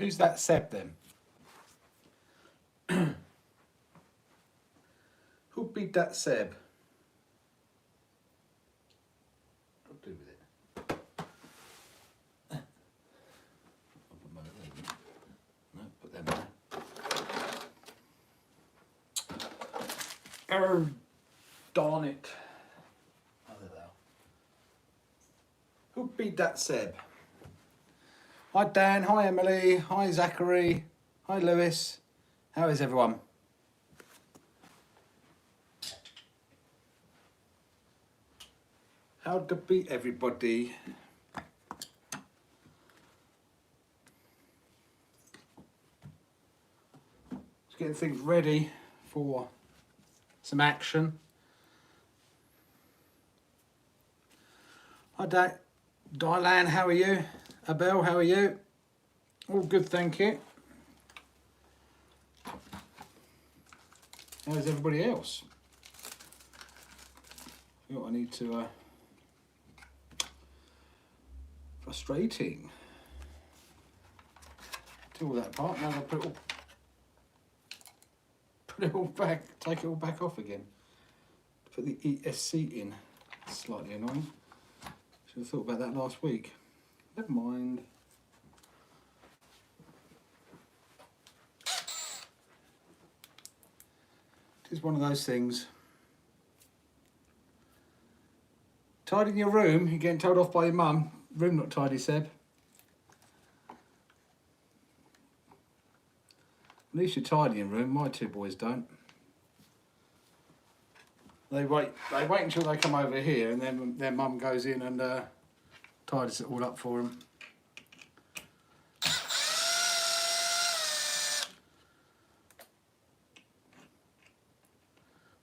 Who's that Seb then? Who beat that Seb? What do with it? No, put them there. Oh, darn it. Oh, there they are. Who beat that Seb? Hi Dan, hi Emily, hi Zachary, hi Lewis. How is everyone? How to beat everybody? Just getting things ready for some action. Hi Dylan, how are you? Abel, how are you? All good, thank you. How's everybody else? I feel I need to... frustrating. Do all that apart, now I'll put it all back, take it all back off again. Put the ESC in. Slightly annoying. Should have thought about that last week. Never mind. It's one of those things. Tidying your room, you're getting told off by your mum. Room not tidy, Seb. At least you're tidying your room. My two boys don't. They wait until they come over here, and then their mum goes in and tidies it all up for them.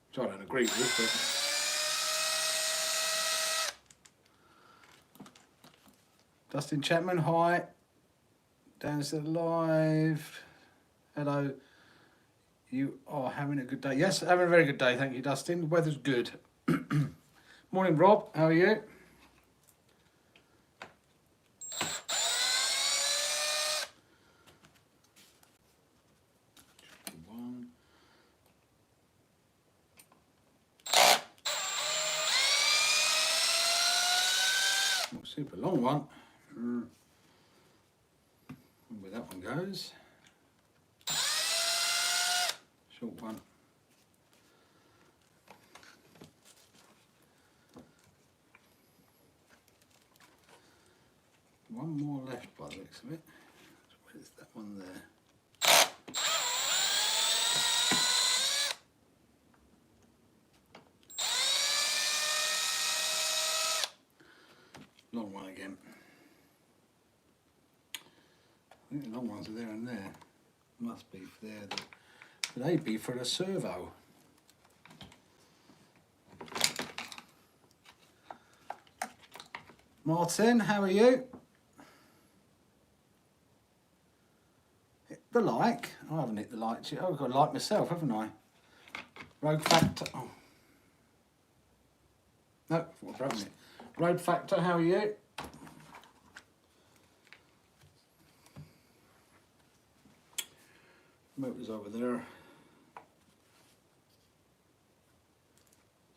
Which I don't agree with, but... Dustin Chapman, hi. Dan's live. Hello. You are having a good day. Yes, having a very good day. Thank you, Dustin. The weather's good. Morning, Rob. How are you? Not a super long one. Where that one goes. Short one. One more left by the looks of it. Where's that one there? Long one again. I think the long ones are there and there. Must be for there. They'd be for the servo. Martin, how are you? Hit the like. I haven't hit the like yet. I've got to like myself, haven't I? Road Factor. Oh. No, I've broken it. Road Factor, how are you? Motor's over there.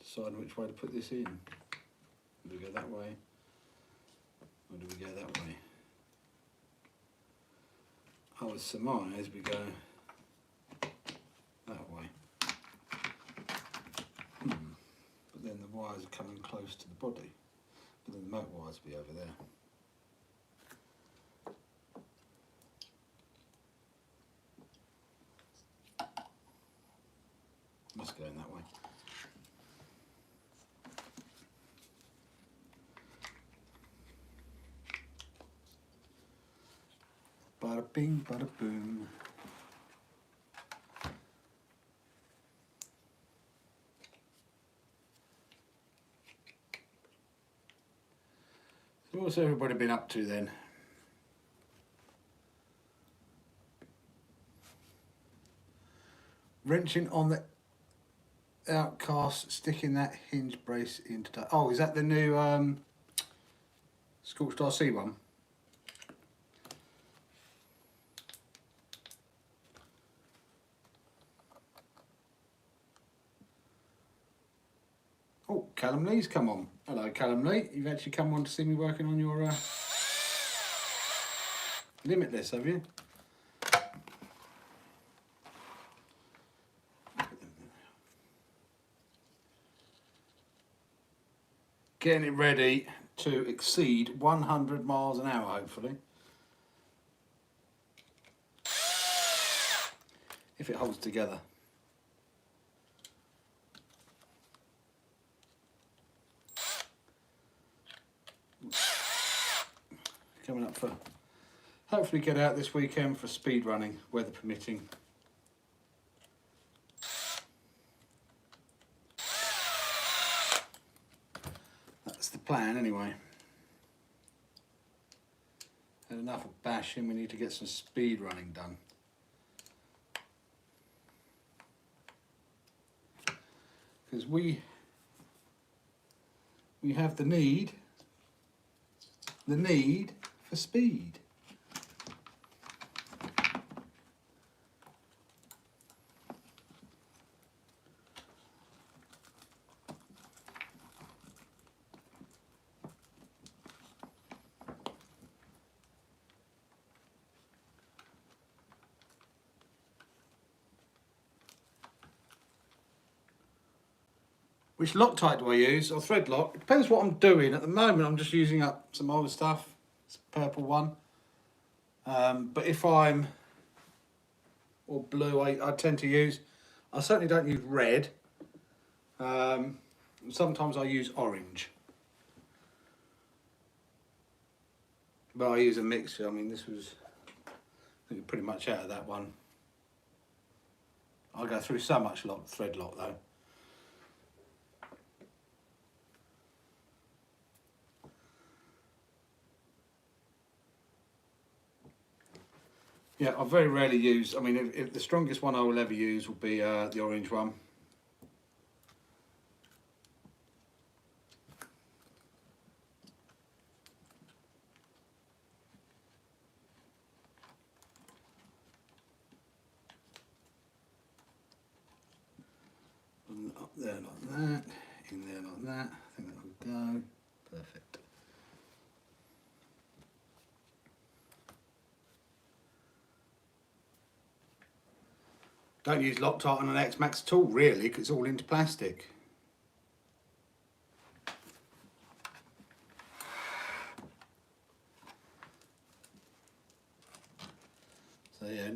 Deciding which way to put this in. Do we go that way? Or do we go that way? I would surmise we go that way. But then the wires are coming close to the body. But then the motor wires will be over there. Must go in that way. Bada bing, bada boom. So what's everybody been up to then? Wrenching on the outcast, sticking that hinge brace into... Oh, is that the new Scorched RC one? Oh, Callum Lee's come on. Hello, Callum Lee. You've actually come on to see me working on your Limitless, have you? Getting it ready to exceed 100 miles an hour, hopefully. If it holds together. Coming up for, hopefully get out this weekend for speed running, weather permitting. That's the plan anyway. Had enough of bashing, we need to get some speed running done. Because we have the need for speed. Which Loctite do I use, or thread lock? It depends what I'm doing. At the moment I'm just using up some old stuff. It's a purple one. But if I'm, or blue, I tend to use, I certainly don't use red. Sometimes I use orange. But I use a mixture. I mean, this was, I think, pretty much out of that one. I go through so much thread lock though. Yeah, I very rarely use, I mean, if the strongest one I will ever use will be the orange one. And up there like that, in there like that, I think that will go, perfect. Don't use Loctite on an X Max at all, really, because it's all into plastic. So yeah,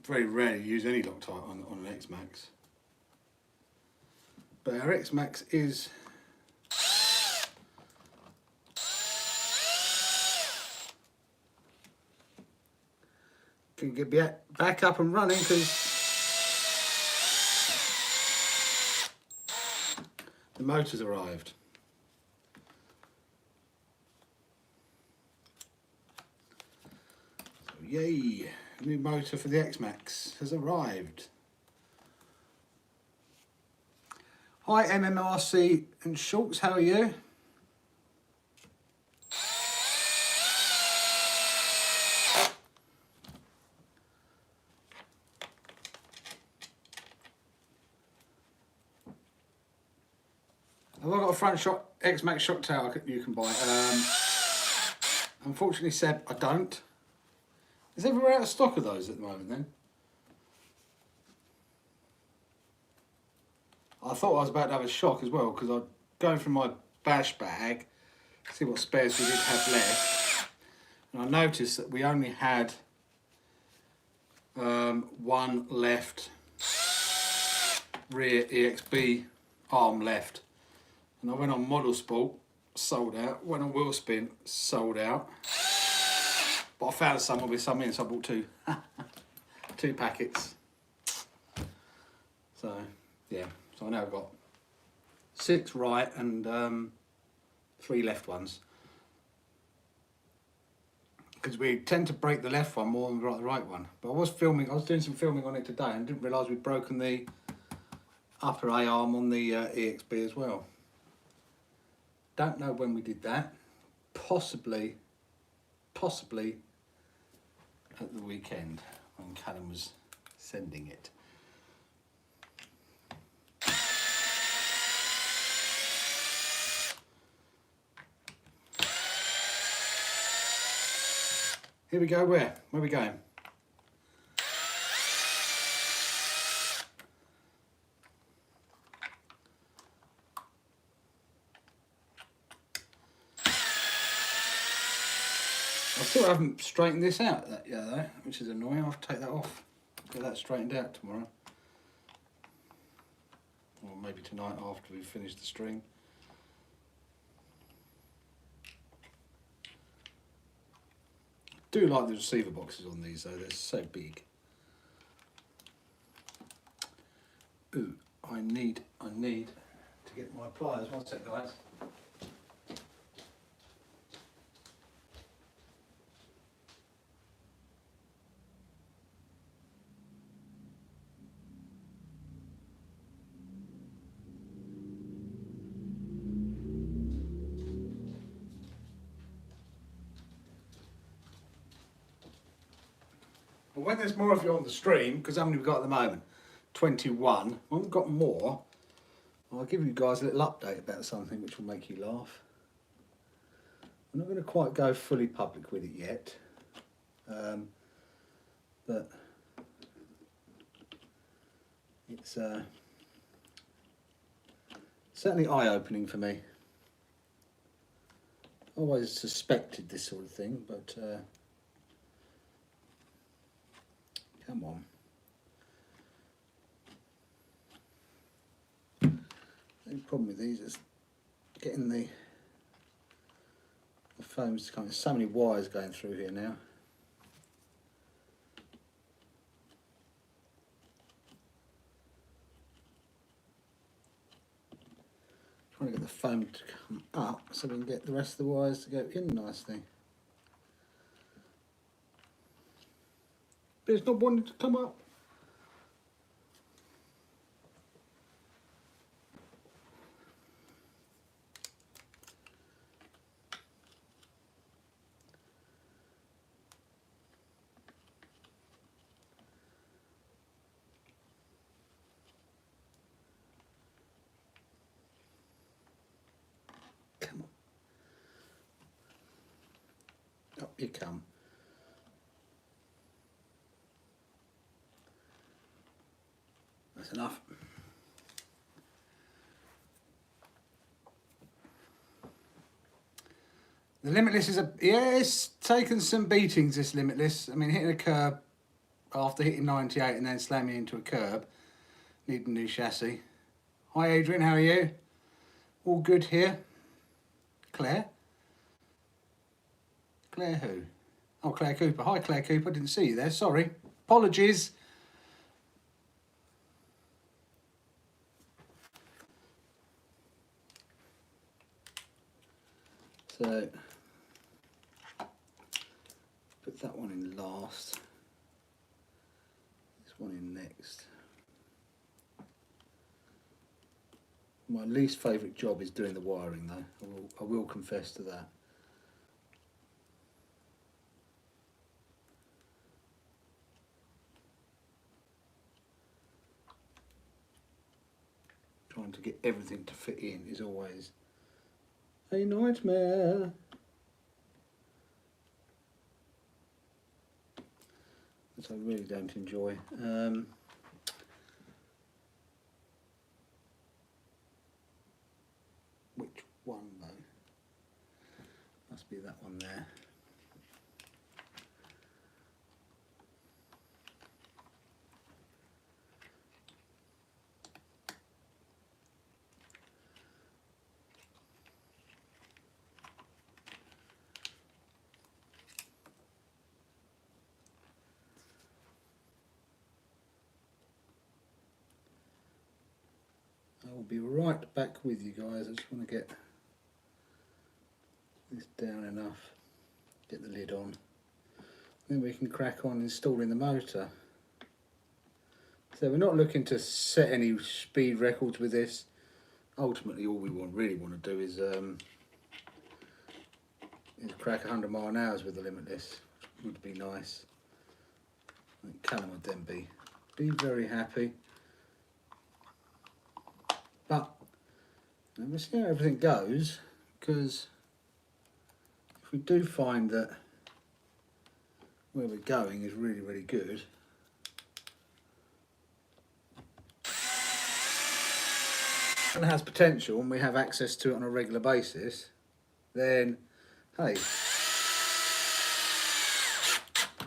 very rarely use any Loctite on an X Max. But our X Max is can get back up and running because the motor's arrived. So yay, new motor for the X Max has arrived. Hi MMRC and Schultz, how are you? I've got a front shot X Max shock tower you can buy. Unfortunately, Seb, I don't. Is everywhere out of stock of those at the moment then? I thought I was about to have a shock as well because I'd go through my bash bag, see what spares we did have left, and I noticed that we only had one left rear EXB arm left. And I went on Model Sport, sold out. Went on Wheel Spin, sold out. But I found someone with some in, so I bought two. Two packets. So, yeah. So I now got 6 right and 3 left ones. Because we tend to break the left one more than the right one. But I was doing some filming on it today and didn't realise we'd broken the upper A arm on the EXB as well. Don't know when we did that. Possibly at the weekend when Callum was sending it. Here we go, where? Where are we going? I still haven't straightened this out yet though, which is annoying. I'll have to take that off, get that straightened out tomorrow. Or maybe tonight after we've finished the string. I do like the receiver boxes on these though, they're so big. Ooh, I need to get my pliers. One sec guys. Well, when there's more of you on the stream, because how many we've got at the moment? 21. When we've got more, I'll give you guys a little update about something which will make you laugh. I'm not going to quite go fully public with it yet, but it's certainly eye-opening for me. I always suspected this sort of thing, but come on. The problem with these is getting the foams to come. There's so many wires going through here now. Trying to get the foam to come up so we can get the rest of the wires to go in nicely. But it's not wanting to come up. Come on. Up you come. That's enough. The Limitless is it's taken some beatings, this Limitless. I mean, hitting a curb after hitting 98 and then slamming into a curb. Need a new chassis. Hi Adrian, how are you? All good here. Claire? Claire who? Oh, Claire Cooper. Hi Claire Cooper, didn't see you there, sorry. Apologies. So, put that one in last. This one in next. My least favourite job is doing the wiring though. I will confess to that. Trying to get everything to fit in is always a nightmare. Which I really don't enjoy. Which one though? Must be that one there. I will be right back with you guys. I just want to get this down enough, get the lid on, then we can crack on installing the motor. So we're not looking to set any speed records with this. Ultimately all we really want to do is crack 100 mph with the Limitless, which would be nice. I think Callum would then be very happy. But we'll see how everything goes, because if we do find that where we're going is really, really good. And it has potential and we have access to it on a regular basis, then hey,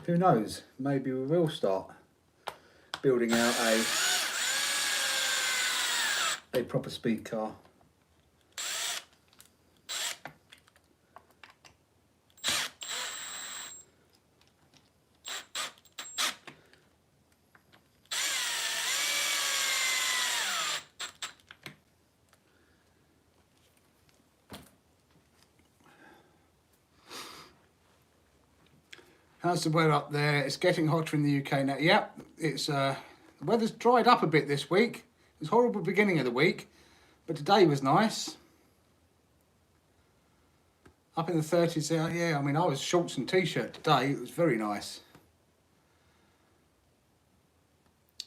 who knows, maybe we will start building out a proper speed car. How's the weather up there? It's getting hotter in the UK now. Yep, it's the weather's dried up a bit this week. It was horrible beginning of the week, but today was nice. Up in the 30s there, yeah, I mean I was shorts and t-shirt today, it was very nice.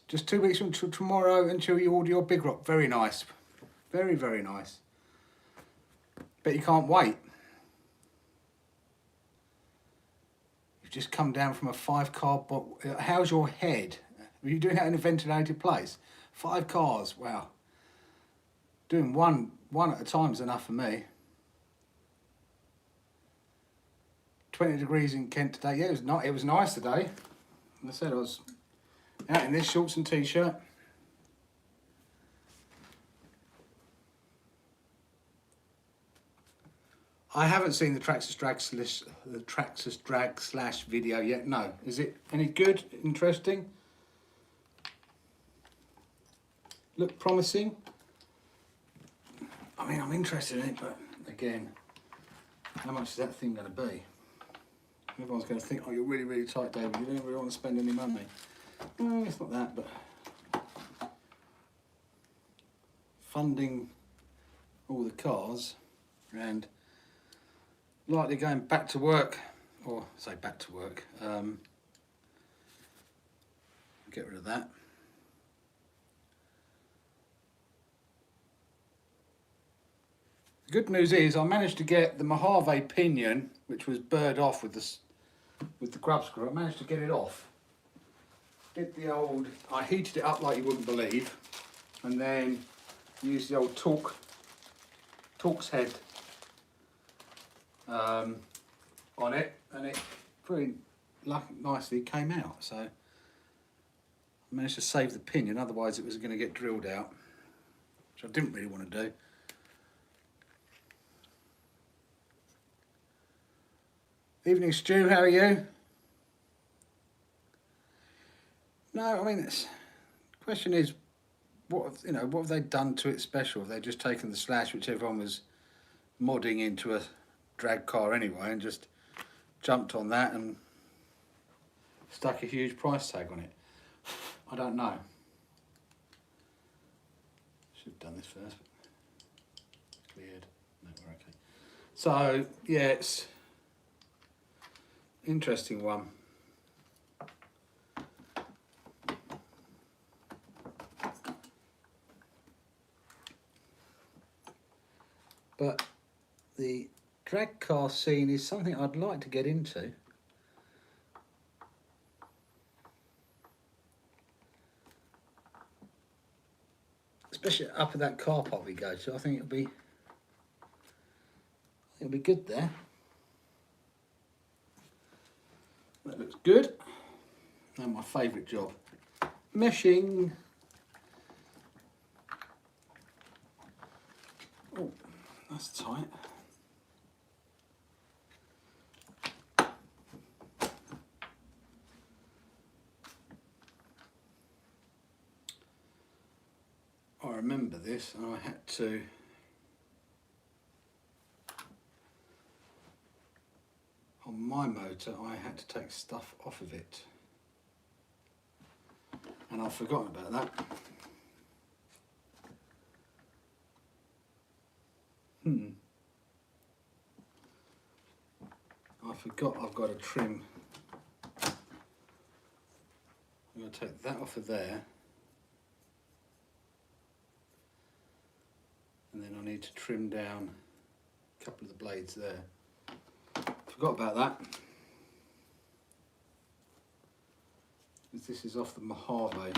Just 2 weeks until tomorrow until you order your big rock, very nice. Very, very nice. Bet you can't wait. Just come down from a 5-car, how's your head? Are you doing that in a ventilated place? 5 cars, wow. Doing one at a time is enough for me. 20 degrees in Kent today. Yeah, it was nice today. As I said, I was out in this shorts and t-shirt. I haven't seen the Traxxas Drag / video yet. No, is it any good? Interesting? Look promising? I mean, I'm interested in it, but again, how much is that thing going to be? Everyone's going to think, oh, you're really, really tight, David. You don't really want to spend any money. No, it's not that, but funding all the cars and likely going back to work, or say back to work, get rid of that. The good news is I managed to get the Mojave pinion, which was burred off with the grub screw. I managed to get it off. Did the old, I heated it up like you wouldn't believe, and then used the old Torx head on it, and it pretty nicely came out. So I managed to save the pinion, otherwise it was going to get drilled out, which I didn't really want to do. Evening, Stu, how are you? No, I mean, the question is, what have they done to it special? Have they just taken the Slash, which everyone was modding into a drag car anyway, and just jumped on that and stuck a huge price tag on it? I don't know. Should have done this first, but cleared. No, we're okay. So yeah, it's interesting one. But the drag car scene is something I'd like to get into. Especially up at that car park we go to. I think it'll be good there. That looks good. And my favourite job, meshing. Oh, that's tight. I remember this, and I had to on my motor, I had to take stuff off of it, and I've forgotten about that. I forgot I've got to trim. I'm going to take that off of there, and then I need to trim down a couple of the blades there. Forgot about that. This is off the Mojave.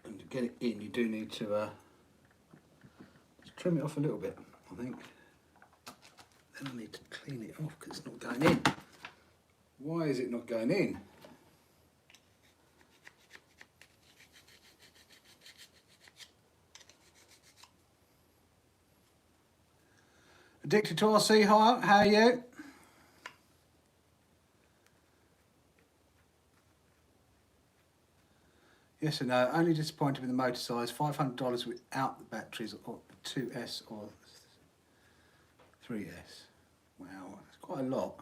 And to get it in, you do need to trim it off a little bit, I think. Then I need to clean it off because it's not going in. Why is it not going in? Addicted to RC hire, how are you? Yes or no, only disappointed with the motor size, $500 without the batteries, or 2S or 3S. Wow, that's quite a lot.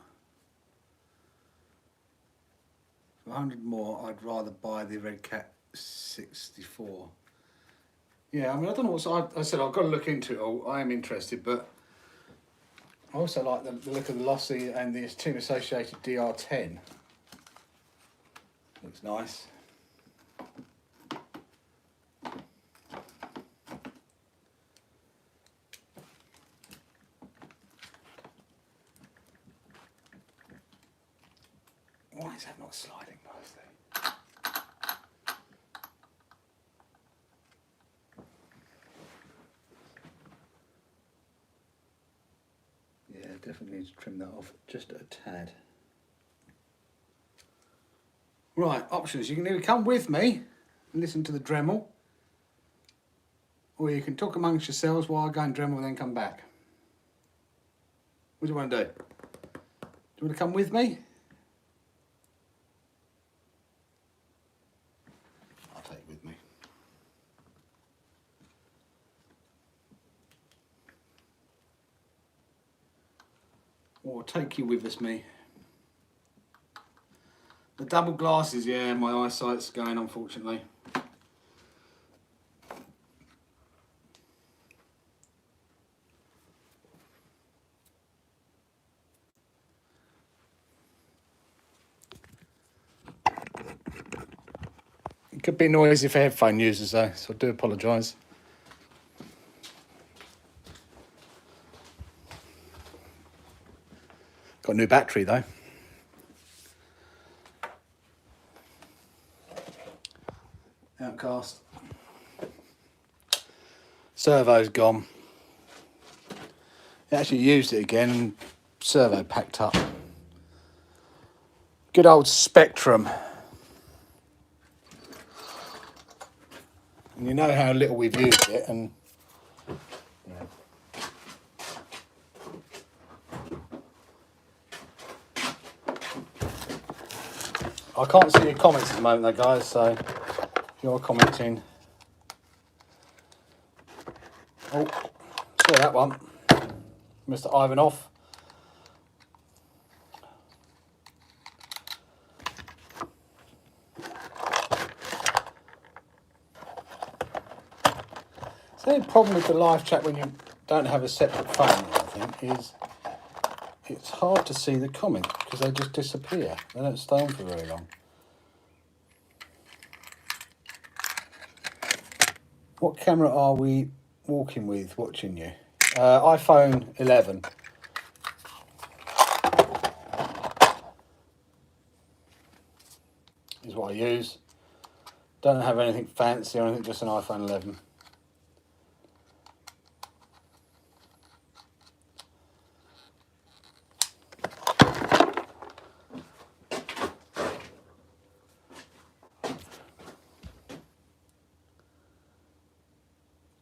For 100 more, I'd rather buy the Red Cat 64. Yeah, I mean, I don't know what, I said I've got to look into it all. I am interested, but I also like the look of the Lossy and the Team Associated DR10. Looks nice. Why is that not sliding nicely? Yeah, definitely need to trim that off just a tad. Right, options. You can either come with me and listen to the Dremel, or you can talk amongst yourselves while I go and Dremel and then come back. What do you want to do? Do you want to come with me? I'll take you with me. Or take you with us, me. The double glasses, yeah, my eyesight's going, unfortunately. It could be noisy for headphone users though, so I do apologise. Got a new battery though. Outcast. Servo's gone. It actually used it again and servo packed up. Good old Spectrum. And you know how little we've used it, and yeah. I can't see your comments at the moment though, guys, so if you're commenting. Oh, saw that one. Mr. Ivanov. The only problem with the live chat when you don't have a separate phone, I think, is it's hard to see the comments because they just disappear. They don't stay on for very long. What camera are we walking with, watching you? iPhone 11. Is what I use. Don't have anything fancy or anything, just an iPhone 11.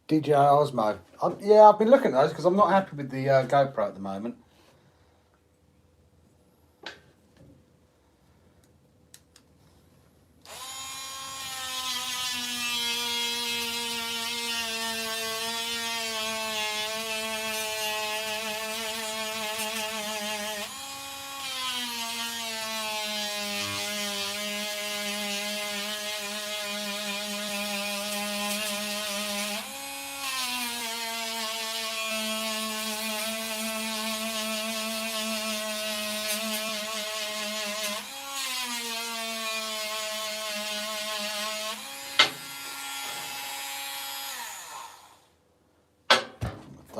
DJI Osmo. Yeah, I've been looking at those because I'm not happy with the GoPro at the moment.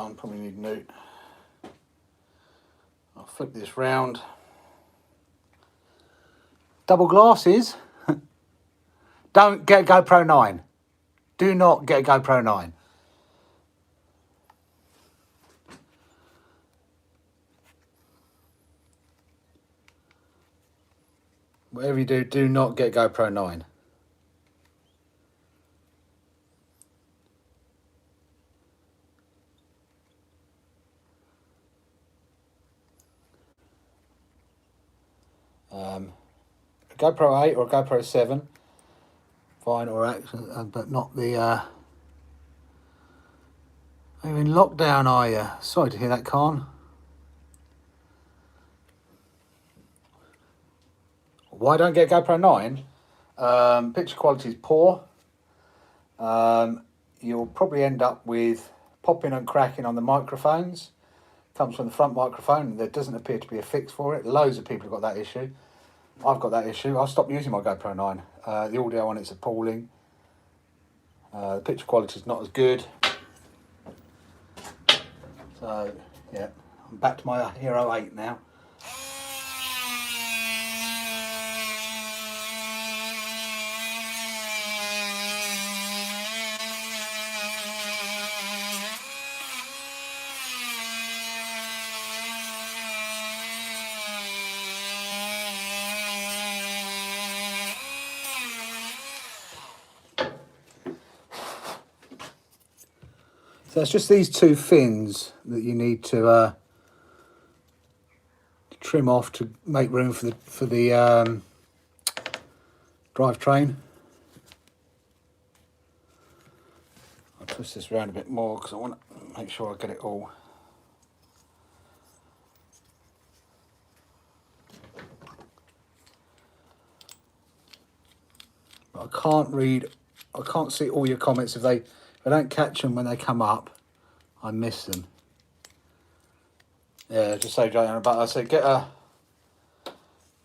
done, probably need new. I'll flip this round. Double glasses. Don't get a GoPro 9. Do not get a GoPro 9. Whatever you do, do not get GoPro 9. A GoPro 8 or a GoPro 7, fine, or action, but not the... Are you in lockdown, are you? Sorry to hear that, Khan. Why don't get GoPro 9? Picture quality is poor. You'll probably end up with popping and cracking on the microphones. Comes from the front microphone. There doesn't appear to be a fix for it. Loads of people have got that issue. I've got that issue. I've stopped using my GoPro 9. The audio on it's appalling. The picture quality is not as good. So, yeah, I'm back to my Hero 8 now. So it's just these two fins that you need to trim off to make room for the drivetrain. I'll twist this around a bit more because I want to make sure I get it all. But I can't see all your comments. If I don't catch them when they come up, I miss them. Yeah, just say Jay, but I say get an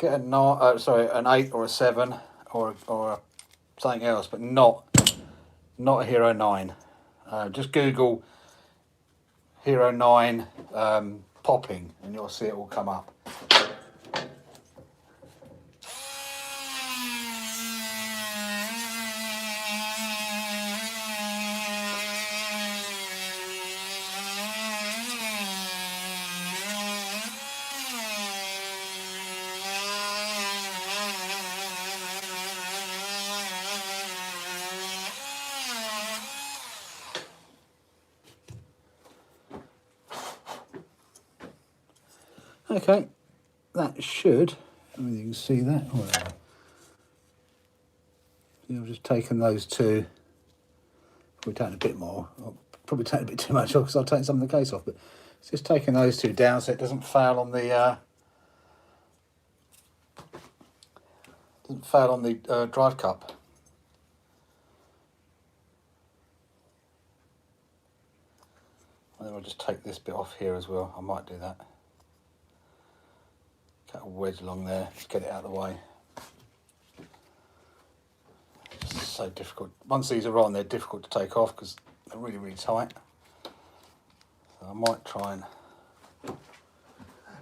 8 or a 7 or something else, but not a Hero 9. Just Google Hero 9 popping, and you'll see it all come up. Okay, that should, I mean, you can see that. I've just taken those two, probably taken a bit more, I'll probably taken a bit too much off because I've taken some of the case off, but it's just taking those two down so it doesn't fail on the drive cup. And then I'll just take this bit off here as well. I might do that. Cut a wedge along there, just get it out of the way. It's so difficult. Once these are on, they're difficult to take off because they're really, really tight. So I might try and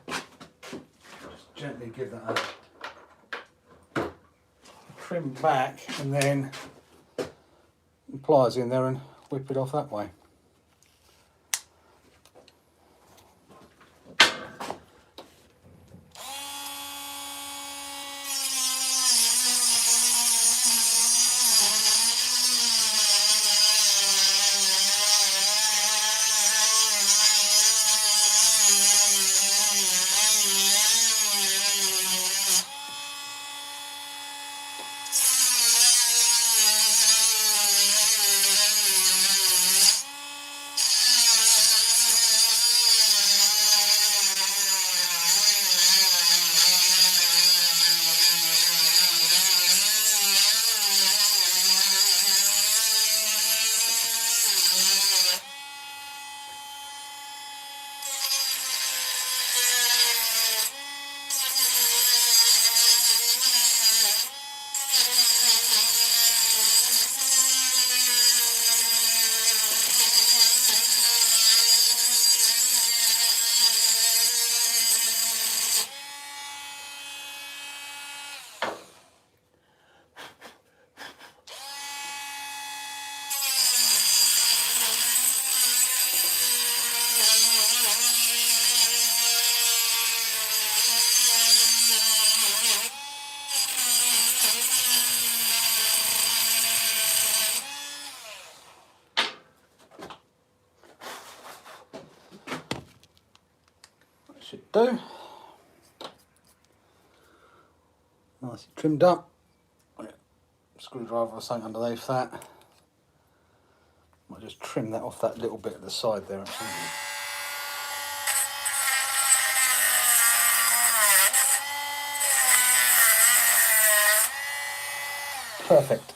just gently give that a trim back and then pliers in there and whip it off that way. should do. Nicely trimmed up. Screwdriver or something underneath that. Might just trim that off that little bit at the side there actually. Perfect.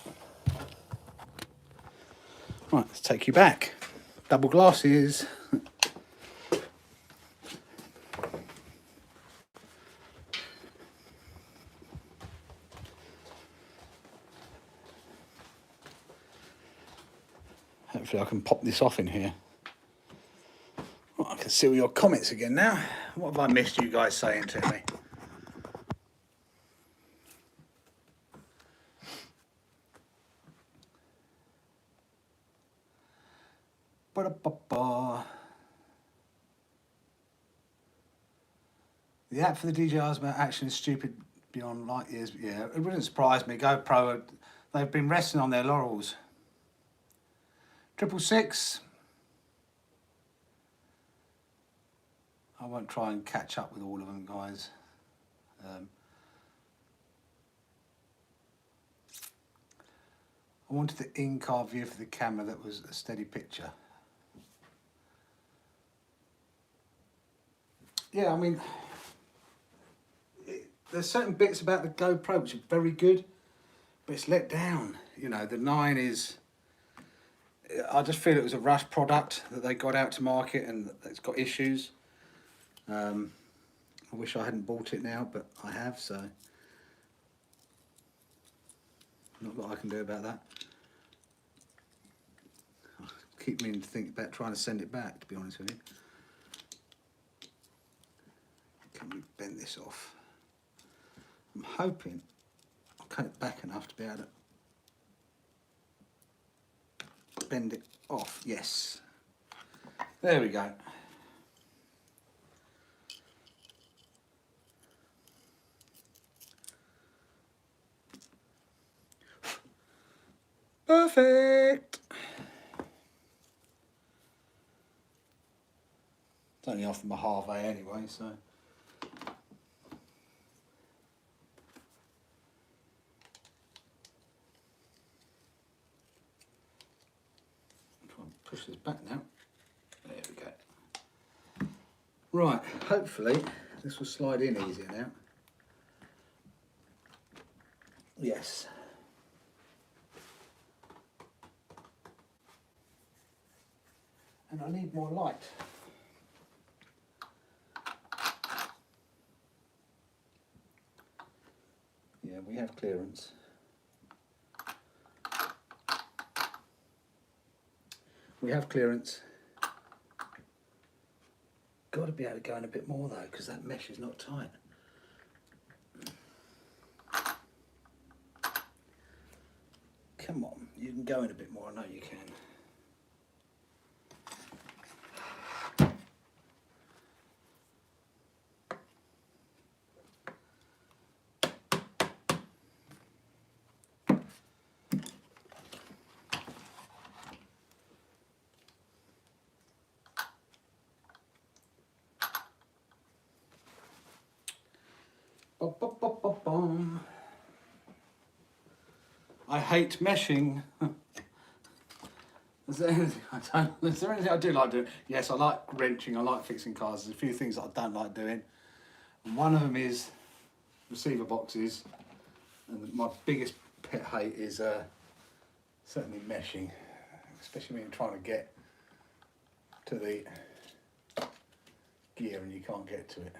Right, let's take you back. Double glasses. Hopefully I can pop this off in here. Right, I can see all your comments again now. What have I missed you guys saying to me? Ba-da-ba-ba. The app for the DJI's action is stupid beyond light years. Yeah, it wouldn't surprise me. GoPro, they've been resting on their laurels. 666. I won't try and catch up with all of them, guys. I wanted the in-car view for the camera that was a steady picture. Yeah, I mean, there's certain bits about the GoPro which are very good, but it's let down. You know, the 9 is, I just feel it was a rush product that they got out to market and it's got issues. I wish I hadn't bought it now, but I have, so not a lot I can do about that. I keep meaning to think about trying to send it back, to be honest with you. Can we bend this off? I'm hoping I'll cut it back enough to be able to bend it off. Yes. There we go. Perfect. It's only off my half A anyway, so. Try and push this back now. There we go. Right, hopefully this will slide in easier now. Yes. And I need more light. Yeah, we have clearance. We have clearance. Got to be able to go in a bit more though, because that mesh is not tight. Come on, you can go in a bit more, I know you can. I hate meshing. Is there anything I do like doing? Yes, I like wrenching, I like fixing cars. There's a few things that I don't like doing. And one of them is receiver boxes. And my biggest pet hate is certainly meshing. Especially when you're trying to get to the gear and you can't get to it.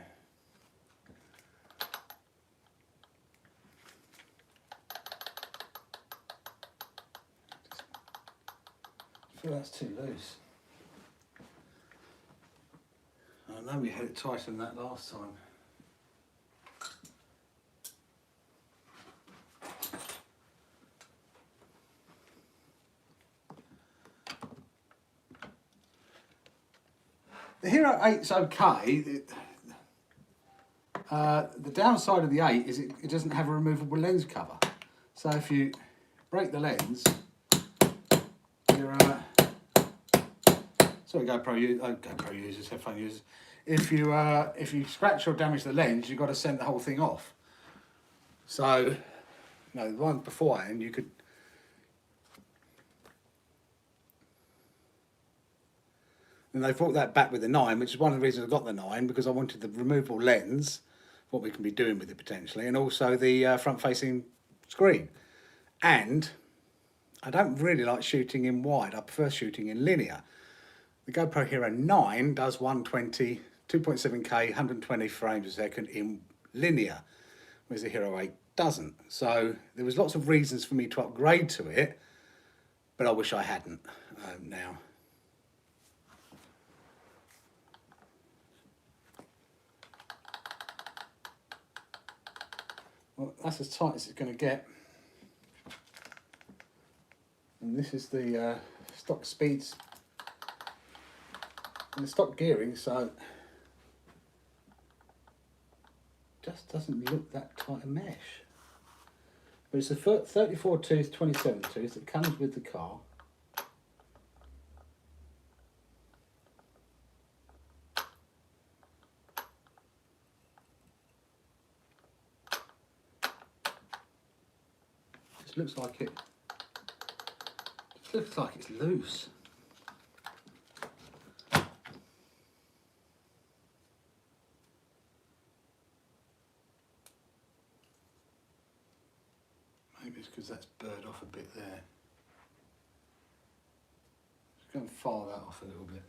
I feel that's too loose. I know we had it tighter than that last time. The Hero 8's okay. The downside of the 8 is it doesn't have a removable lens cover. So if you break the lens, Sorry, GoPro users, headphone users. If you scratch or damage the lens, you've got to send the whole thing off. So, the one beforehand you could. And they brought that back with the 9, which is one of the reasons I got the 9, because I wanted the removable lens, what we can be doing with it potentially, and also the front-facing screen. And I don't really like shooting in wide. I prefer shooting in linear. The GoPro Hero 9 does 120, 2.7K, 120 frames a second in linear, whereas the Hero 8 doesn't. So there was lots of reasons for me to upgrade to it, but I wish I hadn't now. Well, that's as tight as it's going to get. And this is the stock speeds and the stock gearing, so just doesn't look that tight a mesh. But it's a 34 tooth, 27 tooth that comes with the car. Just looks like it. Just looks like it's loose. Maybe it's because that's burred off a bit there. Just go and file that off a little bit.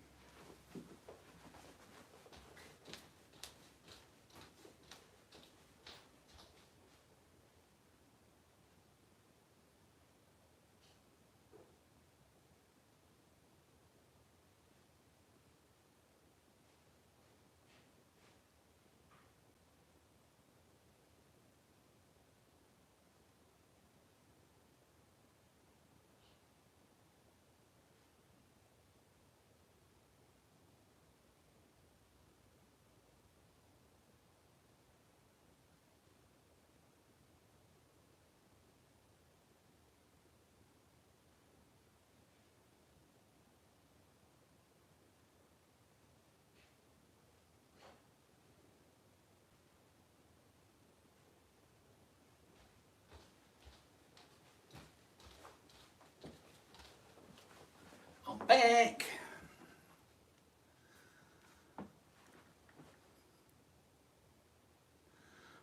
I'm back. I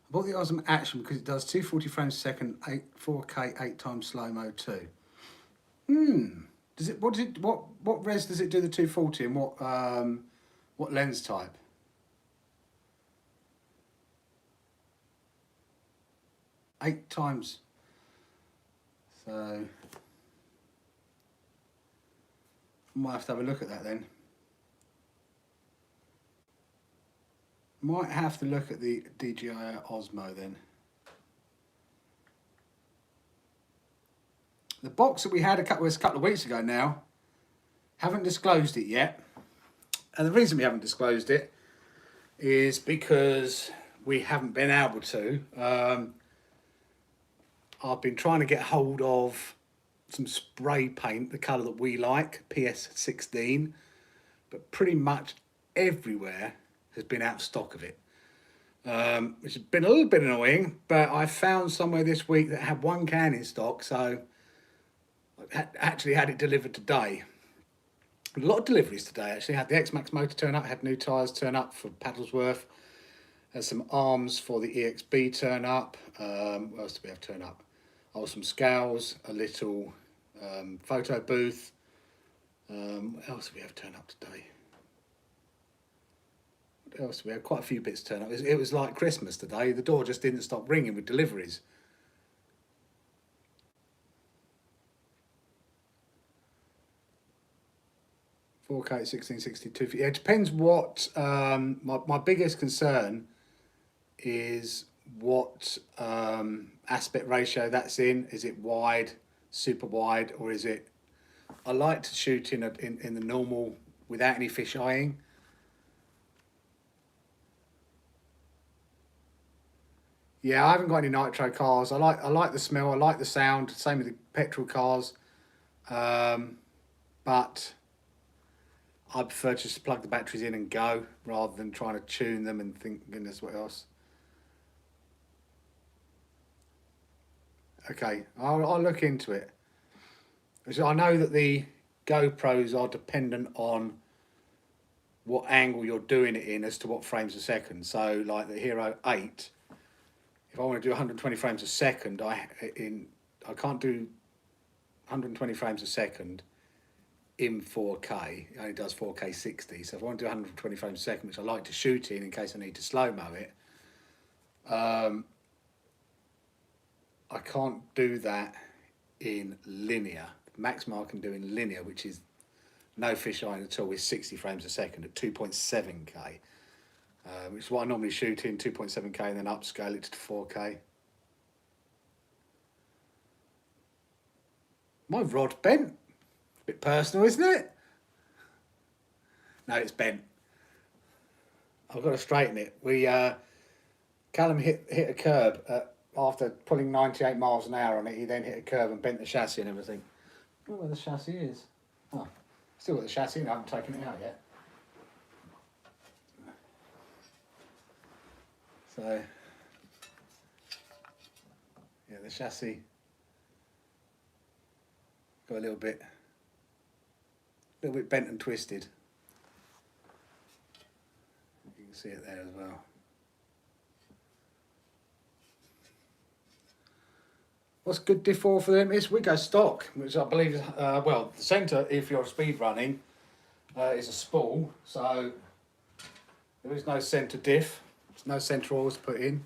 bought the Osmo Action because it does 240 frames a second, 4K 8 times slow-mo too. What res does it do the 240 and what lens type? Eight times. So might have to have a look at that then. Might have to look at the DJI Osmo then. The box that we had a couple of weeks ago now, haven't disclosed it yet. And the reason we haven't disclosed it is because we haven't been able to. I've been trying to get hold of some spray paint, the colour that we like, PS16, but pretty much everywhere has been out of stock of it, which has been a little bit annoying, but I found somewhere this week that had one can in stock, so I actually had it delivered today. A lot of deliveries today, actually. Had the X-Max motor turn up, had new tyres turn up for Paddlesworth, had some arms for the EXB turn up. What else did we have turn up? Oh, some scales, a little photo booth. What else did we have turn up today? What else? We had quite a few bits turn up. It was like Christmas today. The door just didn't stop ringing with deliveries. "4K 1662. Yeah, it depends what. My biggest concern is what aspect ratio that's in. Is it wide, super wide, or is it? I like to shoot in the normal without any fish eyeing. Yeah, I haven't got any nitro cars. I like the smell. I like the sound. Same with the petrol cars, but I prefer just to plug the batteries in and go, rather than trying to tune them and think goodness what else. Okay, I'll look into it. So I know that the GoPros are dependent on what angle you're doing it in as to what frames a second. So like the Hero 8, if I want to do 120 frames a second, I can't do 120 frames a second in 4K. It only does 4K 60. So if I want to do 120 frames a second, which I like to shoot in case I need to slow-mo it, I can't do that in linear. The maximum I can do in linear, which is no fisheye at all, is 60 frames a second at 2.7K, which is what I normally shoot in, 2.7K, and then upscale it to 4K. My rod bent. A bit personal, isn't it? No, it's bent. I've got to straighten it. Callum hit a curb after pulling 98 miles an hour on it. He then hit a curb and bent the chassis and everything. I don't know where the chassis is. Oh, still got the chassis and I haven't taken it out yet. So, yeah, the chassis got a little bit bent and twisted. You can see it there as well. What's good default for them is we go stock, which I believe is, well, the centre, if you're speed running, is a spool, so there is no centre diff, there's no centre oils to put in.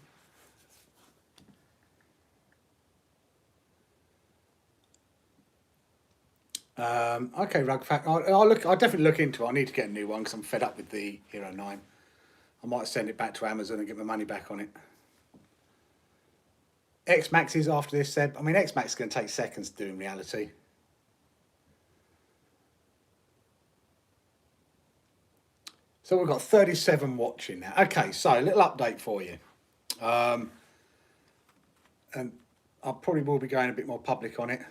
Okay, Rug Fact, I'll definitely look into it. I need to get a new one because I'm fed up with the Hero 9. I might send it back to Amazon and get my money back on it. X-Maxes after this, Seb. I mean, X-Max is going to take seconds to do in reality. So we've got 37 watching now. Okay, so a little update for you. And I probably will be going a bit more public on it.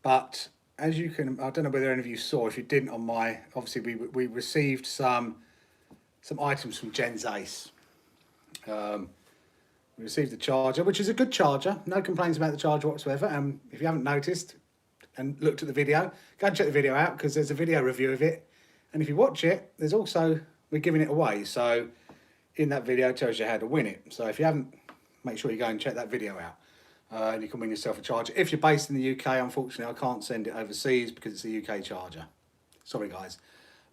But as you can, I don't know whether any of you saw, if you didn't on my, obviously we received some items from Jen's Ace. We received the charger, which is a good charger. No complaints about the charger whatsoever. If you haven't noticed and looked at the video, go and check the video out because there's a video review of it. And if you watch it, there's also, we're giving it away. So in that video, it tells you how to win it. So if you haven't, make sure you go and check that video out. And you can win yourself a charger. If you're based in the UK, unfortunately, I can't send it overseas because it's a UK charger. Sorry, guys.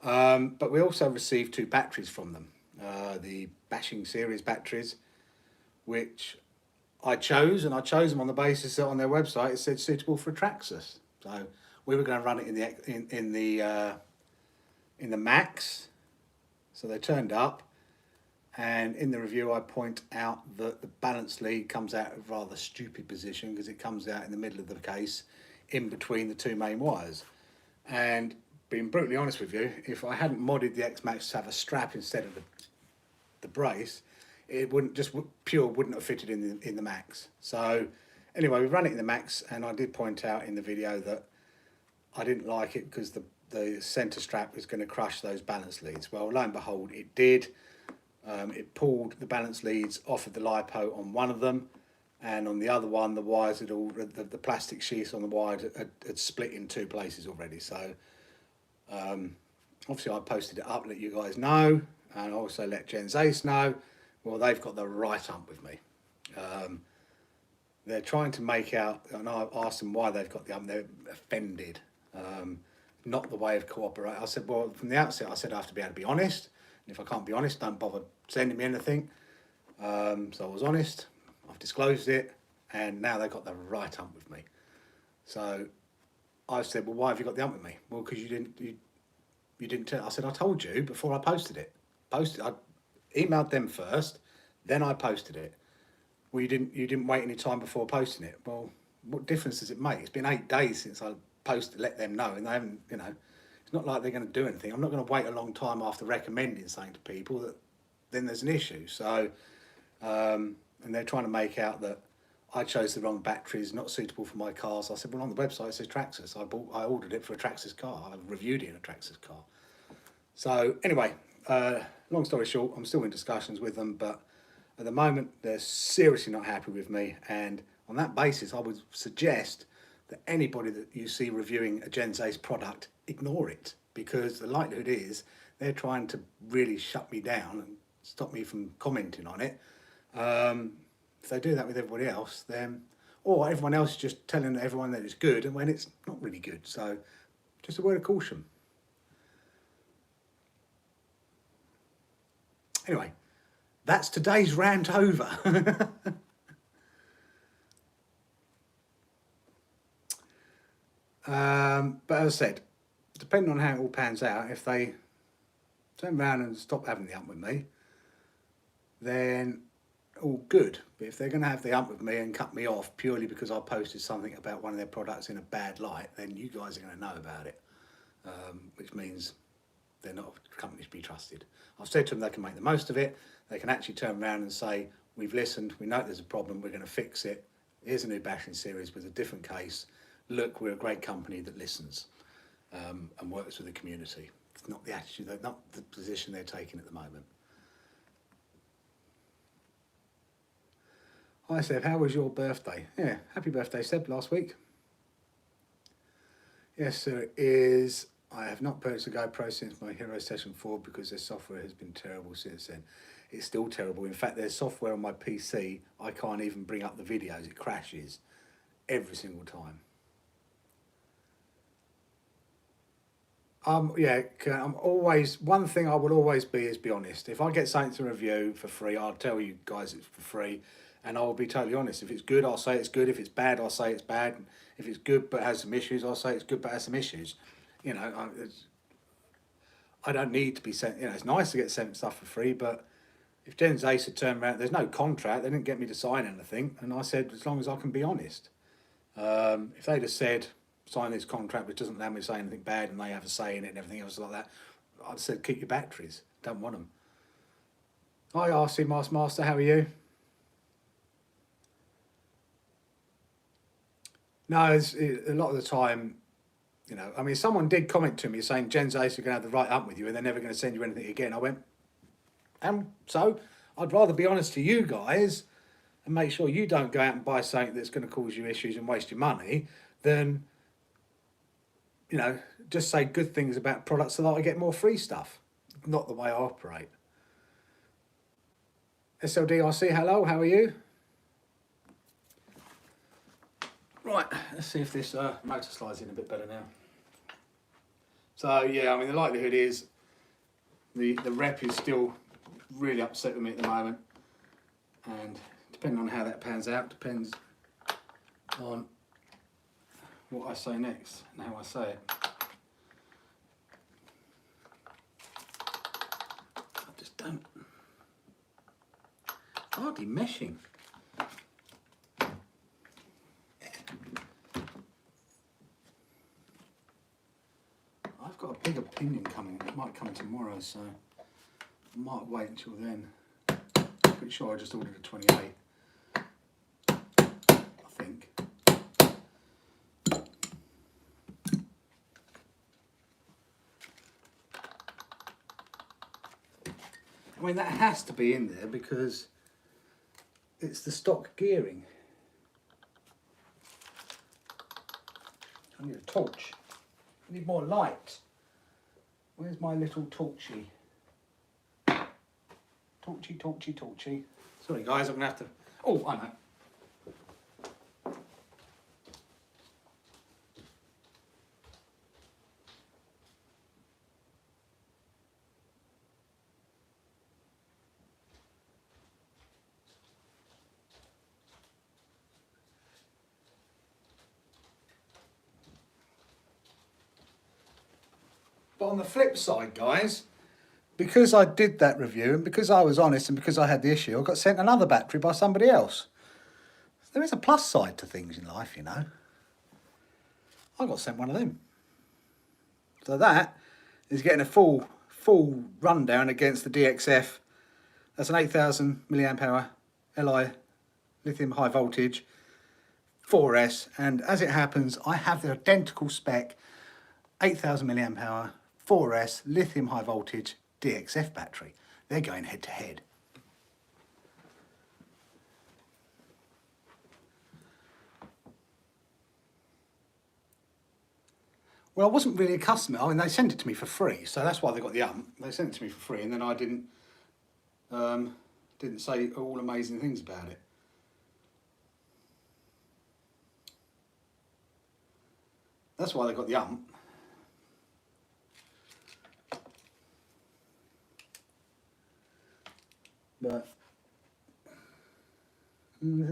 But we also received 2 batteries from them. The Bashing Series batteries, which I chose, and I chose them on the basis that on their website it said suitable for a Traxxas. So we were going to run it in the Max. So they turned up, and in the review I point out that the balance lead comes out of a rather stupid position because it comes out in the middle of the case, in between the 2 main wires. And being brutally honest with you, if I hadn't modded the X-Max to have a strap instead of the brace, it wouldn't have fitted in the Max. So anyway, we ran it in the Max, and I did point out in the video that I didn't like it because the centre strap was going to crush those balance leads. Well, lo and behold, it did. It pulled the balance leads off of the LiPo on one of them, and on the other one, the wires had all the plastic sheaths on the wire had split in 2 places already. So obviously I posted it up, let you guys know, and also let Jen's Ace know. Well, they've got the right ump with me. They're trying to make out, and I asked them why they've got the ump. They're offended. Not the way of cooperate. I said, well, from the outset, I said I have to be able to be honest. And if I can't be honest, don't bother sending me anything. So I was honest. I've disclosed it, and now they've got the right ump with me. So I said, well, why have you got the ump with me? Well, because you didn't tell. I said, I told you before I posted it. I emailed them first, then I posted it. Well, you didn't wait any time before posting it. Well, what difference does it make? It's been 8 days since I posted, let them know, and they haven't, it's not like they're going to do anything. I'm not going to wait a long time after recommending something to people that then there's an issue. So, and they're trying to make out that I chose the wrong batteries, not suitable for my cars. I said, well, on the website it says Traxxas. I ordered it for a Traxxas car. I reviewed it in a Traxxas car. So anyway, long story short, I'm still in discussions with them, but at the moment they're seriously not happy with me. And on that basis, I would suggest that anybody that you see reviewing a Gens Ace product, ignore it, because the likelihood is they're trying to really shut me down and stop me from commenting on it. If they do that with everybody else, then, or everyone else is just telling everyone that it's good and when it's not really good. So just a word of caution. Anyway, that's today's rant over. But as I said, depending on how it all pans out, if they turn around and stop having the hump with me, then all good. But if they're going to have the hump with me and cut me off purely because I posted something about one of their products in a bad light, then you guys are going to know about it, which means they're not a company to be trusted. I've said to them they can make the most of it. They can actually turn around and say, we've listened, we know there's a problem, we're going to fix it. Here's a new bashing series with a different case. Look, we're a great company that listens and works with the community. It's not the attitude, not the position they're taking at the moment. Hi Seb, how was your birthday? Yeah, happy birthday Seb, last week. Yes sir, it is. I have not purchased a GoPro since my Hero Session 4 because their software has been terrible since then. It's still terrible. In fact, there's software on my PC, I can't even bring up the videos. It crashes every single time. Yeah, I'm always, one thing I will always be is be honest. If I get something to review for free, I'll tell you guys it's for free. And I'll be totally honest. If it's good, I'll say it's good. If it's bad, I'll say it's bad. If it's good but has some issues, I'll say it's good but has some issues. You know, I don't need to be sent, you know, it's nice to get sent stuff for free, but if Gens Ace had turned around, there's no contract, they didn't get me to sign anything, and I said, as long as I can be honest. If they'd have said, sign this contract which doesn't allow me to say anything bad and they have a say in it and everything else like that, I'd have said, keep your batteries, don't want them. Hi RC Master, how are you? No, it's, a lot of the time, you know, I mean, someone did comment to me saying Gens Ace are going to have the right up with you and they're never going to send you anything again. I went, so I'd rather be honest to you guys and make sure you don't go out and buy something that's going to cause you issues and waste your money than, you know, just say good things about products so that I get more free stuff. Not the way I operate. SLDRC, hello, how are you? Right, let's see if this motor slides in a bit better now. So yeah, I mean, the likelihood is the rep is still really upset with me at the moment, and depending on how that pans out depends on what I say next and how I say it. I just don't, hardly meshing. I've got a big opinion coming. It might come tomorrow, so I might wait until then. I'm pretty sure I just ordered a 28. I think. I mean, that has to be in there because it's the stock gearing. I need a torch. I need more light. Where's my little torchy? Torchy. Sorry guys, I'm gonna have to, oh, I know. But on the flip side, guys, because I did that review and because I was honest and because I had the issue, I got sent another battery by somebody else. There is a plus side to things in life, you know. I got sent one of them. So that is getting a full rundown against the DXF. That's an 8,000 milliamp hour Li lithium high voltage 4S, and as it happens, I have the identical spec 8,000 milliamp hour 4S lithium high voltage DXF battery. They're going head to head. Well, I wasn't really a customer. I mean, they sent it to me for free, so that's why they got the They sent it to me for free, and then I didn't say all amazing things about it. That's why they got the But there's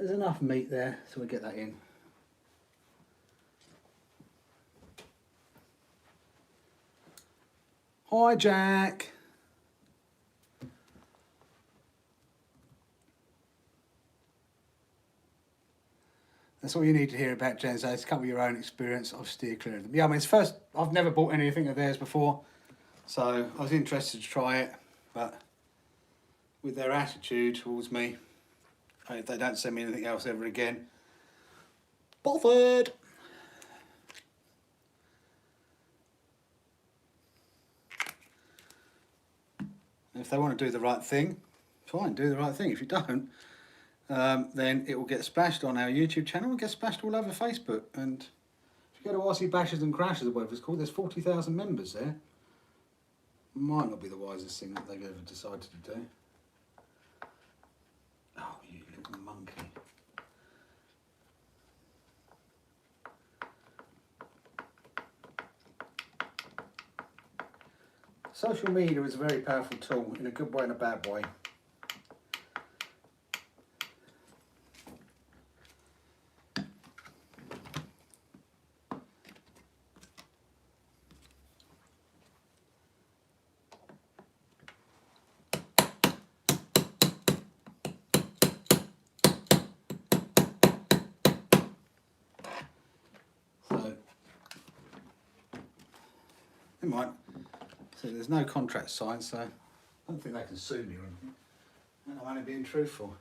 enough meat there, so we get that in. Hi, Jack. That's all you need to hear about Genzo. It's come with your own experience. I've steered clear of them. Yeah, I mean, I've never bought anything of theirs before, so I was interested to try it, but with their attitude towards me, if they don't send me anything else ever again, bothered. If they want to do the right thing, fine, do the right thing. If you don't, then it will get splashed on our YouTube channel and get splashed all over Facebook. And if you go to RC Bashes and Crashes, or whatever it's called, there's 40,000 members there. Might not be the wisest thing that they've ever decided to do. Oh, you little monkey. Social media is a very powerful tool, in a good way and a bad way. So, they might. So there's no contract signed, so I don't think they can sue me or anything. And I'm only being truthful.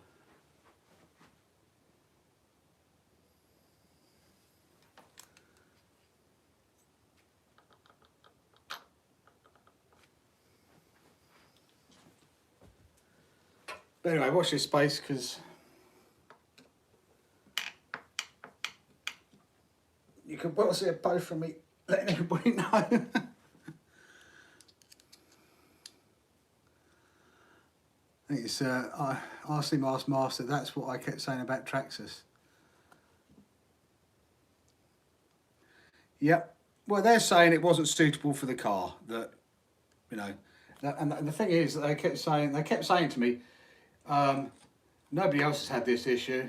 But anyway, watch this space, because you could well see a both from me letting everybody know. I think it's RC Master, that's what I kept saying about Traxxas. Yep. Well, they're saying it wasn't suitable for the car. That, you know, and the thing is, they kept saying to me, nobody else has had this issue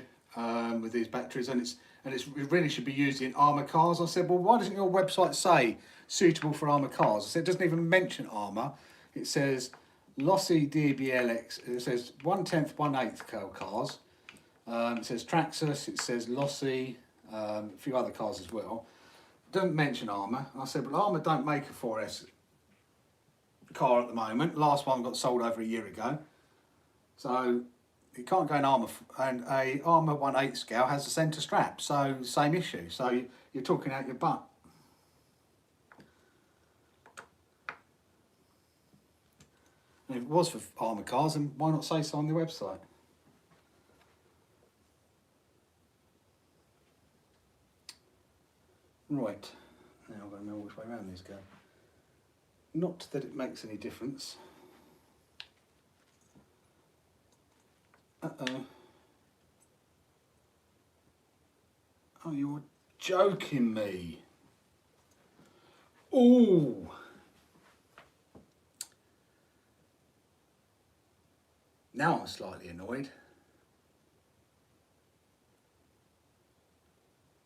with these batteries, and it really should be used in armour cars. I said, well, why doesn't your website say suitable for armour cars? I said, it doesn't even mention armour. It says lossy DBLX. It says 1/10, 1/8 cars. It says Traxxas. It says lossy. A few other cars as well. Doesn't mention armour. I said, well, armour don't make a 4S car at the moment. Last one got sold over a year ago. So it can't go in armour, and a armour 1/8 scale has a centre strap, so same issue. So you're talking out your butt. And if it was for armour cars, then why not say so on the website? Right, now I've got to know which way around these go. Not that it makes any difference. Uh-oh. Oh, you're joking me. Ooh. Now I'm slightly annoyed.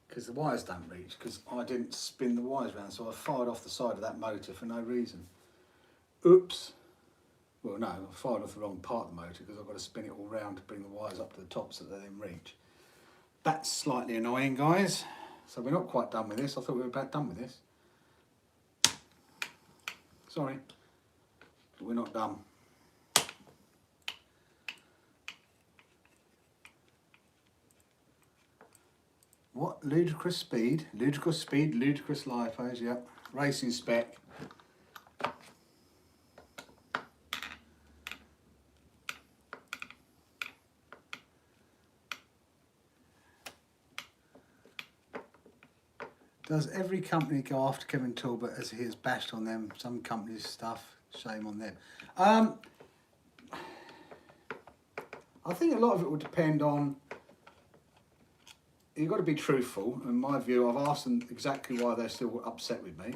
Because the wires don't reach, because I didn't spin the wires around, so I fired off the side of that motor for no reason. Oops. Well, no, I fired off the wrong part of the motor, because I've got to spin it all round to bring the wires up to the top so that they then reach. That's slightly annoying, guys. So we're not quite done with this. I thought we were about done with this. Sorry, but we're not done. What? Ludicrous speed, ludicrous lipos, yep. Racing spec. Does every company go after Kevin Talbot as he has bashed on them? Some companies' stuff, shame on them. I think a lot of it will depend on, you've got to be truthful. In my view, I've asked them exactly why they're still upset with me.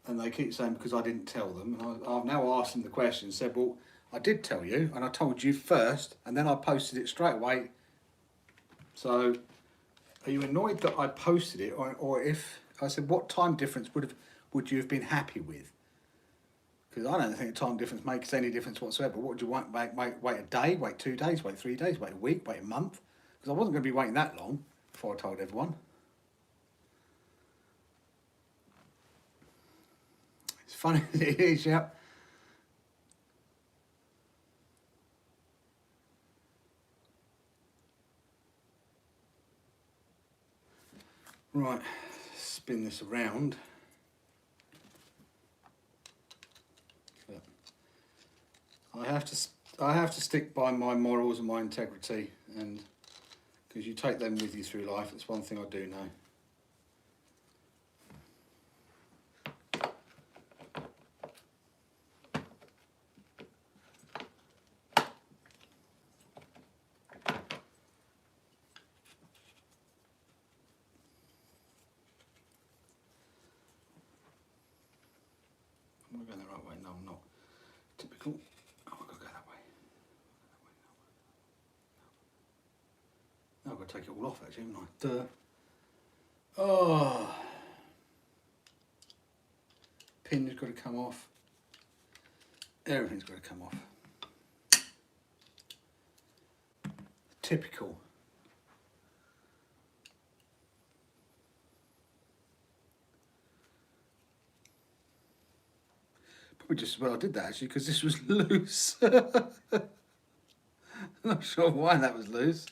And they keep saying because I didn't tell them. And I've now asked them the question and said, well, I did tell you, and I told you first, and then I posted it straight away. So, are you annoyed that I posted it, or if I said what time difference would you have been happy with? Because I don't think a time difference makes any difference whatsoever. What would you want? Wait a day, wait 2 days, wait 3 days, wait a week, wait a month? Because I wasn't going to be waiting that long before I told everyone. It's funny as it is, yeah. Right, spin this around. I have to stick by my morals and my integrity, and because you take them with you through life. It's one thing I do know. Am I going the right way? No, I'm not. Typical. Oh, I've got to go that way. No, I've got to take it all off actually, haven't I? Duh. Oh. Pin's got to come off. Everything's got to come off. Typical. Probably just as well I did that actually, because this was loose. I'm not sure why that was loose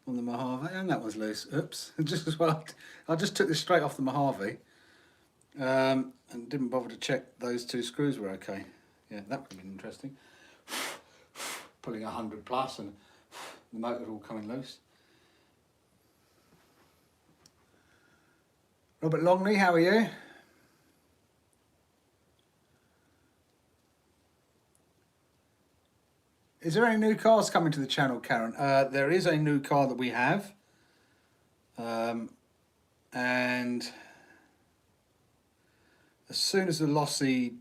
on the Mojave, and that was loose. Oops. Just as well, I just took this straight off the Mojave and didn't bother to check those 2 screws were okay. Yeah, that would have been interesting. Pulling 100 plus and the motor all coming loose. Robert Longley, how are you? Is there any new cars coming to the channel, Karen? There is a new car that we have. And as soon as the Lossy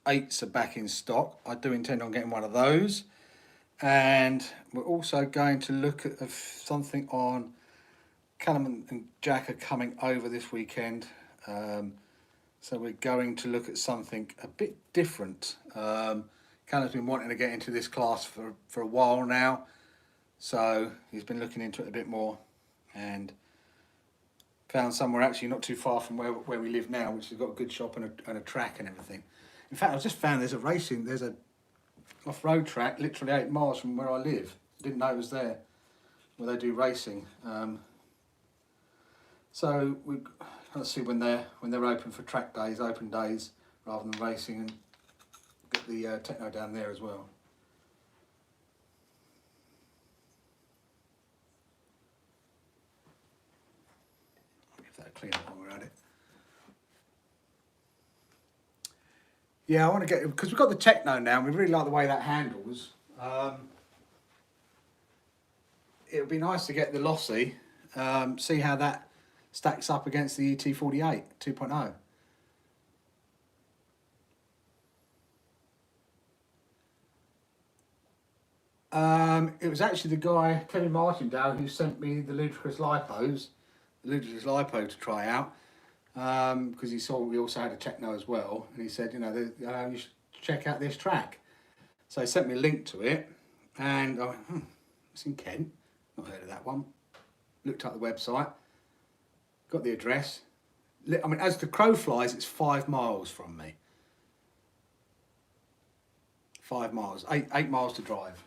8s are back in stock, I do intend on getting one of those. And we're also going to look at something on Callum and Jack are coming over this weekend. So we're going to look at something a bit different. Callum's been wanting to get into this class for a while now, so he's been looking into it a bit more and found somewhere actually not too far from where we live now, which has got a good shop and a track and everything. In fact, I just found there's a off-road track literally 8 miles from where I live. Didn't know it was there, where they do racing. So we kind of see when they're open for track days, open days, rather than racing, and get the techno down there as well. I'll give that a clean up while we're at it. Yeah, I want to get, because we've got the techno now, and we really like the way that handles. It would be nice to get the Lossy, see how that stacks up against the ET48 2.0. It was actually the guy, Kevin Martindale, who sent me the Ludicrous Lipo to try out, because he saw we also had a techno as well, and he said, you should check out this track. So he sent me a link to it, and I went, it's in Kent, not heard of that one. Looked up the website, got the address. I mean, as the crow flies, it's 5 miles from me. 5 miles, 8 miles to drive.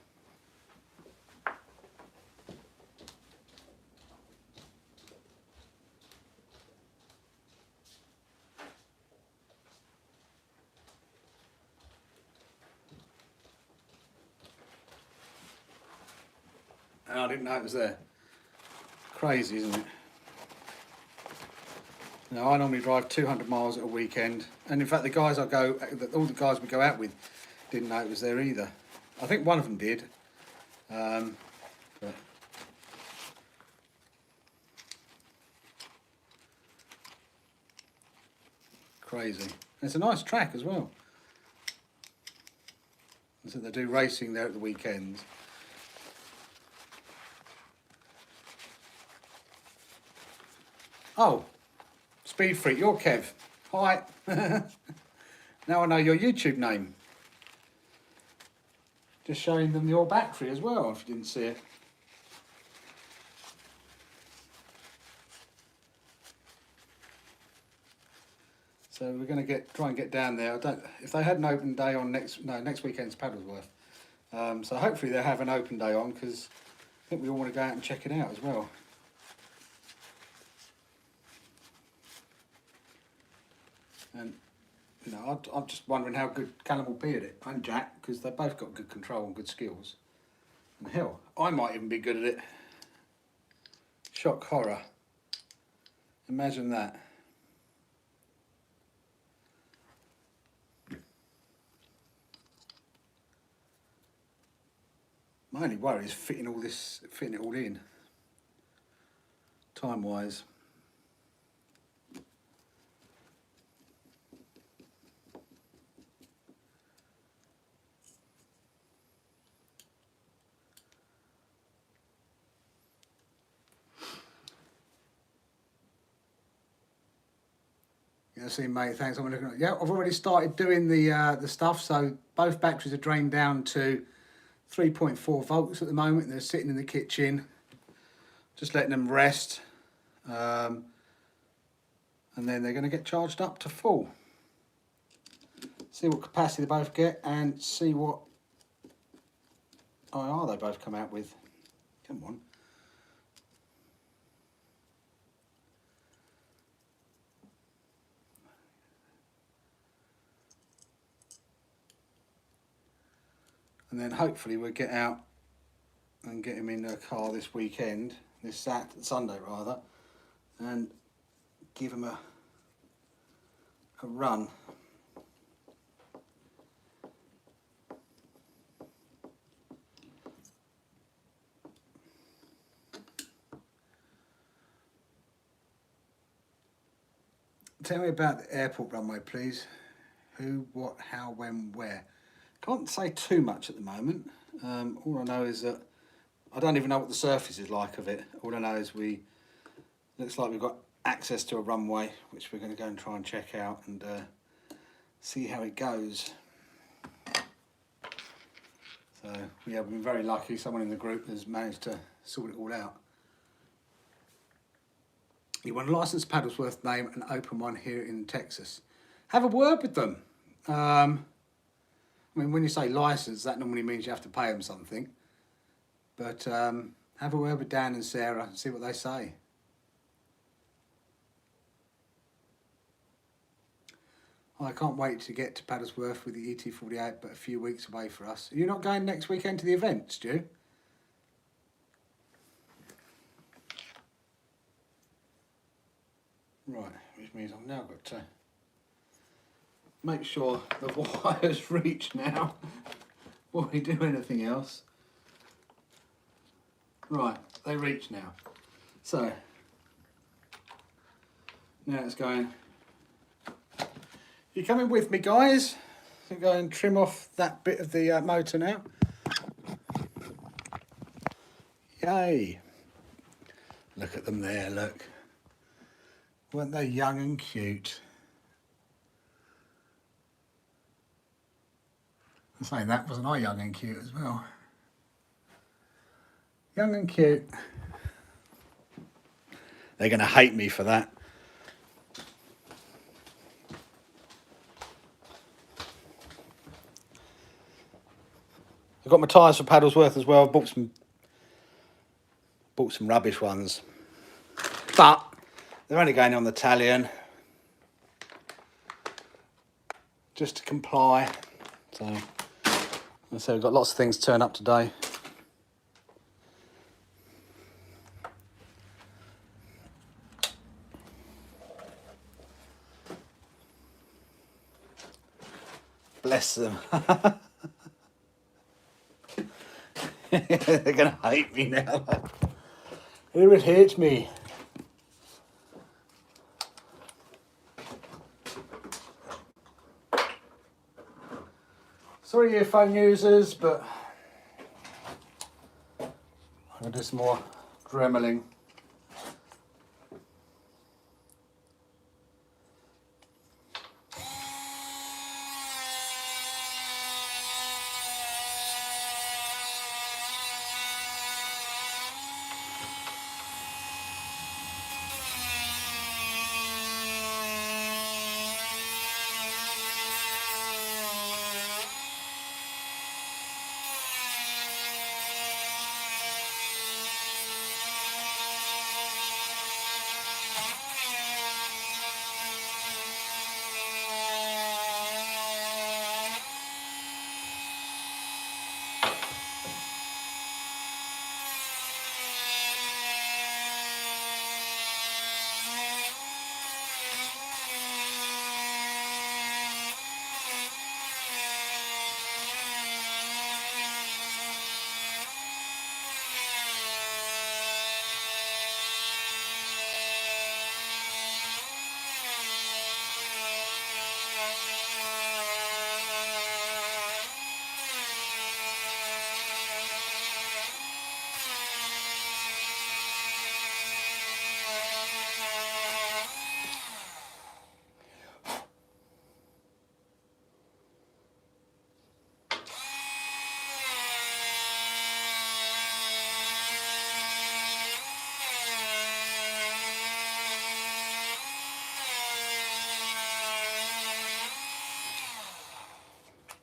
and I didn't know it was there. Crazy, isn't it? Now, I normally drive 200 miles at a weekend, and in fact the guys all the guys we go out with didn't know it was there either. I think one of them did, but crazy. And it's a nice track as well. So they do racing there at the weekends. Oh, Speed Freak, you're Kev. Hi. Now I know your YouTube name. Just showing them your battery as well, if you didn't see it. So we're going to try and get down there. If they had an open day on next weekend's Paddlesworth. So hopefully they'll have an open day on, because I think we all want to go out and check it out as well. And you know, I'm just wondering how good Callum will be at it, and Jack, because they've both got good control and good skills. And hell, I might even be good at it. Shock horror. Imagine that. My only worry is fitting it all in, time-wise. Yeah, see, mate. Thanks. I'm looking at. Yeah, I've already started doing the stuff. So both batteries are drained down to 3.4 volts at the moment. They're sitting in the kitchen, just letting them rest, and then they're going to get charged up to full. See what capacity they both get, and see what IR they both come out with. Come on. And then hopefully we'll get out and get him in a car this weekend, Sunday rather, and give him a run. Tell me about the airport runway, please. Who, what, how, when, where. Can't say too much at the moment. All I know is that I don't even know what the surface is like of it. All I know is looks like we've got access to a runway, which we're going to go and try and check out and see how it goes. So yeah, we've been very lucky. Someone in the group has managed to sort it all out. You want a licensed Paddlesworth name and open one here in Texas. Have a word with them. I mean, when you say license, that normally means you have to pay them something. But have a word with Dan and Sarah and see what they say. I can't wait to get to Paddlesworth with the ET48, but a few weeks away for us. Are you not going next weekend to the event, Stu? Right, which means I've now got to make sure the wires reach now before we do anything else. Right, they reach now. So, now it's going. You coming with me, guys? I'm going to go and trim off that bit of the motor now. Yay. Look at them there, look. Weren't they young and cute? I'm saying that, wasn't I young and cute as well? Young and cute. They're going to hate me for that. I've got my tyres for Paddlesworth as well. Bought some rubbish ones. But they're only going on the Italian. Just to comply. So we've got lots of things turn up today. Bless them. They're going to hate me now. Irritate me. Sorry earphone users, but I'm going to do some more dremeling.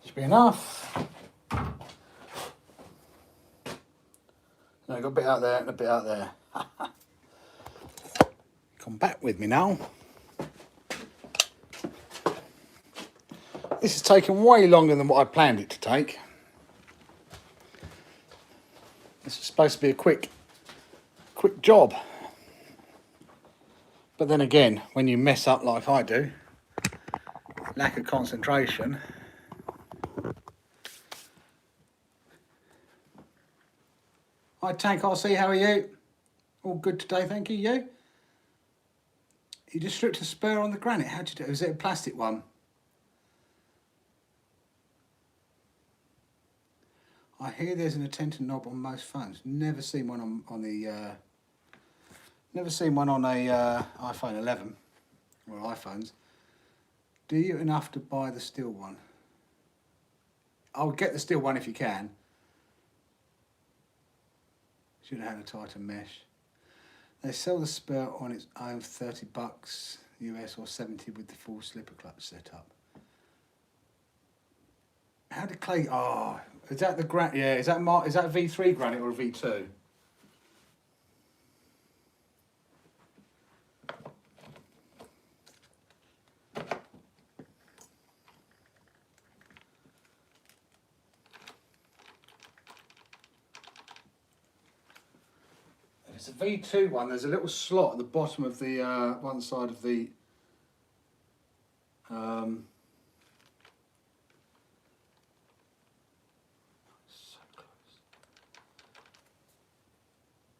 Should be enough. No, I've got a bit out there and a bit out there. Come back with me now. This has taken way longer than what I planned it to take. This is supposed to be a quick job. But then again, when you mess up like I do, lack of concentration. Hi Tank RC, how are you? All good today, thank you. You? You just stripped a spur on the granite. How'd you do it? Was it a plastic one? I hear there's an attention knob on most phones. Never seen one on the. Never seen one on a iPhone 11 or iPhones. Do you enough to buy the steel one? I'll get the steel one if you can. Should have had a tighter mesh. They sell the spur on its own for $30 US or 70 with the full slipper clutch setup. How did Clay? Oh, is that the granite? Yeah, is that V3 granite or a V2? It's a V2 one. There's a little slot at the bottom of the one side of the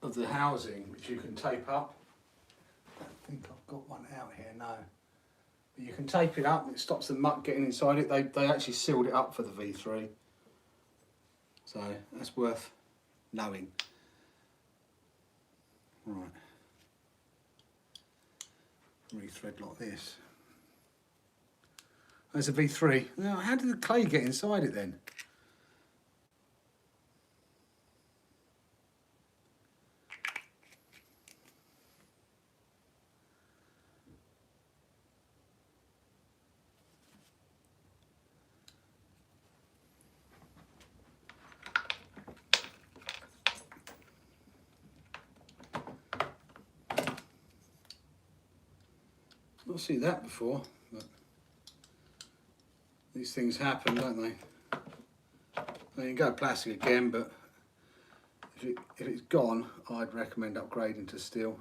of the housing, which you can tape up. I don't think I've got one out here, no. But you can tape it up. It stops the muck getting inside it. They actually sealed it up for the V3, so that's worth knowing. Right, rethread like this. There's a V3. Now, how did the clay get inside it then? I've not seen that before, but these things happen, don't they? Well, you can go plastic again, but if it's gone, I'd recommend upgrading to steel.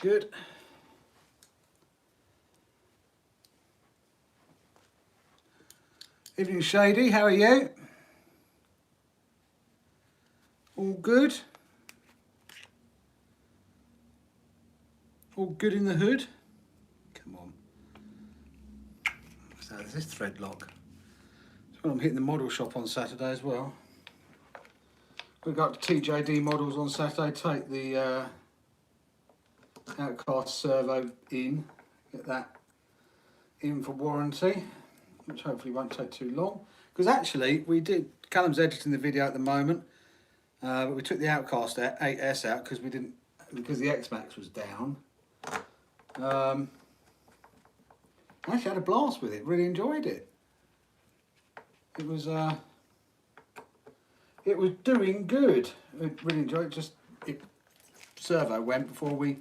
good. Evening Shady, how are you? All good? All good in the hood? Come on. So there's this thread lock. So I'm hitting the model shop on Saturday as well. We got TJD models on Saturday. Take the Outcast servo in, get that in for warranty, which hopefully won't take too long. Because actually, Callum's editing the video at the moment, but we took the Outcast 8S out because the X Max was down. I actually had a blast with it, really enjoyed it. It was doing good. I really enjoyed it. Servo went before we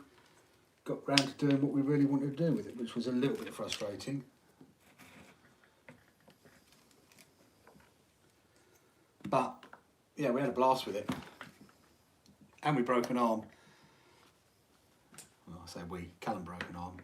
got round to doing what we really wanted to do with it, which was a little bit frustrating. But yeah, we had a blast with it. And we broke an arm. Well, I say we, Callum broke an arm.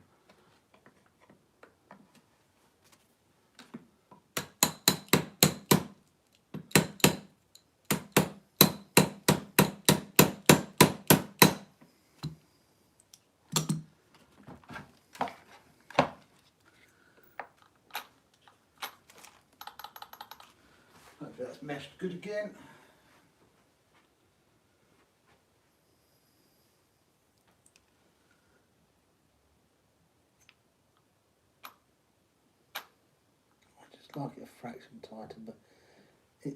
Hopefully that's meshed good again. Like it a fraction tighter, but it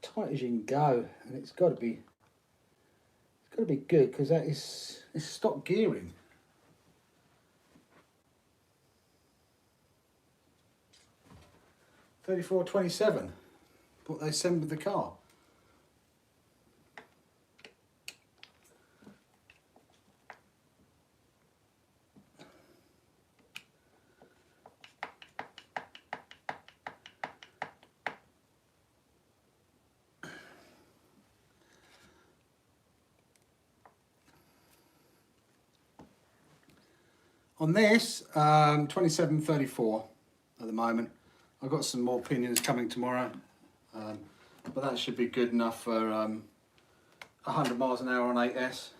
tight as you can go, and it's got to be good because it's stock gearing. $34.27, what they send with the car. On this, 27.34 at the moment. I've got some more pinions coming tomorrow, but that should be good enough for 100 miles an hour on 8S.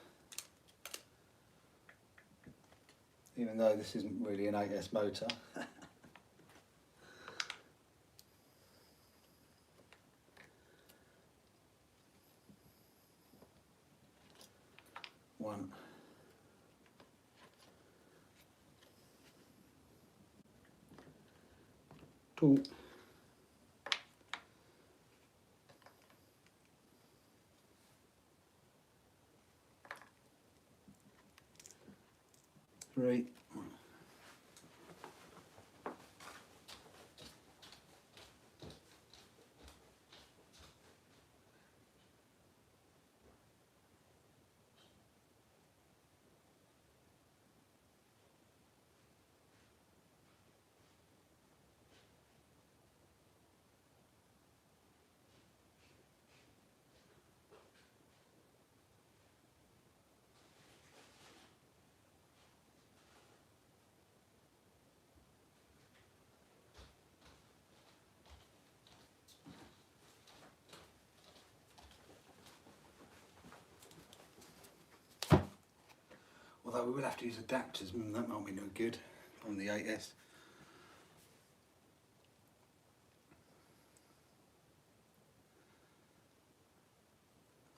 Even though this isn't really an 8S motor. One. 2. 3. 'Although we will have to use adapters, and that might be no good on the 8S.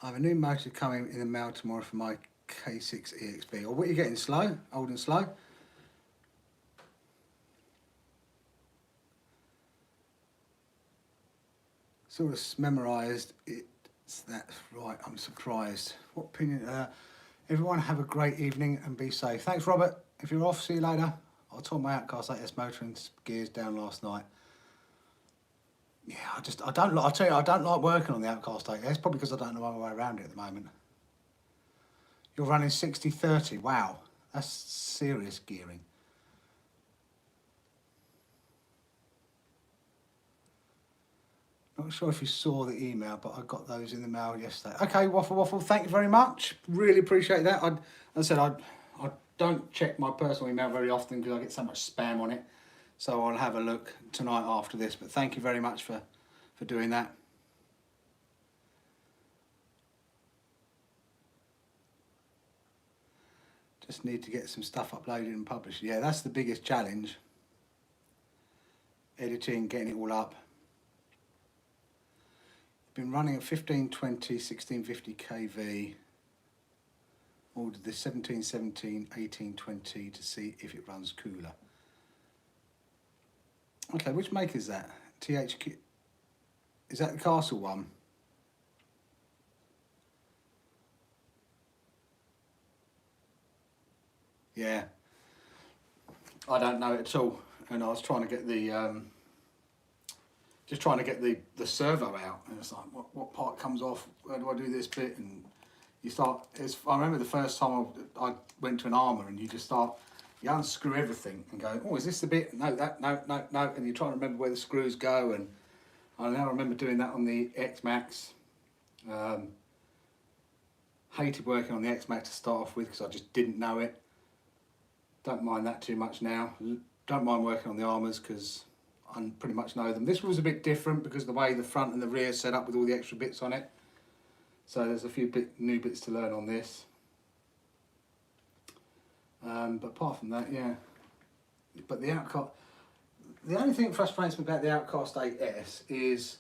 I have a new motor coming in the mail tomorrow for my K6 EXB. Or what are you getting, slow? Old and slow? Sort of memorised it. That's right, I'm surprised. What opinion? Everyone have a great evening and be safe. Thanks, Robert. If you're off, see you later. I tore my Outcast 8S motor and gears down last night. Yeah, I don't like working on the Outcast 8S, probably because I don't know my way around it at the moment. You're running 60/30, wow. That's serious gearing. Not sure if you saw the email, but I got those in the mail yesterday. Okay, Waffle, thank you very much. Really appreciate that. I said I'd don't check my personal email very often because I get so much spam on it. So I'll have a look tonight after this. But thank you very much for doing that. Just need to get some stuff uploaded and published. Yeah, that's the biggest challenge. Editing, getting it all up. Been running at 1520, 1650 kV. Ordered the 1717, 1820 to see if it runs cooler. Okay, which make is that? THQ. Is that the Castle one? Yeah. I don't know it at all. And I was trying to get the just trying to get the servo out, and it's like, what part comes off? Where do I do this bit? And you start. I remember the first time I went to an armour, and you unscrew everything and go, oh, is this the bit? No, no, and you're trying to remember where the screws go. And I now remember doing that on the X Max. Hated working on the X Max to start off with because I just didn't know it. Don't mind that too much now. Don't mind working on the armours because I pretty much know them. This was a bit different because of the way the front and the rear set up with all the extra bits on it. So there's a few new bits to learn on this. But apart from that, yeah. But the only thing that frustrates me about the Outcast 8S is,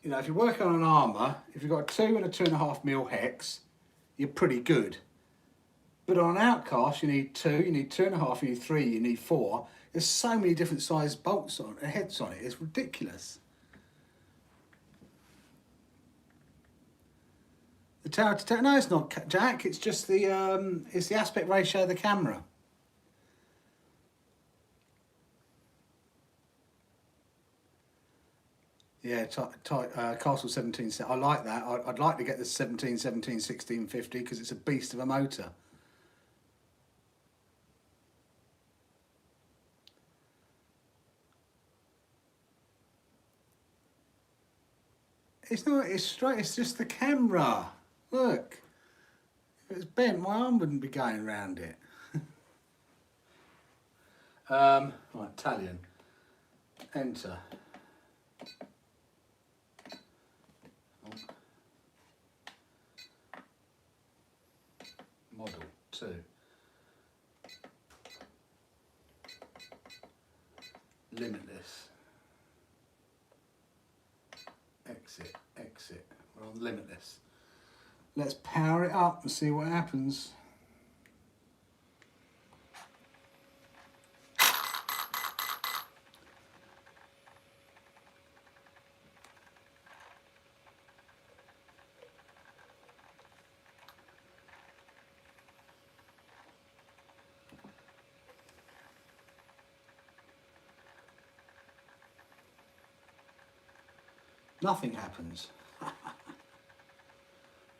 you know, if you're working on an armour, if you've got a 2 and a 2.5mm hex, you're pretty good. But on an Outcast, you need 2, you need 2.5, you need 3, you need 4. There's so many different size bolts on heads on it. It's ridiculous. The tower to tower. No, it's not, Jack. It's just the aspect ratio of the camera. Yeah, Castle 17. I like that. I'd like to get the 17, 17, 1650 because it's a beast of a motor. It's not, it's straight, it's just the camera. Look. If it was bent, my arm wouldn't be going around it. Right, Italian. Enter. Model 2. Limitless. Exit. We're on Limitless. Let's power it up and see what happens. Nothing happens.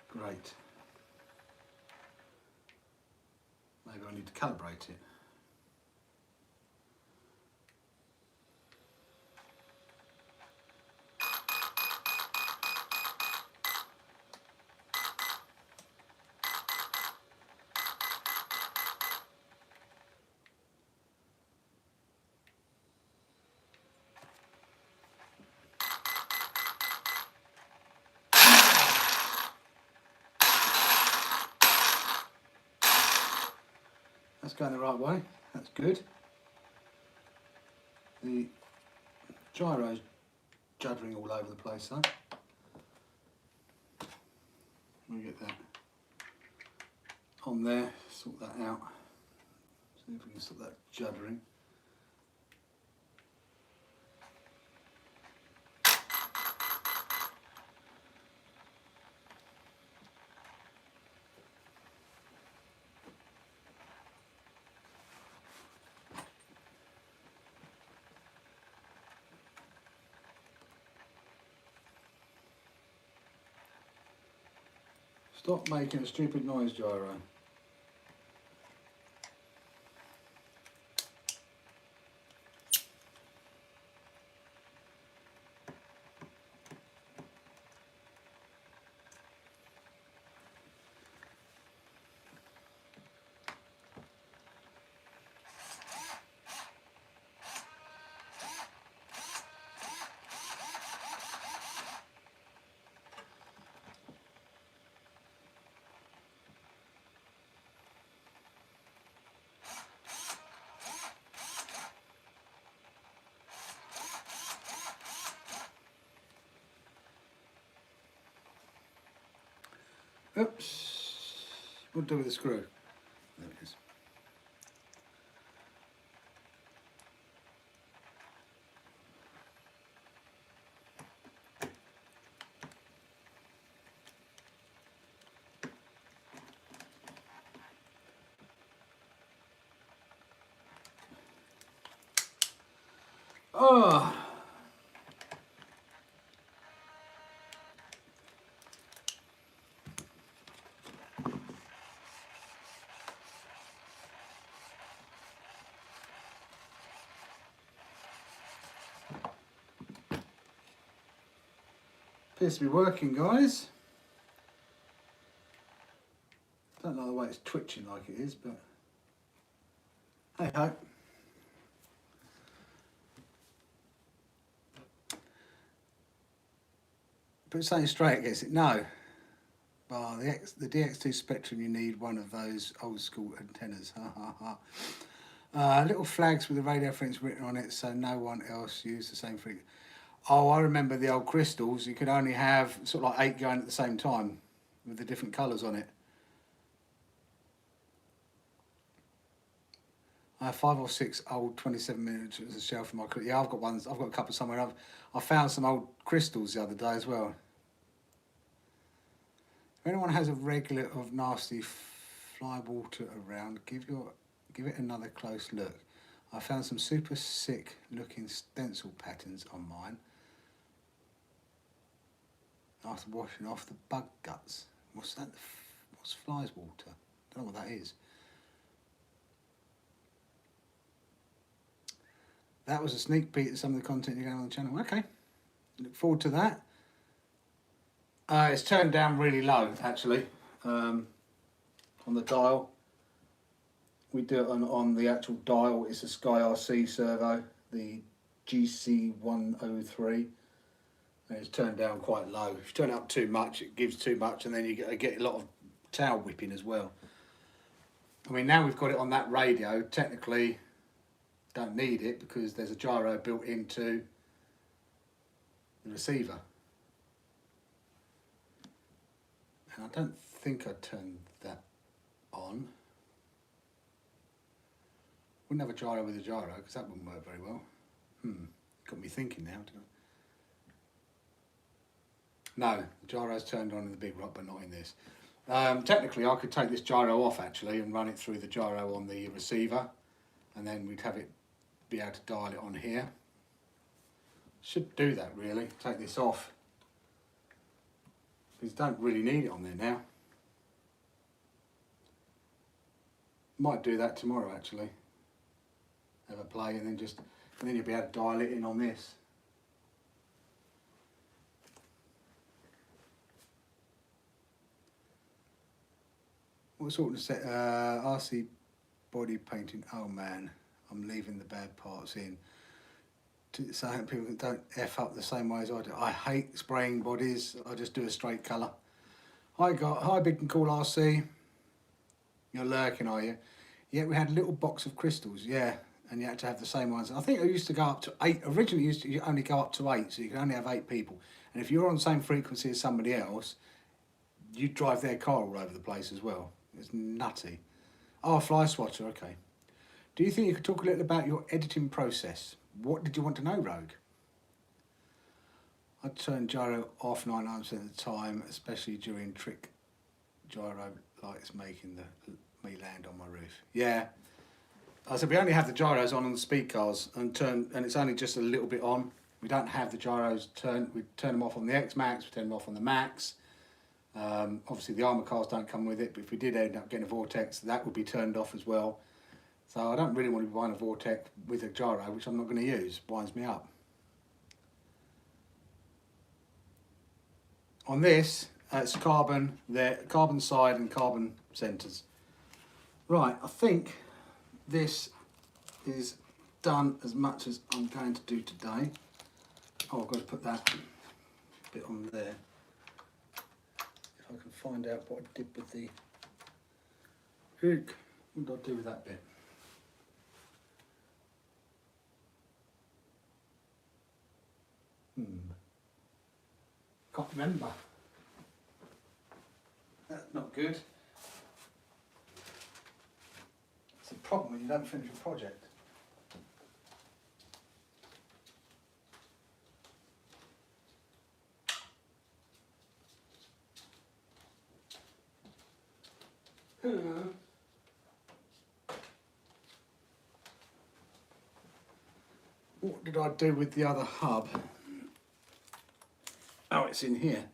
Great. Maybe I need to calibrate it. That's going the right way. That's good. The gyro's juddering all over the place though. We'll get that on there, sort that out. See if we can stop that juddering. Stop making a stupid noise, gyro. Oops. What do with the screw? There it is. Oh. Appears to be working, guys. Don't like the way it's twitching like it is, but hey ho. But saying straight gets it. No. Oh, the DX2 Spectrum, you need one of those old school antennas. Ha ha ha. Little flags with the radio frequency written on it, so no one else used the same frequency. Oh, I remember the old crystals. You could only have sort of like 8 going at the same time with the different colours on it. I have 5 or 6 old 27mm as a shelf in my crystal. Yeah, I've got ones. I've got a couple somewhere. I found some old crystals the other day as well. If anyone has a regular of nasty fly water around, give it another close look. I found some super sick looking stencil patterns on mine after washing off the bug guts. What's that? What's flies water? Don't know what that is. That was a sneak peek at some of the content you're going on the channel. Okay, look forward to that. It's turned down really low, actually, on the dial. We do it on the actual dial. It's a Sky RC servo, the GC103. And it's turned down quite low. If you turn it up too much, it gives too much, and then you get a lot of tail whipping as well. I mean, now we've got it on that radio, technically don't need it because there's a gyro built into the receiver. And I don't think I turned that on. Wouldn't have a gyro with a gyro because that wouldn't work very well. Got me thinking now. No, the gyro's turned on in the Big Rock, but not in this. Technically, I could take this gyro off actually and run it through the gyro on the receiver, and then we'd have it be able to dial it on here. Should do that really. Take this off because don't really need it on there now. Might do that tomorrow actually. Have a play and then you'll be able to dial it in on this. What sort of set? RC body painting. Oh man, I'm leaving the bad parts in. So people don't F up the same way as I do. I hate spraying bodies. I just do a straight colour. Hi big and cool RC. You're lurking, are you? Yeah, we had a little box of crystals. Yeah, and you had to have the same ones. I think it used to go up to 8. Originally, you only go up to 8, so you can only have 8 people. And if you're on the same frequency as somebody else, you drive their car all over the place as well. It's nutty. Oh, fly swatter, okay. Do you think you could talk a little about your editing process? What did you want to know, Rogue? I turn gyro off 99% of the time, especially during trick gyro lights making me land on my roof. Yeah. I said we only have the gyros on the speed cars and it's only just a little bit on. We don't have the gyros turned. We turn them off on the X Max, we turn them off on the Max. Obviously the armour cars don't come with it, but if we did end up getting a Vortex, that would be turned off as well. So I don't really want to be buying a Vortex with a gyro, which I'm not going to use. Winds me up. On this, it's carbon there, carbon side and carbon centres. Right, I think this is done as much as I'm going to do today. Oh, I've got to put that bit on there. If I can find out what I did with the hook. What did I do with that bit? Can't remember. not good. It's a problem when you don't finish a project. What did I do with the other hub? Oh, it's in here.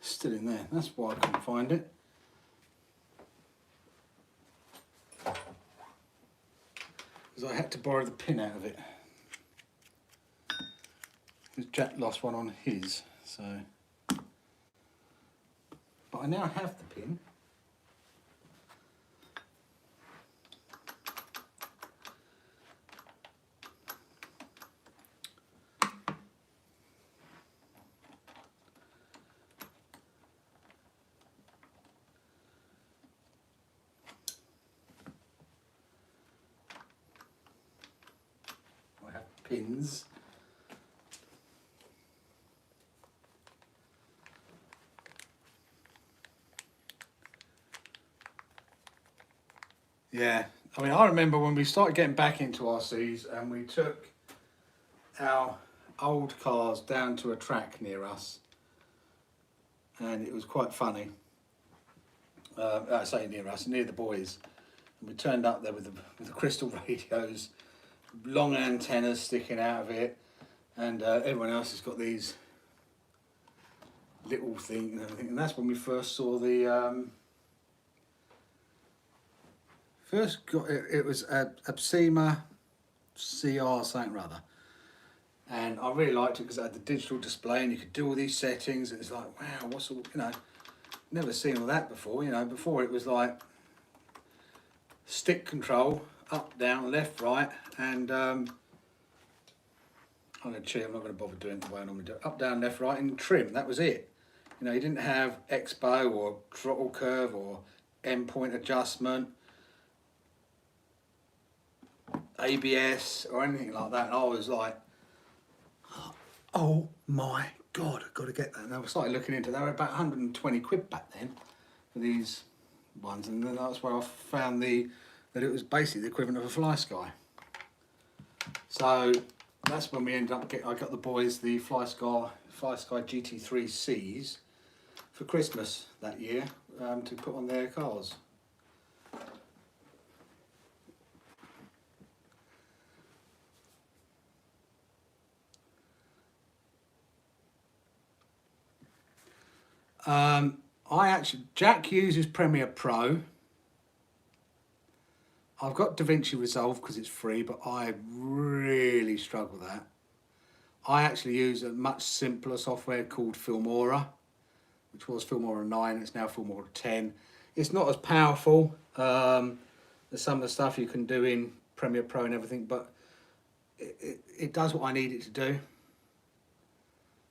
Still in there. That's why I couldn't find it. Because I had to borrow the pin out of it. Because Jack lost one on his, so. But I now have the pin. Pins. Yeah, I mean, I remember when we started getting back into RCs and we took our old cars down to a track near us, and it was quite funny. I say near us, near the boys, and we turned up there with the crystal radios, long antennas sticking out of it, and everyone else has got these little things and everything. And that's when we first saw the first got it. It was a Absema CR something rather, and I really liked it because it had the digital display and you could do all these settings. And it's like, wow, what's all, you know, never seen all that before. You know, before it was like stick control, up, down, left, right, and I'm going to cheat, I'm not going to bother doing it the way I normally do it. Up, down, left, right, and trim, that was it. You know, you didn't have expo or throttle curve or endpoint adjustment, ABS or anything like that. And I was like, oh my God, I've got to get that. And I started looking into it. They were about 120 quid back then for these ones. And then that's where I found that it was basically the equivalent of a Flysky. So that's when we ended up I got the boys the Flysky GT3Cs for Christmas that year to put on their cars. Jack uses Premiere Pro. I've got DaVinci Resolve because it's free, but I really struggle with that. I actually use a much simpler software called Filmora, which was Filmora 9, it's now Filmora 10. It's not as powerful as some of the stuff you can do in Premiere Pro and everything, but it does what I need it to do.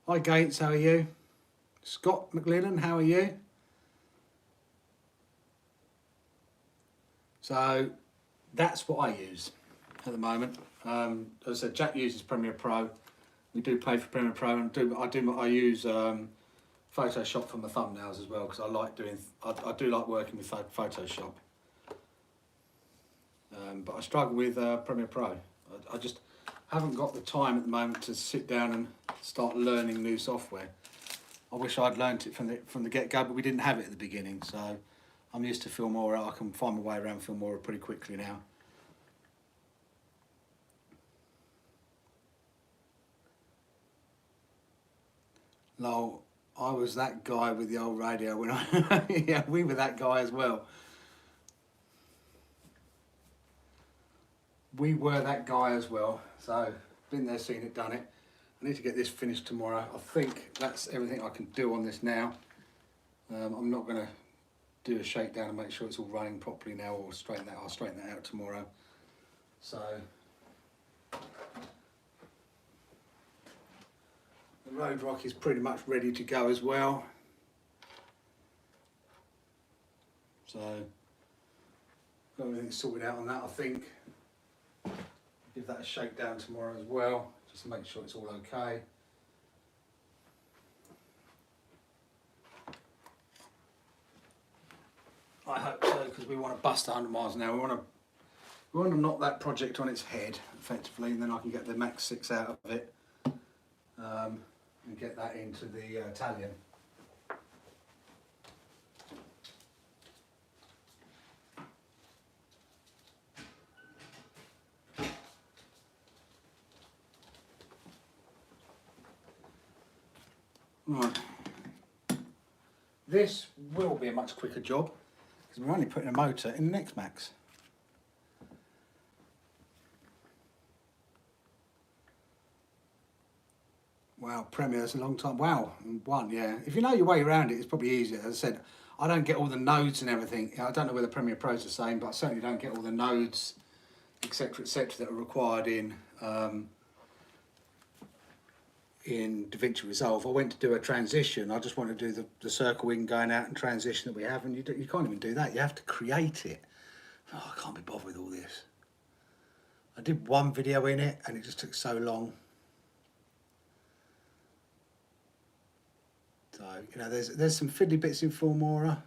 Hi Gates, how are you? Scott McLennan, how are you? So that's what I use at the moment. As I said, Jack uses Premiere Pro. We do pay for Premiere Pro, and I use Photoshop for my thumbnails as well because I like doing. I do like working with Photoshop, but I struggle with Premiere Pro. I just haven't got the time at the moment to sit down and start learning new software. I wish I'd learnt it from the get-go, but we didn't have it at the beginning, so I'm used to Filmora. I can find my way around Filmora pretty quickly now. Lol, I was that guy with the old radio when yeah, we were that guy as well. We were that guy as well, so been there, seen it, done it. I need to get this finished tomorrow. I think that's everything I can do on this now. I'm not going to do a shakedown and make sure it's all running properly now, or straighten that. I'll straighten that out tomorrow. So the road rock is pretty much ready to go as well. So got everything sorted out on that. I think give that a shakedown tomorrow as well, just to make sure it's all okay. I hope so, because we want to bust 100 miles an hour. We want to knock that project on its head, effectively, and then I can get the Max 6 out of it and get that into the Italian. Right. This will be a much quicker job because we're only putting a motor in the next Max. Wow, Premier's a long time. Wow, one, yeah. If you know your way around it, it's probably easier. As I said, I don't get all the nodes and everything. I don't know whether Premiere Pro's the same, but I certainly don't get all the nodes, etc., that are required in DaVinci Resolve. I went to do a transition. I just want to do the circle in, going out, and transition that we have, and you can't even do that. You have to create it. Oh, I can't be bothered with all this. I did one video in it, and it just took so long. So, you know, there's some fiddly bits in Filmora,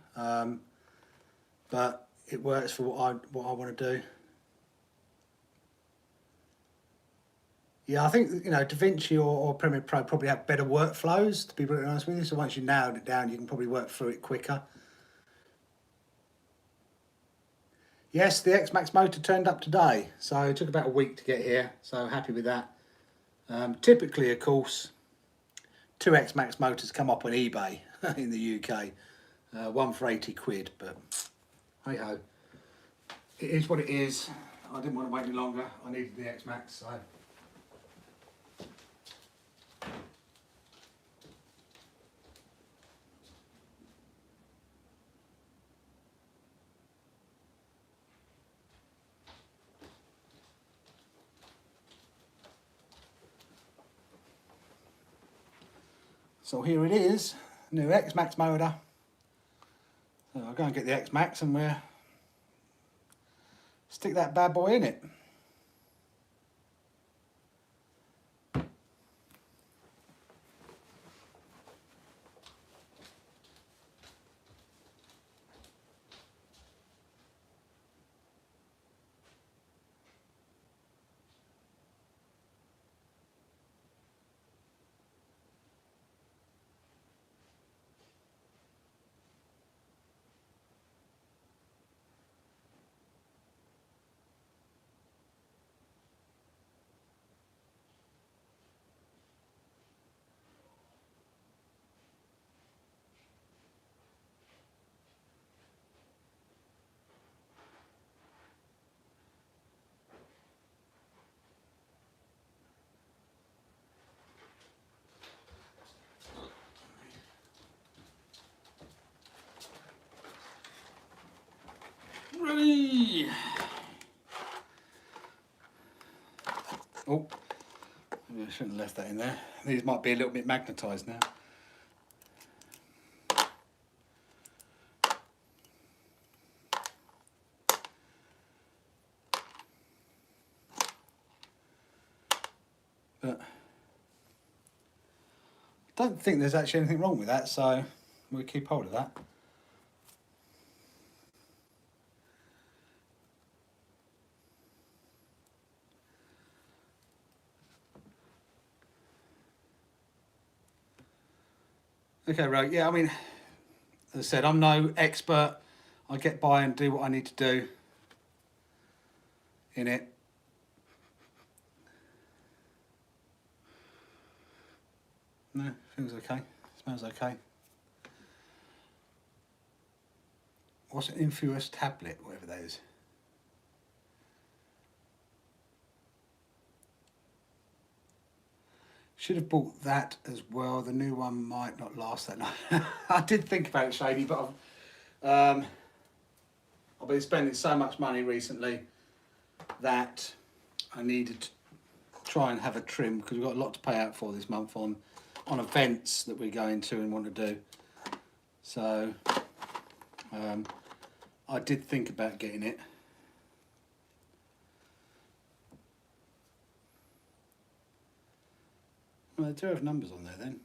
but it works for what I want to do. Yeah, I think, you know, DaVinci or Premiere Pro probably have better workflows, to be really honest with you. So once you nailed it down, you can probably work through it quicker. Yes, the X-Max motor turned up today, so it took about a week to get here, so happy with that. Typically, of course, 2 X-Max motors come up on eBay in the UK, one for 80 quid, but hey ho, it is what it is. I didn't want to wait any longer. I needed the X-Max, so. So here it is, new X-Max motor. So I'll go and get the X-Max and we'll stick that bad boy in it. Ready. Oh, maybe I shouldn't have left that in there. These might be a little bit magnetised now. But I don't think there's actually anything wrong with that, so we'll keep hold of that. Okay, right, yeah, I mean, as I said, I'm no expert. I get by and do what I need to do in it. No, feels okay, smells okay. What's an infused tablet, whatever that is? Should have bought that as well. The new one might not last that long. I did think about it, Shady, but I've been spending so much money recently that I needed to try and have a trim because we've got a lot to pay out for this month on events that we're going to and want to do. So I did think about getting it. Well, they do have numbers on there then.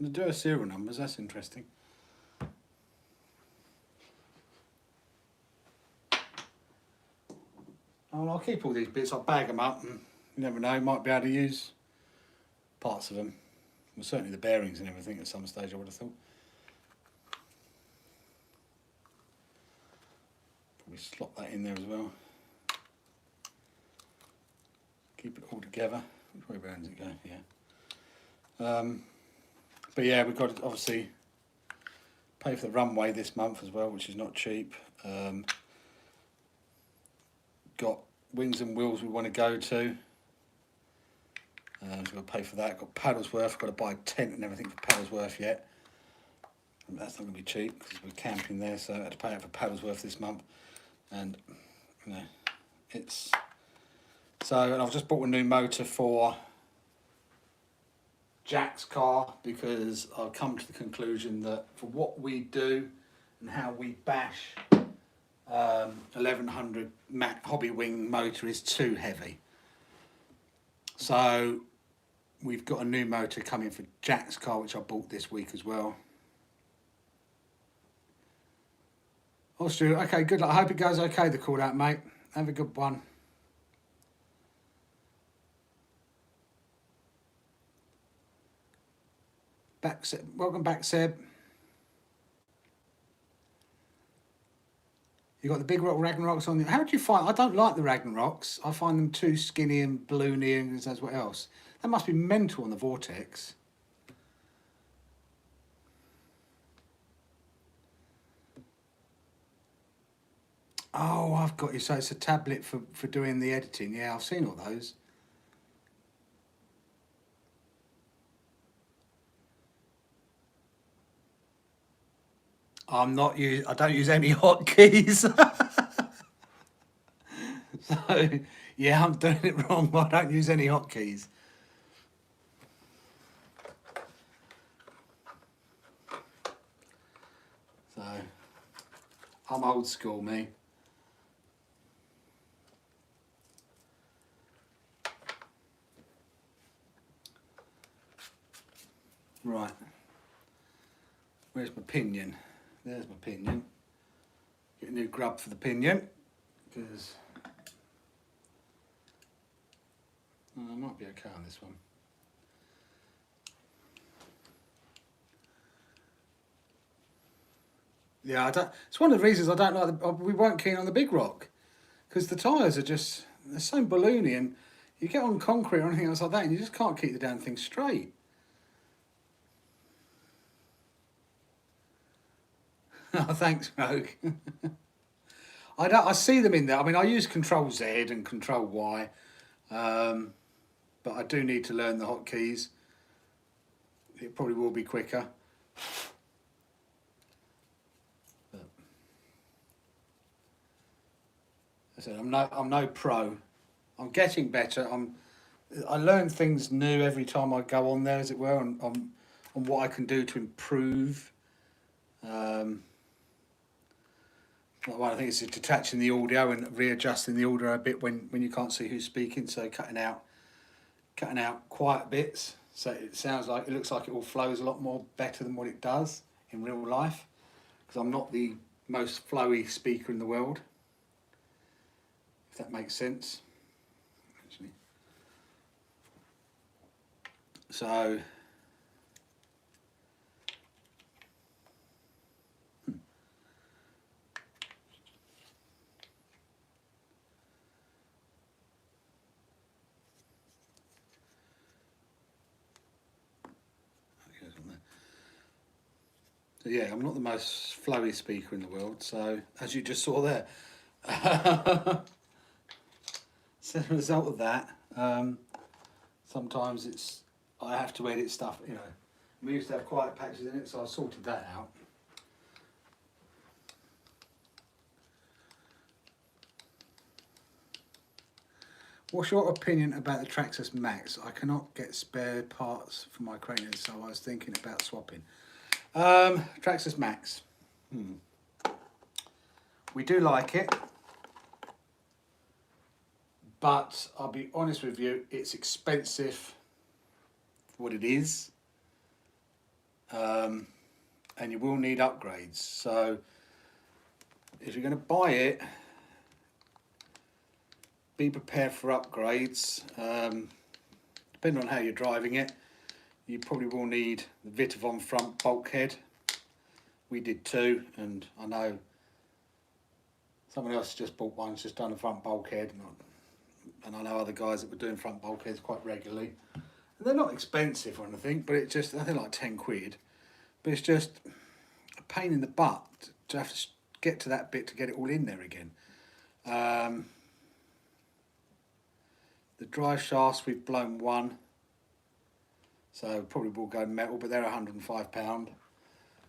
They do have serial numbers, that's interesting. I'll keep all these bits, I'll bag them up, and you never know, might be able to use parts of them. Well, certainly the bearings and everything at some stage, I would have thought. Probably slot that in there as well. Keep it all together. Which way around does it go? Yeah. But yeah, we've got to obviously pay for the runway this month as well, which is not cheap. Got wings and wheels we want to go to. So we've got to pay for that. Got Paddlesworth, got to buy a tent and everything for Paddlesworth yet. And that's not going to be cheap because we're camping there, so I had to pay out for Paddlesworth this month. And, you know, it's... So, and I've just bought a new motor for Jack's car because I've come to the conclusion that for what we do and how we bash 1100 Mac hobby wing motor is too heavy. So we've got a new motor coming for Jack's car, which I bought this week as well. Oh, Stu, okay, good luck. I hope it goes okay, the call out, mate. Have a good one. Welcome back, Seb. You got the big rock Ragnaroks on. How do you find? I don't like the Ragnaroks. I find them too skinny and balloony, and that's what else. That must be mental on the Vortex. Oh, I've got you. So it's a tablet for doing the editing. Yeah, I've seen all those. I don't use any hotkeys. So, yeah, I'm doing it wrong, but I don't use any hotkeys. So, I'm old school, me. Right. Where's my pinion? There's my pinion. Get a new grub for the pinion, because I might be okay on this one. Yeah, it's one of the reasons I don't like we weren't keen on the big rock, because the tyres are just, they're so balloony, and you get on concrete or anything else like that, and you just can't keep the damn thing straight. Oh, thanks, Rogue. I see them in there. I mean, I use Control Z and Control Y, but I do need to learn the hotkeys. It probably will be quicker. But, as I said, I'm no pro. I'm getting better. I learn things new every time I go on there, as it were, on what I can do to improve. One I think is detaching the audio and readjusting the audio a bit when you can't see who's speaking, so cutting out quiet bits, so it looks like it all flows a lot more better than what it does in real life, because I'm not the most flowy speaker in the world, if that makes sense, actually. So yeah, I'm not the most flowy speaker in the world, so as you just saw there. So as a result of that, sometimes I have to edit stuff, you know. We used to have quiet patches in it, so I sorted that out. What's your opinion about the Traxxas Max? I cannot get spare parts for my cranium, so I was thinking about swapping. Traxxas Max. We do like it, but I'll be honest with you, it's expensive for what it is, and you will need upgrades. So if you're going to buy it, be prepared for upgrades. Depending on how you're driving it, you probably will need the Vitavon front bulkhead. We did two, and I know someone else just bought one, just done a front bulkhead, and I know other guys that were doing front bulkheads quite regularly. And they're not expensive or anything, but it just, I think like 10 quid. But it's just a pain in the butt to have to get to that bit to get it all in there again. The drive shafts, we've blown one, so probably will go metal, but they're £105.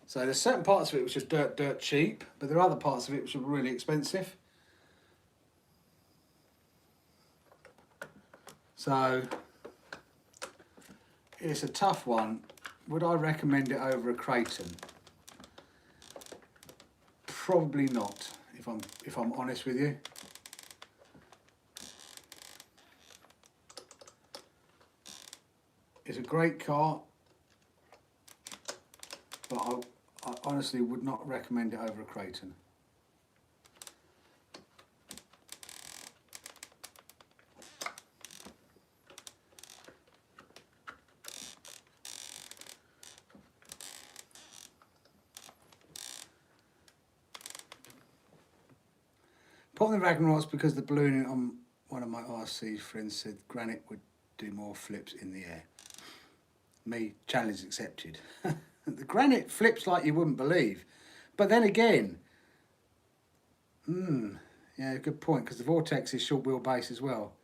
So there's certain parts of it which are dirt cheap, but there are other parts of it which are really expensive. So it's a tough one. Would I recommend it over a Kraton? Probably not, if I'm honest with you. It's a great car, but I honestly would not recommend it over a Kraton. Put on the Ragnarok's because the ballooning on one of my RC friends said Granite would do more flips in the air. Me, challenge accepted. The Granite flips like you wouldn't believe. But then again, yeah, good point, because the Vortex is short wheelbase as well.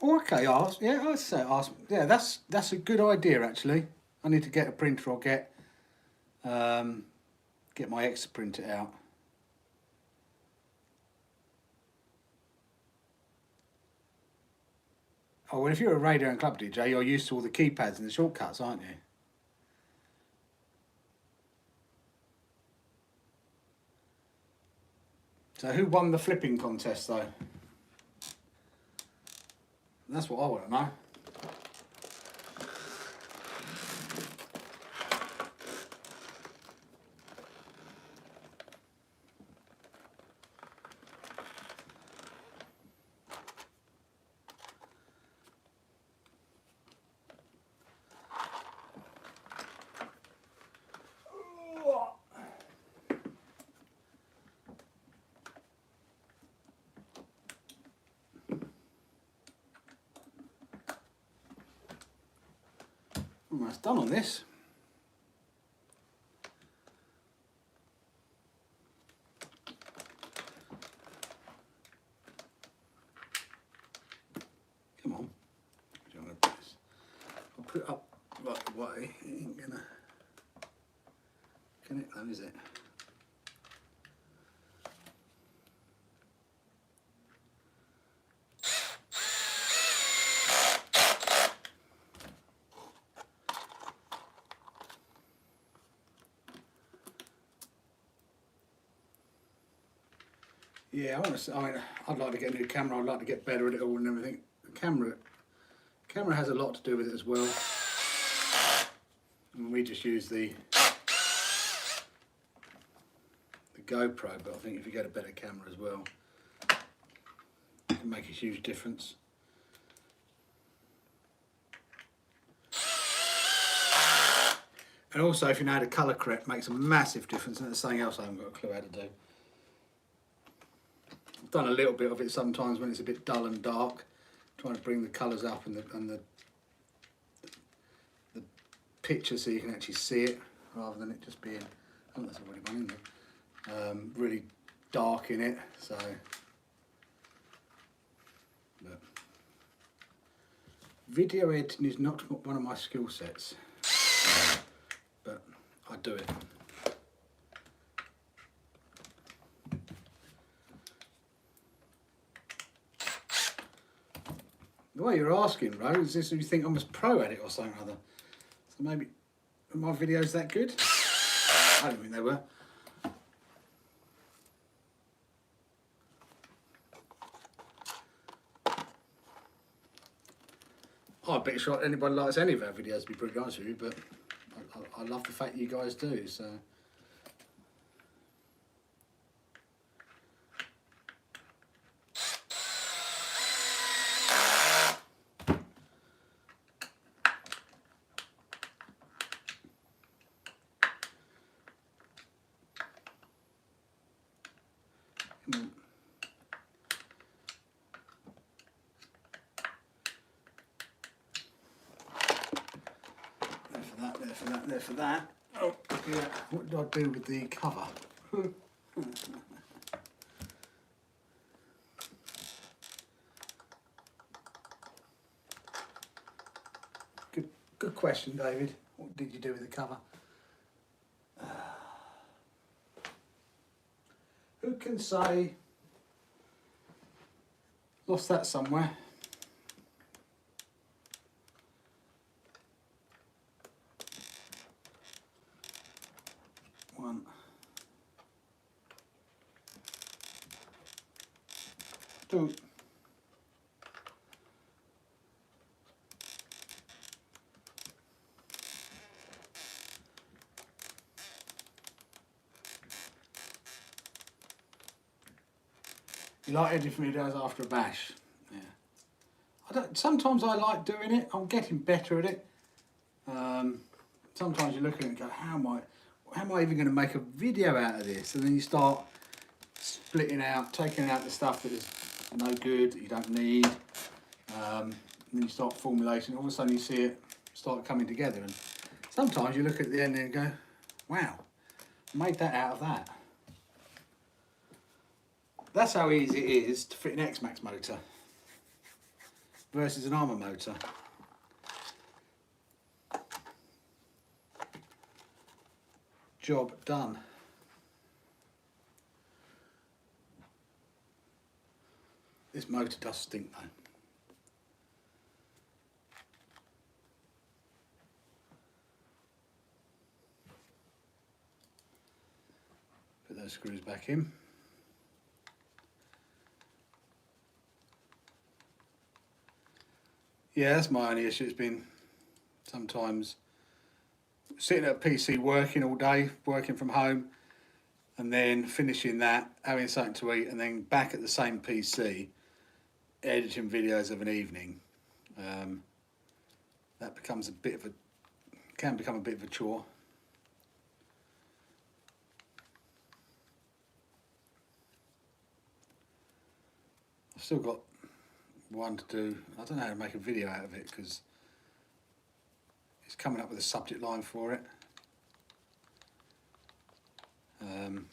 Oh, okay, I'd say ask. Yeah, that's a good idea actually. I need to get a printer or get my extra printer out. Oh, well, if you're a radio and club DJ, you're used to all the keypads and the shortcuts, aren't you? So who won the flipping contest, though? That's what I want to know. Almost done on this. Come on. I'll put it up right away. It ain't gonna connect though, is it? Yeah, I'd like to get a new camera. I'd like to get better at it all and everything. The camera has a lot to do with it as well. And we just use the GoPro, but I think if you get a better camera as well, it can make a huge difference. And also, if you know how to colour correct, makes a massive difference, and that's something else I haven't got a clue how to do. I've done a little bit of it sometimes when it's a bit dull and dark, trying to bring the colours up and the picture so you can actually see it, rather than it just being, oh, that's already one in there, really dark in it. So, but video editing is not one of my skill sets, but I do it. The way you're asking, Rose, is you think I'm a pro at it or something or other. So maybe, were my videos that good? I don't think they were. I bet sure anybody likes any of our videos, to be pretty honest with you, but I love the fact you guys do, so. for that, there for that. Oh, yeah. What do I do with the cover? Good question, David. What did you do with the cover? Who can say? Lost that somewhere. One. Two. You like editing videos after a bash? Yeah. Sometimes I like doing it. I'm getting better at it. Sometimes you look at it and go, how am I even going to make a video out of this? And then you start splitting out, taking out the stuff that is no good, that you don't need. And then you start formulating. All of a sudden you see it start coming together. And sometimes you look at the end and go, wow, I made that out of that. That's how easy it is to fit an X-Max motor versus an Armour motor. Job done. This motor does stink though. Put those screws back in. Yeah, that's my only issue. It's been sometimes sitting at a PC working all day, working from home, and then finishing that, having something to eat, and then back at the same PC, editing videos of an evening. That becomes a bit of a, can become a bit of a chore. I've still got one to do. I don't know how to make a video out of it because it's coming up with a subject line for it. And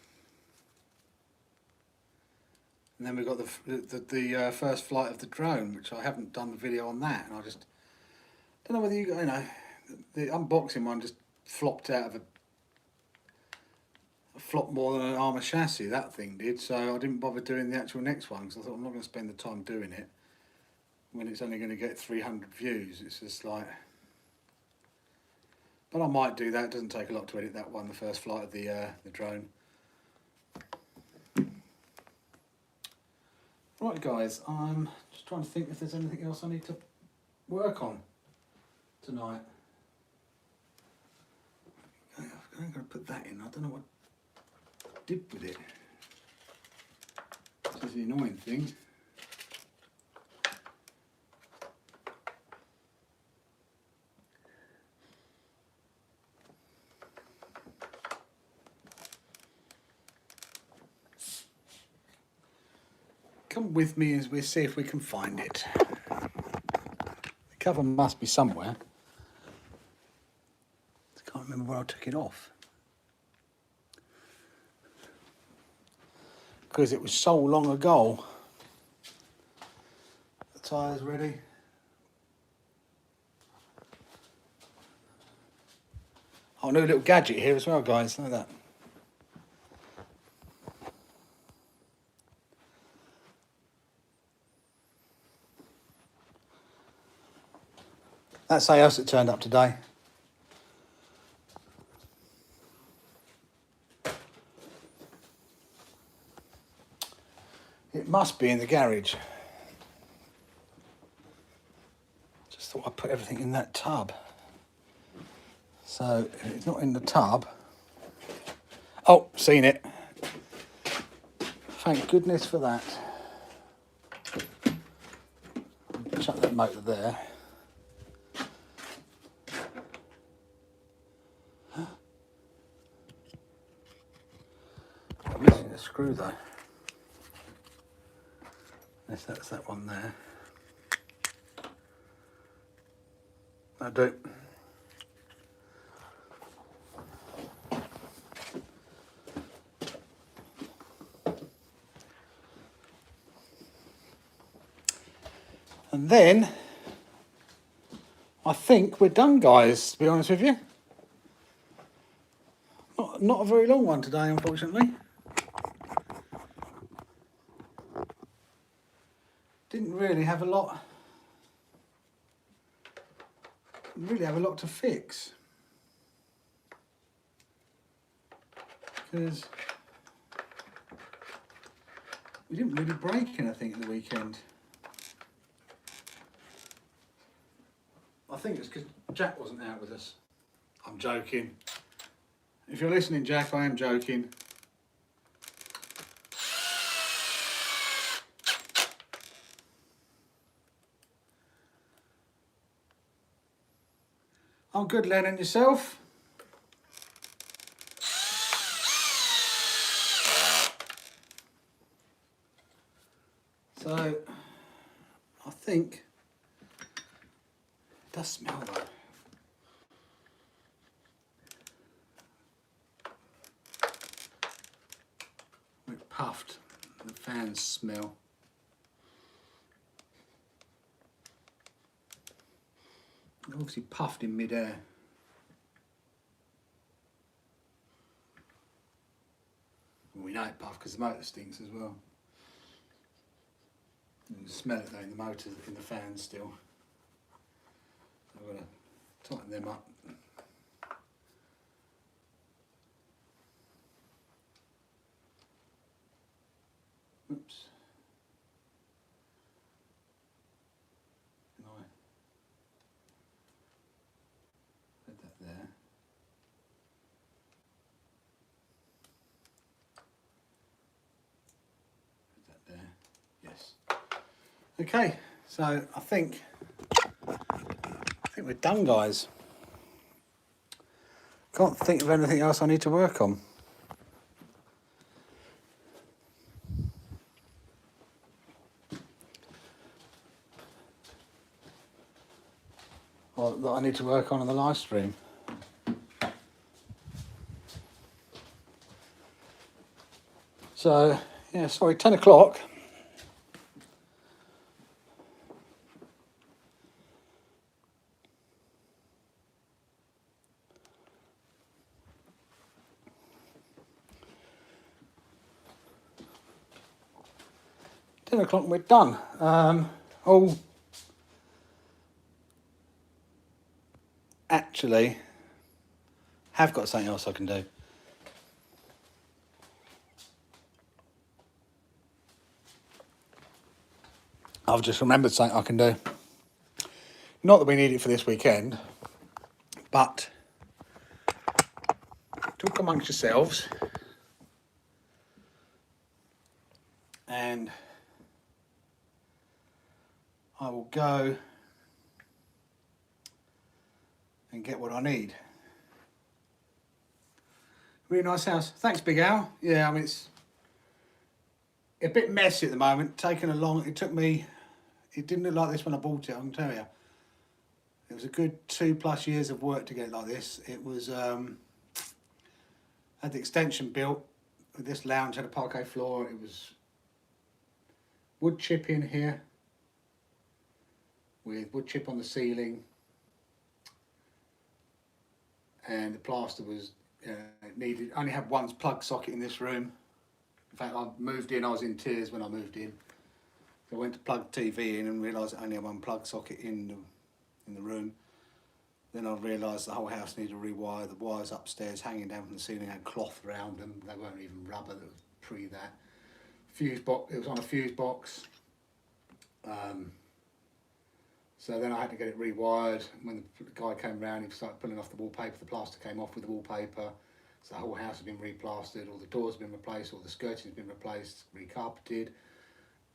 then we've got the first flight of the drone, which I haven't done the video on that, and I just don't know whether you know, the unboxing one just flopped out of a flop more than an Armour chassis, that thing did, so I didn't bother doing the actual next one because I thought I'm not going to spend the time doing it when it's only going to get 300 views. It's just like, but I might do that. It doesn't take a lot to edit that one, the first flight of the drone. Right guys, I'm just trying to think if there's anything else I need to work on tonight. I'm going to put that in. I don't know what I did with it. This is the annoying thing. Come with me as we see if we can find it. The cover must be somewhere. I can't remember where I took it off. Because it was so long ago. The tyre's ready. Oh, new little gadget here as well, guys. Look at that. That's how else it turned up today. It must be in the garage. Just thought I'd put everything in that tub. So if it's not in the tub. Oh, seen it. Thank goodness for that. Chuck that motor there. I'm missing a screw though. Yes, that's that one there. That'll do. And then I think we're done, guys, to be honest with you. Not a very long one today, unfortunately. Didn't really have a lot to fix. Because we didn't really break anything at the weekend. I think it's because Jack wasn't out with us. I'm joking. If you're listening, Jack, I am joking. I'm good, Len, and yourself? So, I think it does smell though. It puffed. The fans smell. It obviously puffed in mid-air. We know it puffed because the motor stinks as well. You can smell it though in the motors, in the fans still. I've got to tighten them up. Oops. Can I put that there? Put that there. Yes. Okay, so I think we're done, guys. Can't think of anything else I need to work on. Or that I need to work on the live stream. So, yeah, sorry, 10 o'clock. We're done. Actually, have got something else I can do. I've just remembered something I can do. Not that we need it for this weekend, but talk amongst yourselves and I will go and get what I need. Really nice house. Thanks, Big Al. Yeah, I mean, it's a bit messy at the moment. It took me, it didn't look like this when I bought it, I can tell you. It was a good 2+ years of work to get it like this. It was, had the extension built. This lounge had a parquet floor. It was wood chip in here with wood chip on the ceiling. And the plaster was only had one plug socket in this room. In fact, I moved in, I was in tears when I moved in. So I went to plug the TV in and realised I only had one plug socket in the room. Then I realised the whole house needed to rewire. The wires upstairs hanging down from the ceiling had cloth around them. They weren't even rubber, that was pre that. Fuse box, it was on a fuse box. So then I had to get it rewired. When the guy came round, he started pulling off the wallpaper. The plaster came off with the wallpaper. So the whole house has been replastered. All the doors have been replaced. All the skirting has been replaced, recarpeted,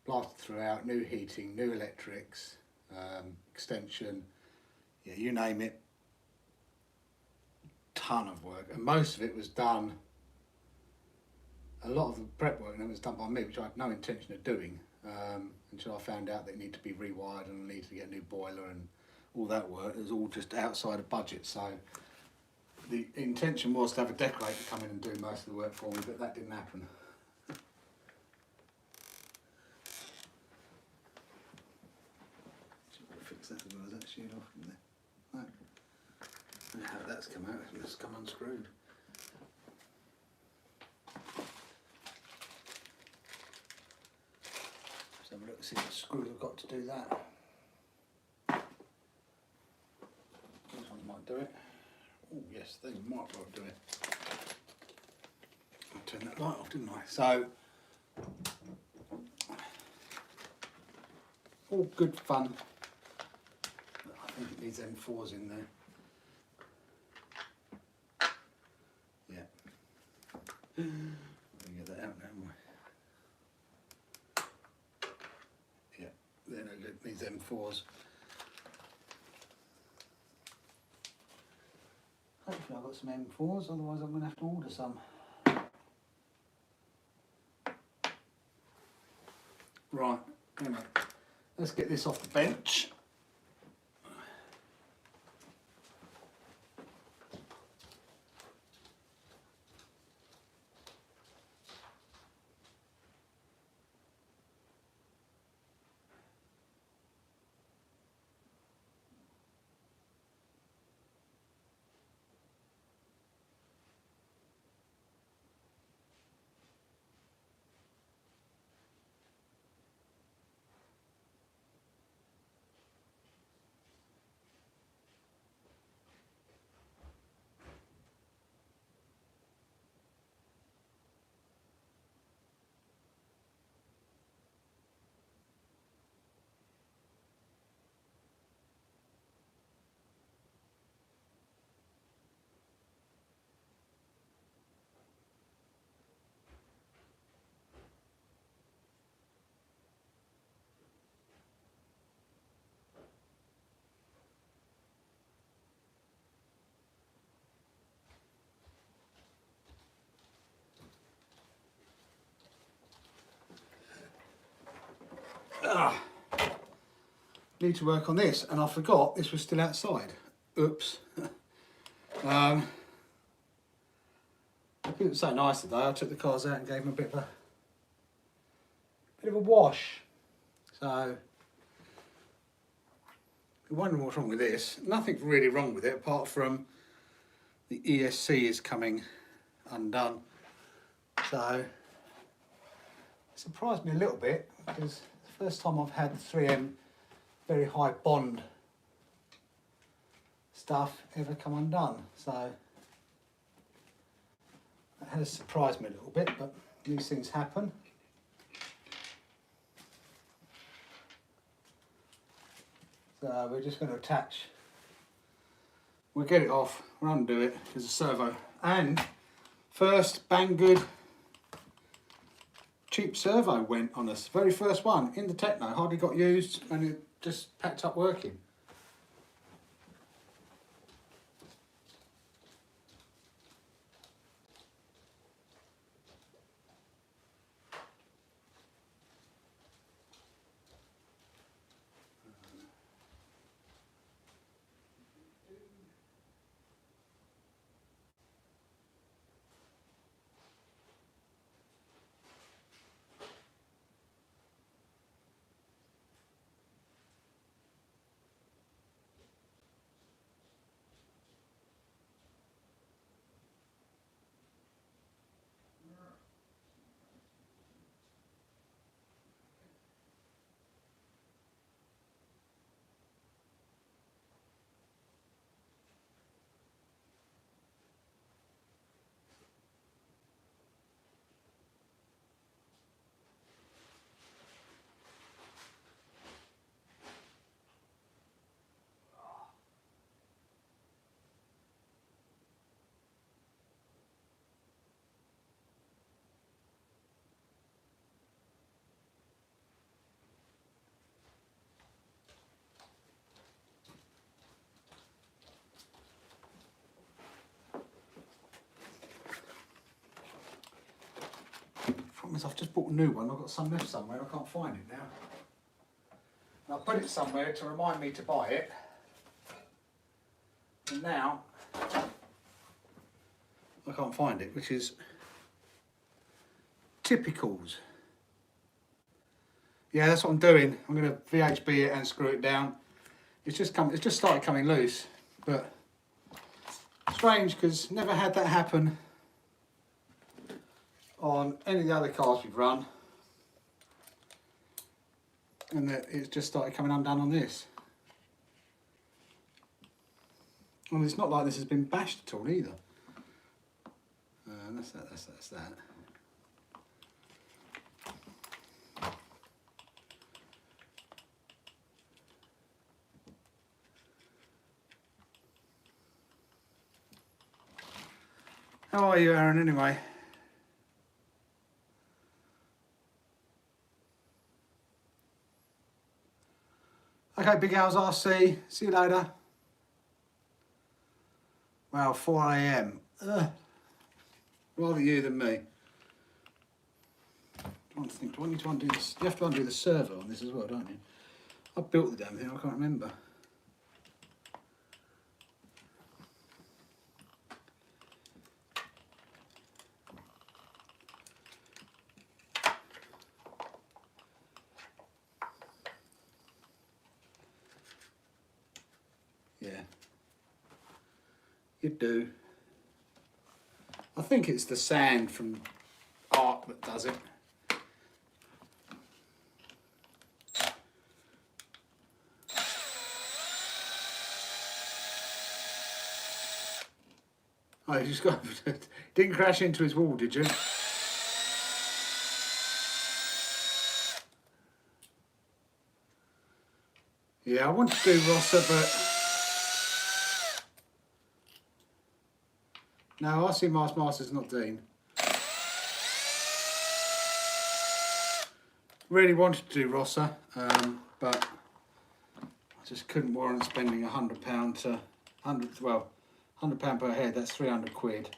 plastered throughout. New heating, new electrics, extension. Yeah, you name it. Ton of work, and most of it was done. A lot of the prep work was done by me, which I had no intention of doing. Until I found out that it needed to be rewired and I needed to get a new boiler and all that work. It was all just outside of budget, so the intention was to have a decorator come in and do most of the work for me, but that didn't happen. sealed off in there. No. How that's come out, it's come unscrewed. Let's have a look and see what screws I've got to do that. These ones might do it. Oh yes, these might well do it. I turned that light off, didn't I? So, all good fun. I think it needs M4s in there. Yeah. Let me get that out now. Yeah, then it needs M4s. Hopefully I've got some M4s, otherwise I'm going to have to order some. Right, anyway, let's get this off the bench. Need to work on this, and I forgot this was still outside. Oops. It was so nice today. I took the cars out and gave them a bit of a wash. So you're wondering what's wrong with this. Nothing's really wrong with it apart from the ESC is coming undone. So it surprised me a little bit because it's the first time I've had 3M very high bond stuff ever come undone. So that has surprised me a little bit, but these things happen. So we're just going to attach, we'll get it off, we'll undo it, there's a servo. And first Banggood cheap servo went on us, very first one in the Techno, hardly got used and it just packed up working. I've just bought a new one, I've got some left somewhere, I can't find it now. And I put it somewhere to remind me to buy it. And now, I can't find it, which is typicals. Yeah, that's what I'm doing. I'm going to VHB it and screw it down. It's just started coming loose, but strange because never had that happen on any of the other cars we've run, and that it's just started coming undone on this. And it's not like this has been bashed at all either. That's that. How are you, Aaron, anyway? Okay, Big Al's RC, see you later. Wow, 4 AM. Rather you than me. I think, do I need to undo this? You have to undo the servo on this as well, don't you? I built the damn thing, I can't remember. Yeah. You do. I think it's the sand from Arc that does it. Oh, you just got didn't crash into his wall, did you? Yeah, I wanted to do Rosser, but no, I see Masters, not Dean. Really wanted to do Rosser, but I just couldn't warrant spending £100 to £100 per head. That's 300 quid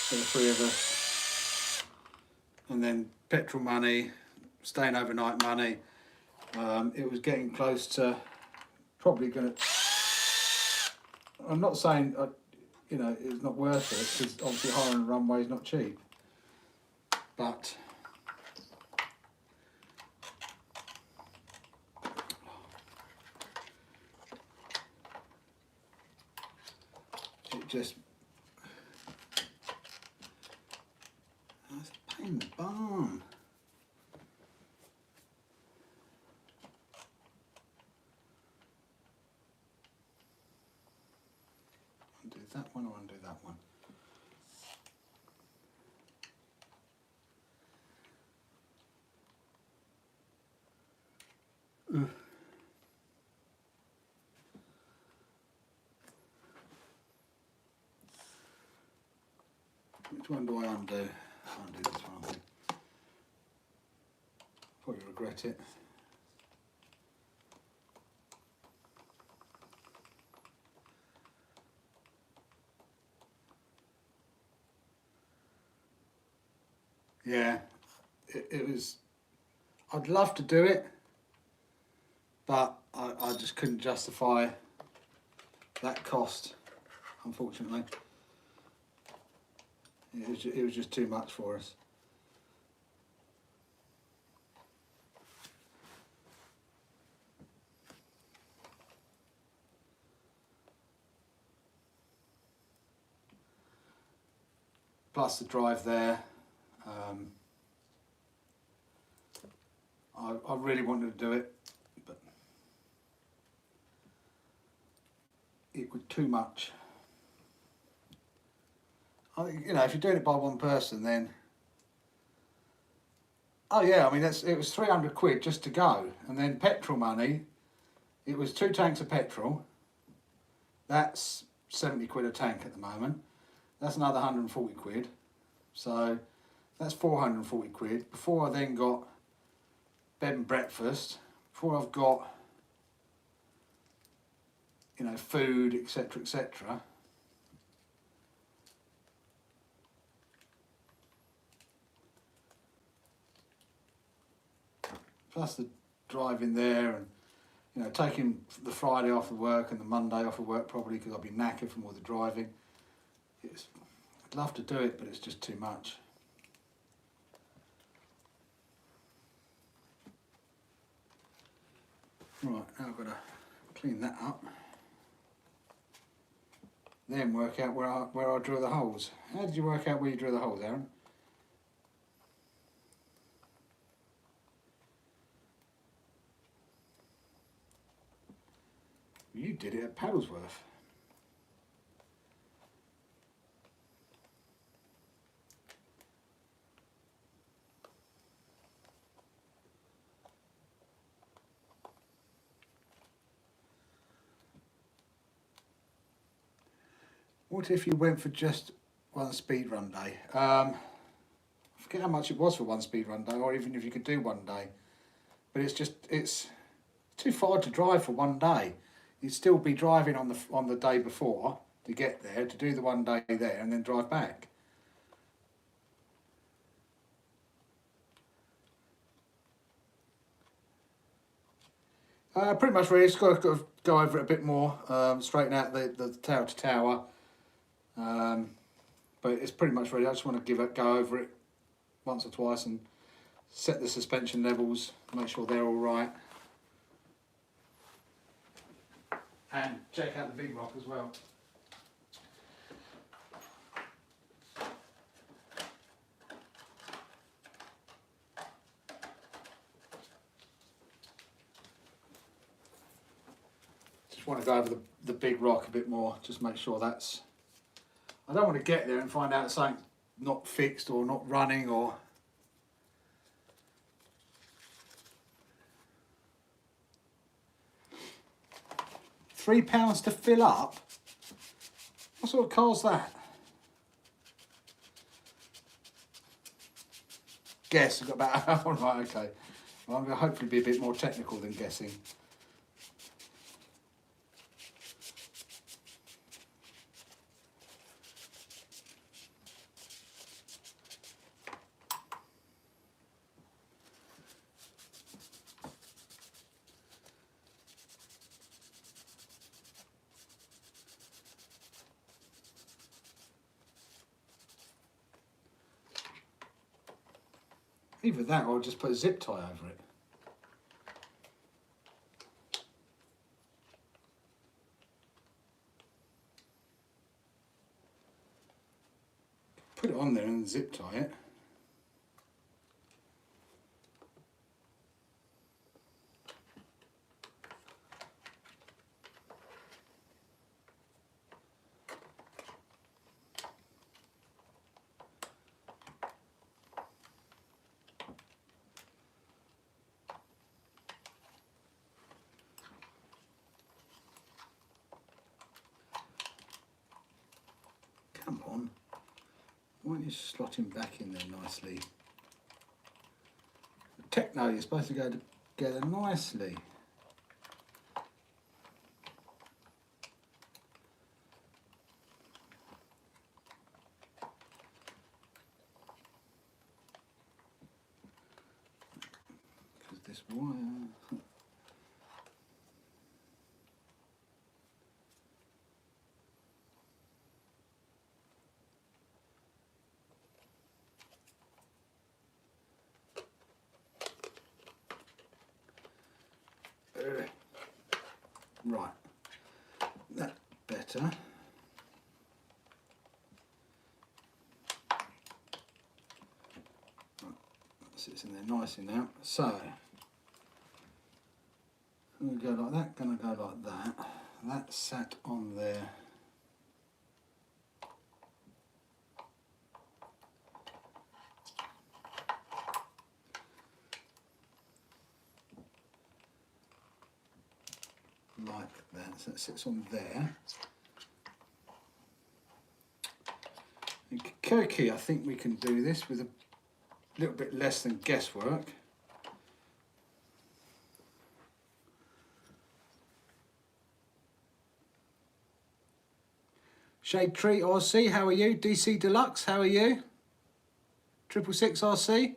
for the three of us, and then petrol money, staying overnight money. It was getting close to probably going to. I'm not saying you know it's not worth it, because obviously hiring a runway is not cheap, but it just it's a pain in the bum. Undo that one or undo that one. Which one do I undo? I'll undo this one, I think. Probably regret it. Yeah, it was, I'd love to do it, but I just couldn't justify that cost, unfortunately. It was just too much for us. Plus the drive there. I really wanted to do it, but it was too much. You know, if you're doing it by one person, then oh yeah, I mean it was 300 quid just to go, and then petrol money. It was 2 tanks of petrol. That's 70 quid a tank at the moment. That's another 140 quid. So that's 440 quid. Before I then got bed and breakfast, before I've got, you know, food, etc., etc. Plus the driving there, and you know, taking the Friday off of work and the Monday off of work probably because I'll be knackered from all the driving. I'd love to do it, but it's just too much. Right, now I've got to clean that up. Then work out where I drill the holes. How did you work out where you drill the holes, Aaron? You did it at Paddlesworth. What if you went for just one speed run day? I forget how much it was for one speed run day, or even if you could do one day. But it's too far to drive for one day. You'd still be driving on the day before to get there, to do the one day there, and then drive back. Pretty much really, just got to go over it a bit more, straighten out the tower to tower. But it's pretty much ready. I just want to go over it once or twice and set the suspension levels, make sure they're all right. And check out the big rock as well. Just want to go over the big rock a bit more, just make sure that's... I don't want to get there and find out something not fixed or not running or... £3 to fill up? What sort of car's that? Guess, I've got about... Alright, okay. Well, I'm going to hopefully be a bit more technical than guessing. Either that or I'll just put a zip tie over it. Put it on there and zip tie it. Come on, why don't you slot him back in there nicely? The Techno, you're supposed to go together nicely. Because this wire... Right, that's better. Right, that sits in there nicely now. So, I'm going to go like that, going to go like that. That sat on there. Like that, so that sits on there. In Kirky, I think we can do this with a little bit less than guesswork. Shade Tree RC, how are you? DC Deluxe, how are you? 666 RC.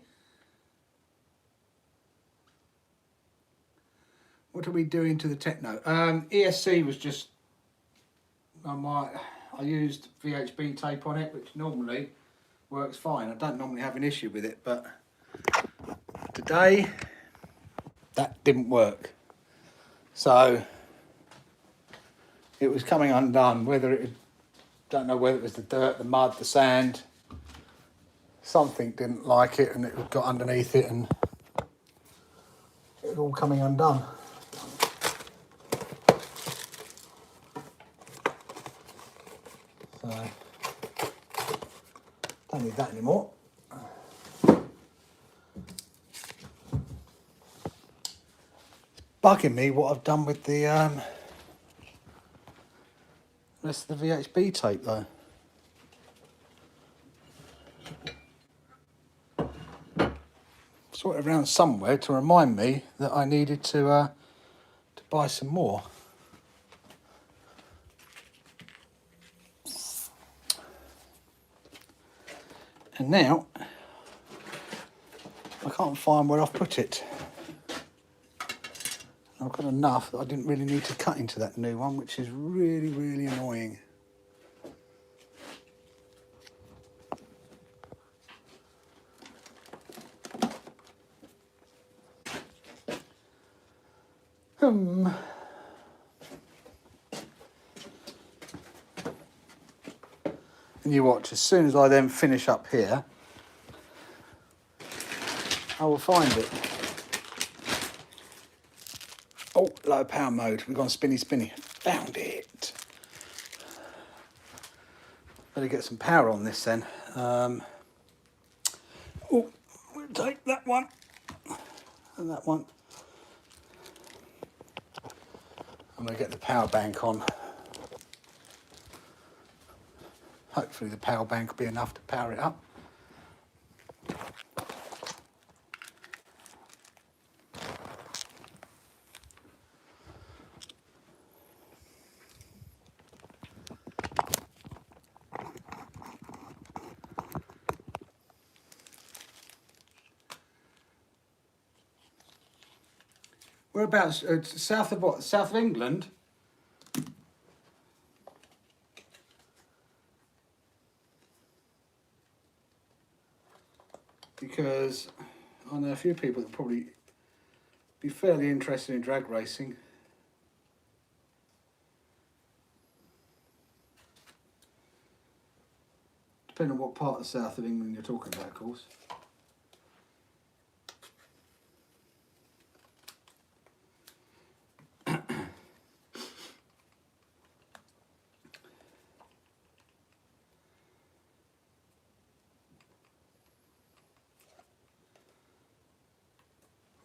What are we doing to the Techno? ESC was just, I used VHB tape on it, which normally works fine. I don't normally have an issue with it, but today that didn't work. So it was coming undone, don't know whether it was the dirt, the mud, the sand, something didn't like it and it got underneath it and it was all coming undone. So, don't need that anymore. Bugging me what I've done with the rest of the VHB tape though. Sort it around somewhere to remind me that I needed to buy some more. And now I can't find where I've put it. I've got enough that I didn't really need to cut into that new one, which is really, really annoying. And you watch, as soon as I then finish up here, I will find it. Oh, low power mode. We've gone spinny. Found it. Better get some power on this then. Oh, we'll take that one and that one. I'm going to get the power bank on. Hopefully the power bank will be enough to power it up. Whereabouts? South of what? South of England? Because I know a few people that probably be fairly interested in drag racing. Depending on what part of south of England you're talking about, of course.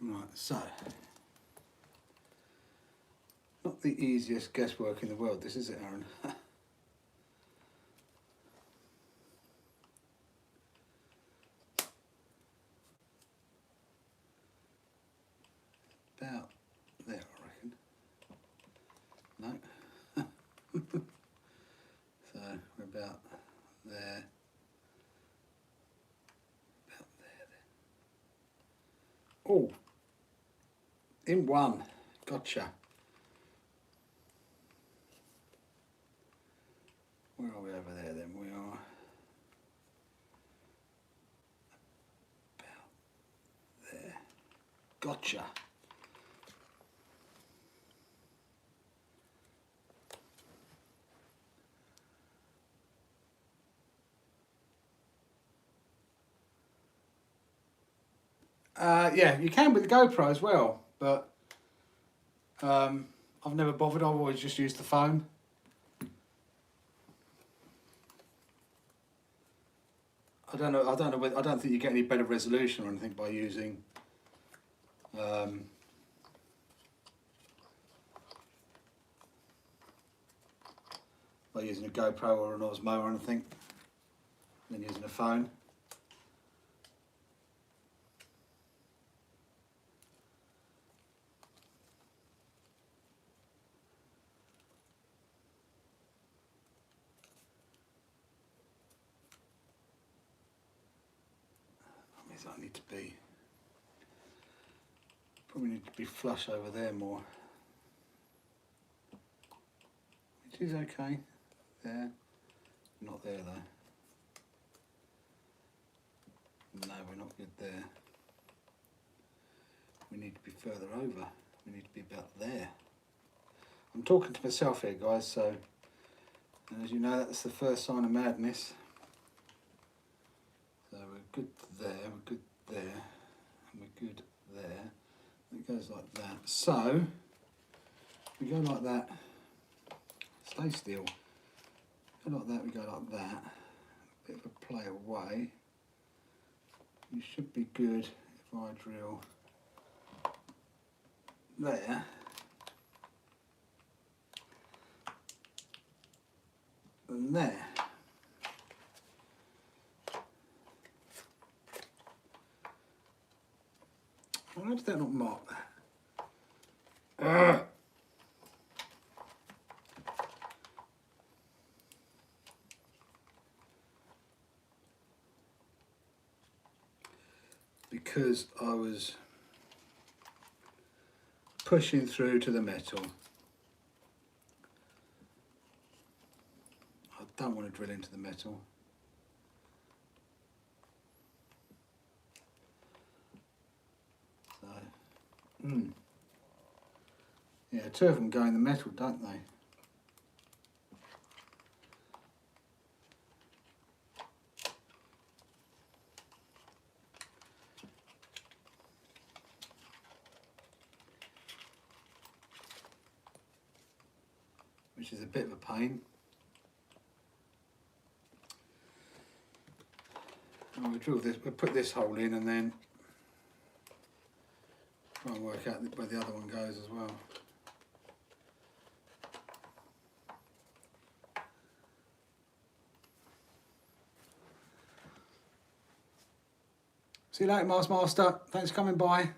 Right, so, not the easiest guesswork in the world, this is it, Aaron? About there, I reckon. No. So, we're about there. About there. Oh! In one. Gotcha. Where are we over there then? We are about there. Gotcha. Yeah, you can with the GoPro as well, but I've never bothered. I've always just used the phone. I don't know whether, I don't think you get any better resolution or anything by using a GoPro or an Osmo or anything than using a phone. I need to be, probably need to be flush over there more, which is okay. There, not there though. No, we're not good there. We need to be further over. We need to be about there. I'm talking to myself here, guys, so as you know, that's the first sign of madness. So we're good there, we're good there, and we're good there. It goes like that. So we go like that. Stay still. Go like that, we go like that. Bit of a play away. You should be good if I drill there. And there. Why did that not mark that? Because I was pushing through to the metal. I don't want to drill into the metal. So, yeah, two of them go in the metal, don't they? Which is a bit of a pain. And we'll drill this, we'll put this hole in and then try and work out where the other one goes as well. See you later, Mars Master. Thanks for coming by.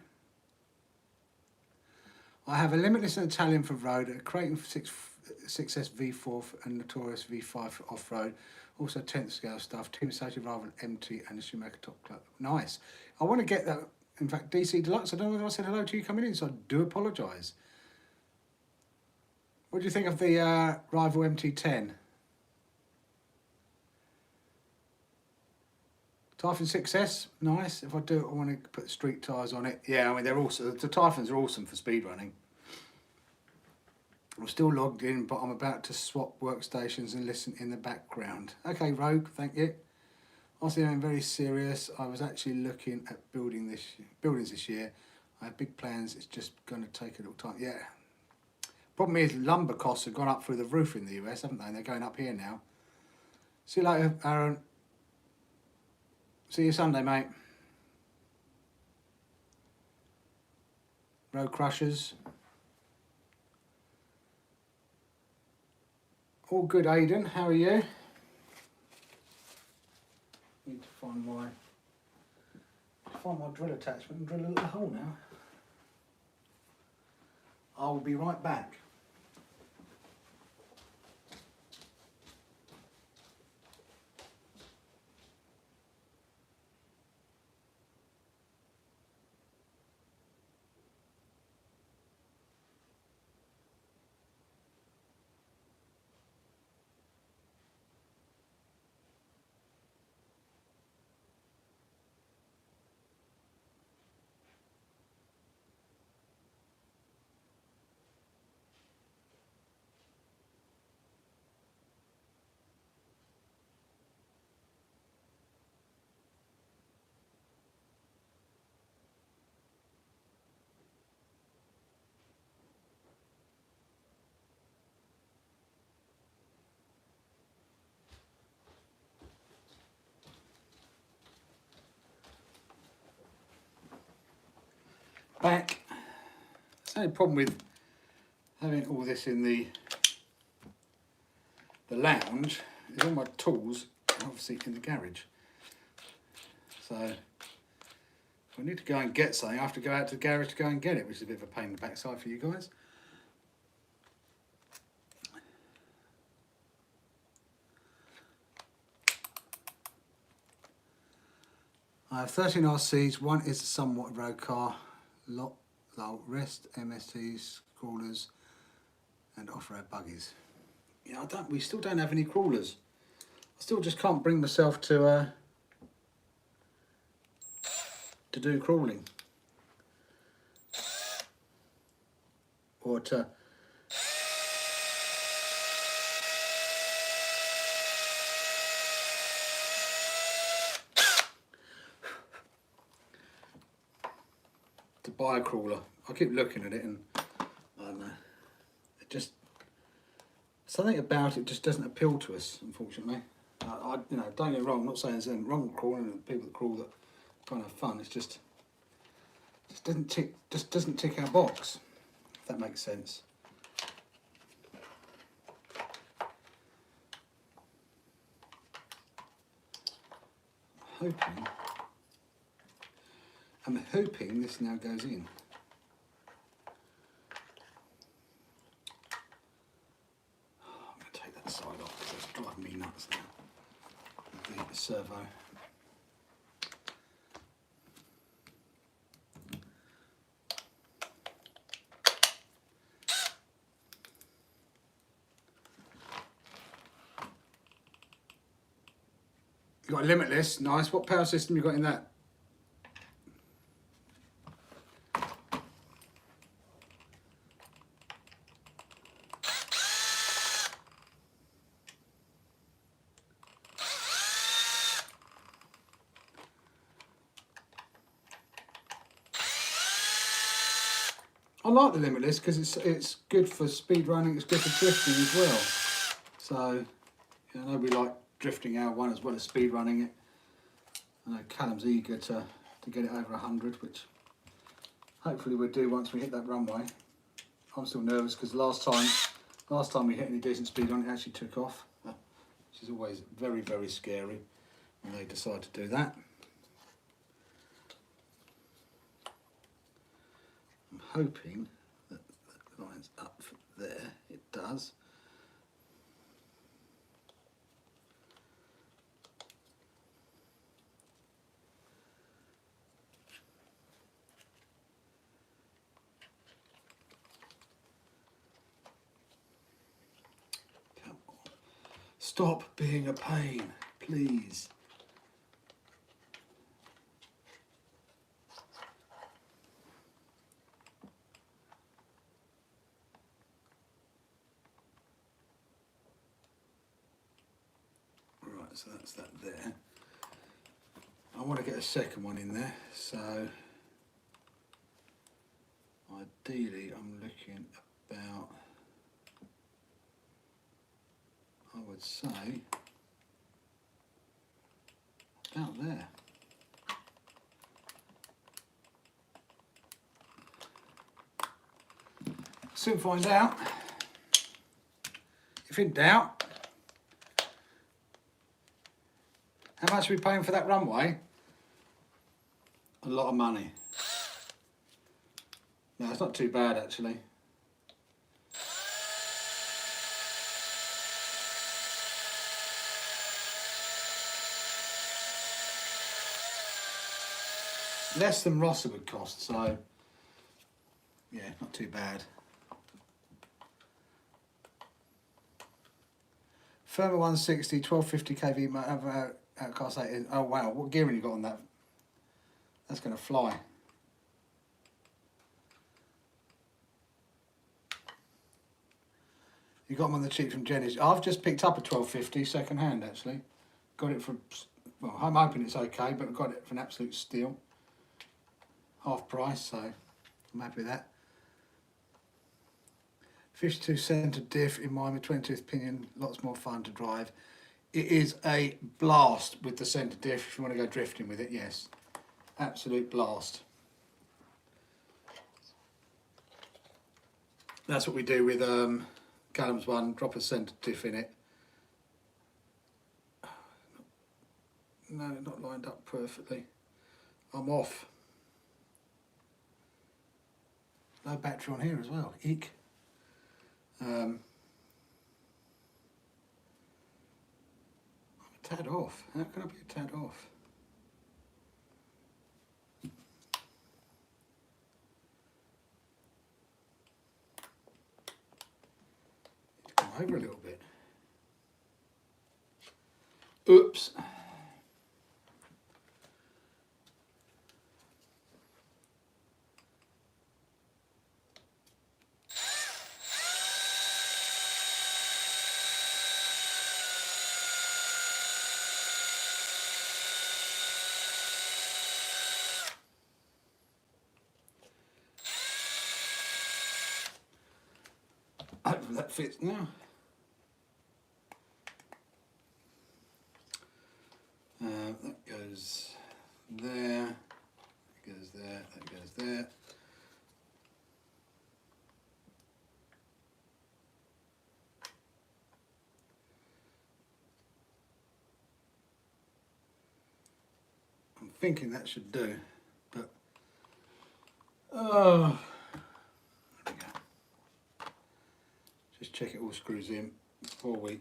I have a limitless and Italian for road, a Creighton 6S V4 and Notorious V5 for off-road. Also 10th scale stuff, Team Safety Rival MT and the Schumacher Top Club. Nice. I want to get that. In fact, DC Deluxe, I don't know whether I said hello to you coming in, so I do apologise. What do you think of the Rival MT10? Typhon 6S, nice. If I do it, I want to put street tyres on it. Yeah, I mean, they're awesome. The Typhons are awesome for speed running. I'm still logged in, but I'm about to swap workstations and listen in the background. Okay, Rogue, thank you. Also, I'm very serious. I was actually looking at buildings this year. I have big plans. It's just going to take a little time. Yeah. Problem is, lumber costs have gone up through the roof in the US, haven't they? And they're going up here now. See you later, Aaron. See you Sunday, mate. Road Crushers. All good, Aiden. How are you? Need to find my drill attachment and drill a little hole now. I will be right back. Back. The only problem with having all this in the lounge is all my tools are obviously in the garage. So if I need to go and get something, I have to go out to the garage to go and get it, which is a bit of a pain in the backside for you guys. I have 13 RCs, one is a somewhat road car, lot, rest, MSTs, crawlers and off-road buggies. Yeah, we still don't have any crawlers. I still just can't bring myself to do crawling. Or to buy a crawler. I keep looking at it and I don't know. It just, something about it just doesn't appeal to us, unfortunately. You know, don't get me wrong. I'm not saying there's anything wrong with crawling and people that crawl that kind of have fun. It's just doesn't tick our box. If that makes sense. I'm hoping this now goes in. I'm going to take that side off because it's driving me nuts now. The servo. You got a limitless, nice. What power system you got in that? I like the limitless because it's good for speed running. It's good for drifting as well. So I know we like drifting our one as well as speed running it. I know Callum's eager to get it over 100, which hopefully we'll do once we hit that runway. I'm still nervous because last time we hit any decent speed on it, actually took off, which is always very, very scary when they decide to do that. I'm hoping that lines up there. It does. Come on. Stop being a pain, please. So that's that there. I want to get a second one in there, so ideally I'm looking about, I would say, about there. Soon find out. If in doubt, how much are we paying for that runway? A lot of money. No, it's not too bad actually. Less than Rosser would cost, so yeah, not too bad. Firma 160, 1250 kV, Class 8. Oh wow, what gearing you got on that? That's going to fly. You got them on the cheap from Jenny's. I've just picked up a 1250 second hand actually. Got it for, well, I'm hoping it's okay, but I got it for an absolute steal. Half price, so I'm happy with that. 52 centre diff in Miami, 20th pinion, lots more fun to drive. It is a blast with the centre diff if you want to go drifting with it, yes. Absolute blast. That's what we do with Callum's one, drop a centre diff in it. No, not lined up perfectly. I'm off. No battery on here as well, eek. I'm a tad off. How can I be a tad off? Come over a little bit. Oops. Hopefully that fits now. That goes there, that goes there, that goes there. I'm thinking that should do, but oh, there we go. Just check it all screws in before we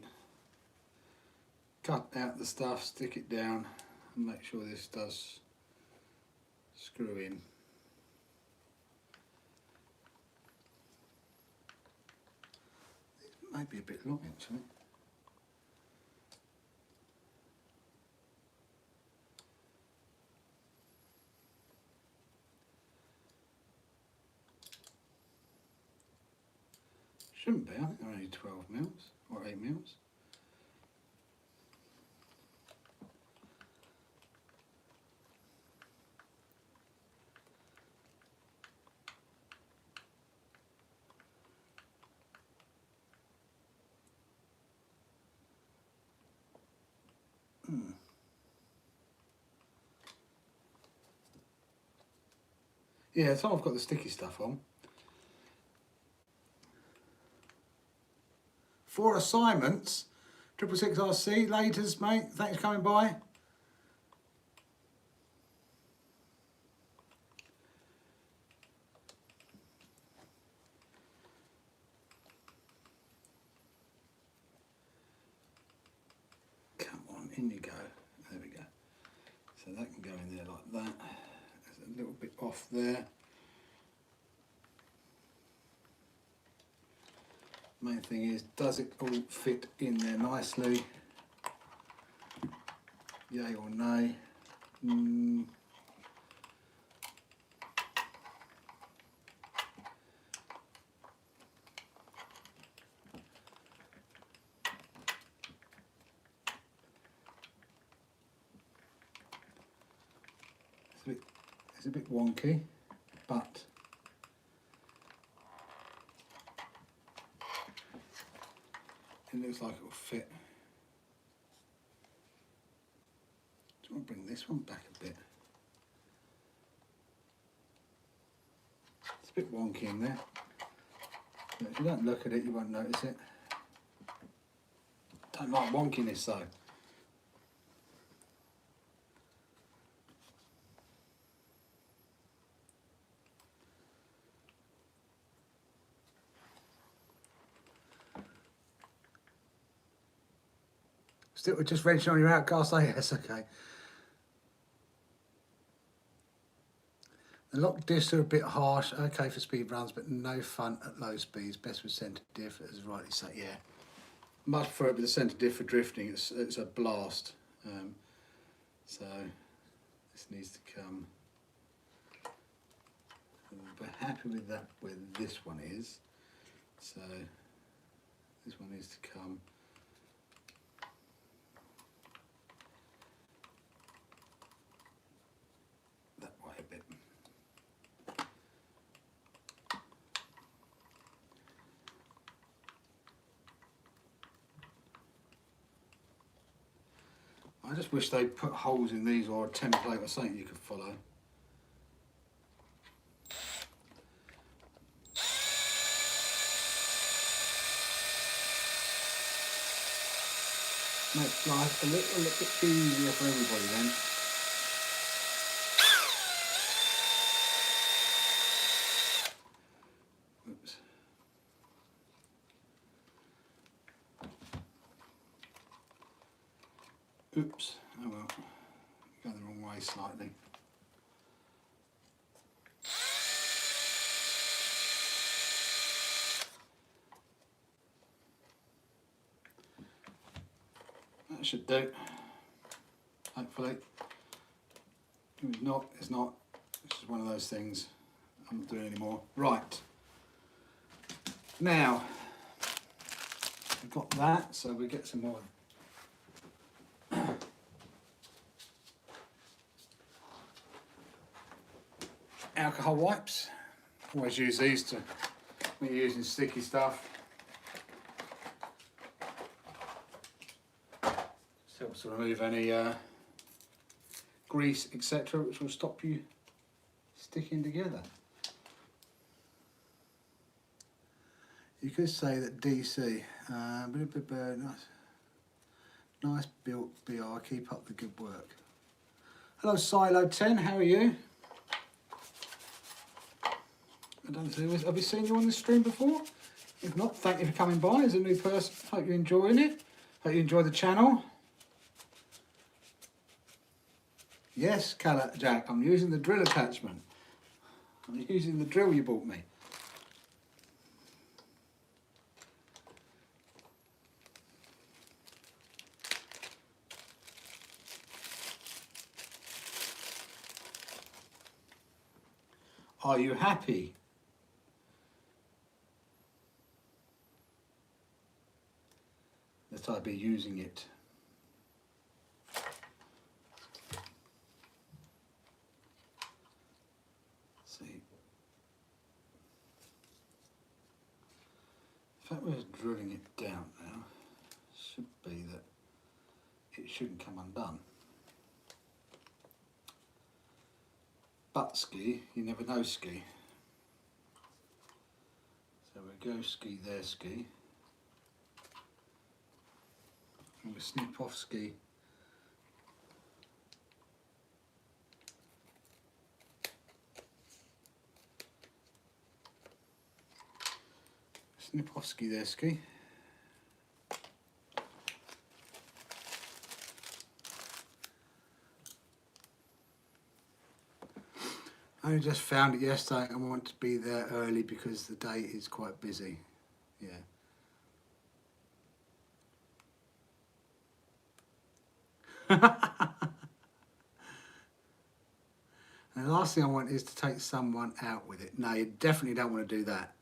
cut out the stuff, stick it down, and make sure this does screw in. It might be a bit long actually. Shouldn't be, I think they're only 12 mils or 8 mils. Yeah, so I've got the sticky stuff on. 4 assignments, 666RC, laters, mate, thanks for coming by. Come on, in you go. There we go. So that can go in there like that. There's a little bit off there. Main thing is, does it all fit in there nicely? Yay or nay? It's a bit wonky, but it looks like it will fit. Do you want to bring this one back a bit? It's a bit wonky in there, but if you don't look at it, you won't notice it. Don't like wonkiness though. Still just wrenching on your outcast, oh yes, okay. The lock discs are a bit harsh, okay for speed runs, but no fun at low speeds. Best with centre diff, as rightly say, yeah. Much prefer it with the centre diff for drifting, it's a blast. So this needs to come. We're happy with that where this one is. So this one needs to come that way a bit. I just wish they'd put holes in these or a template or something you could follow. Makes life a little bit easier for everybody then. Oops. Oops, oh well, going the wrong way slightly. That should do, hopefully. If it's not, it's not. It's just one of those things I'm not doing anymore. Right, now, we've got that, so we get some more alcohol wipes. Always use these to, when you're using sticky stuff. This helps to remove any grease, etc., which will stop you sticking together. You could say that DC, nice built BR, keep up the good work. Hello Silo 10, how are you? I don't know, have you seen you on the stream before? If not, thank you for coming by as a new person. Hope you're enjoying it. Hope you enjoy the channel. Yes, Jack, I'm using the drill attachment. I'm using the drill you bought me. Are you happy? That I'd be using it. See, if that was drilling it down now, should be that it shouldn't come undone. But ski, you never know ski. So we go ski there ski. And we snip off ski. Snip off ski there ski. I only just found it yesterday and I want to be there early because the day is quite busy. Yeah. And the last thing I want is to take someone out with it. No, you definitely don't want to do that.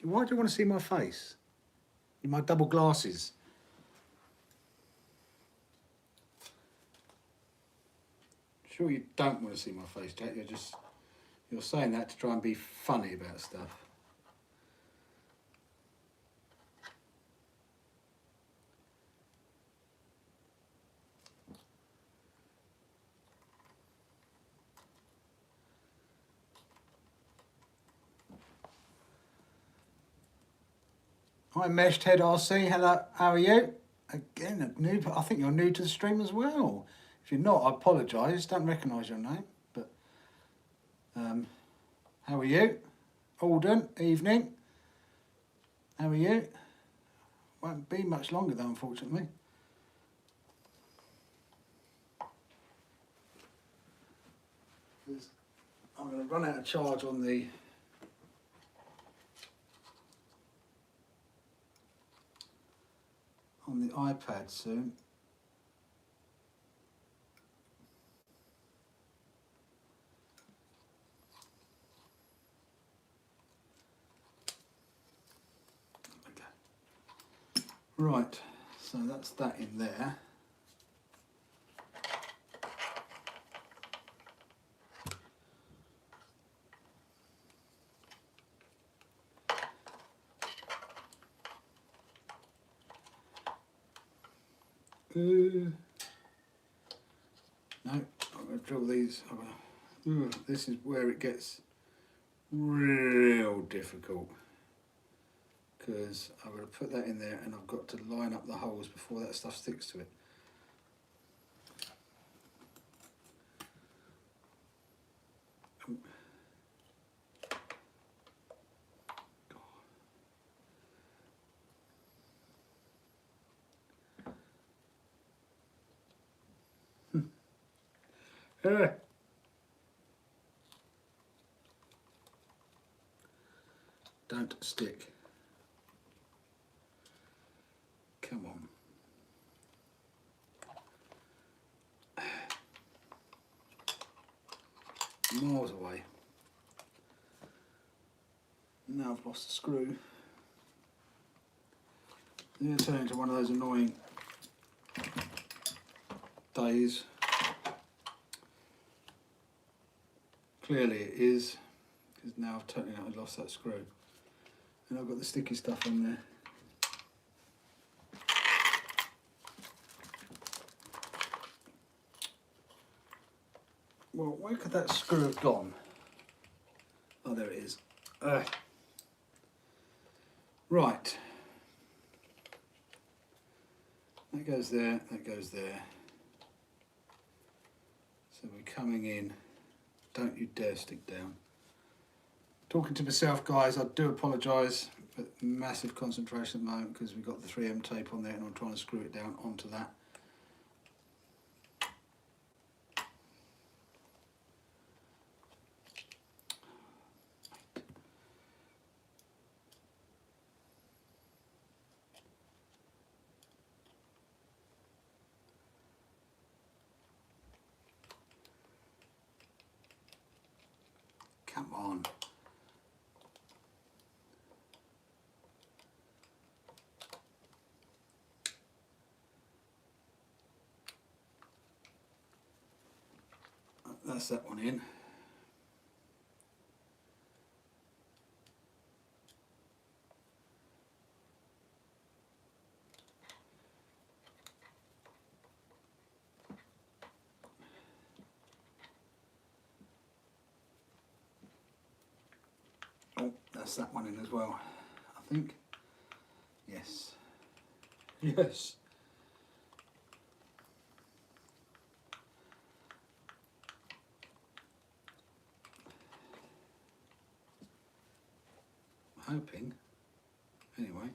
Why do you want to see my face? In my double glasses. Sure you don't want to see my face, Jack. You're saying that to try and be funny about stuff. Hi, Meshed Head RC. Hello, how are you? Again, I think you're new to the stream as well. If you're not, I apologise. Don't recognise your name. But how are you? Alden, evening. How are you? Won't be much longer though, unfortunately. I'm going to run out of charge on the iPad soon. Okay. Right, so that's that in there. No, I'm going to drill these. This is where it gets real difficult because I've got to put that in there and I've got to line up the holes before that stuff sticks to it. Don't stick. Come on. Miles away. Now I've lost the screw. I'm going to turn into one of those annoying days. Clearly it is, because now I've totally lost that screw. And I've got the sticky stuff on there. Well, where could that screw have gone? Oh, there it is. Right. That goes there, that goes there. So we're coming in. Don't you dare stick down. Talking to myself, guys, I do apologise, but massive concentration at the moment because we've got the 3M tape on there and I'm trying to screw it down onto that. Come on. That's that one in. Oh, that's that one in as well, I think. Yes. Yes. Hoping. Anyway.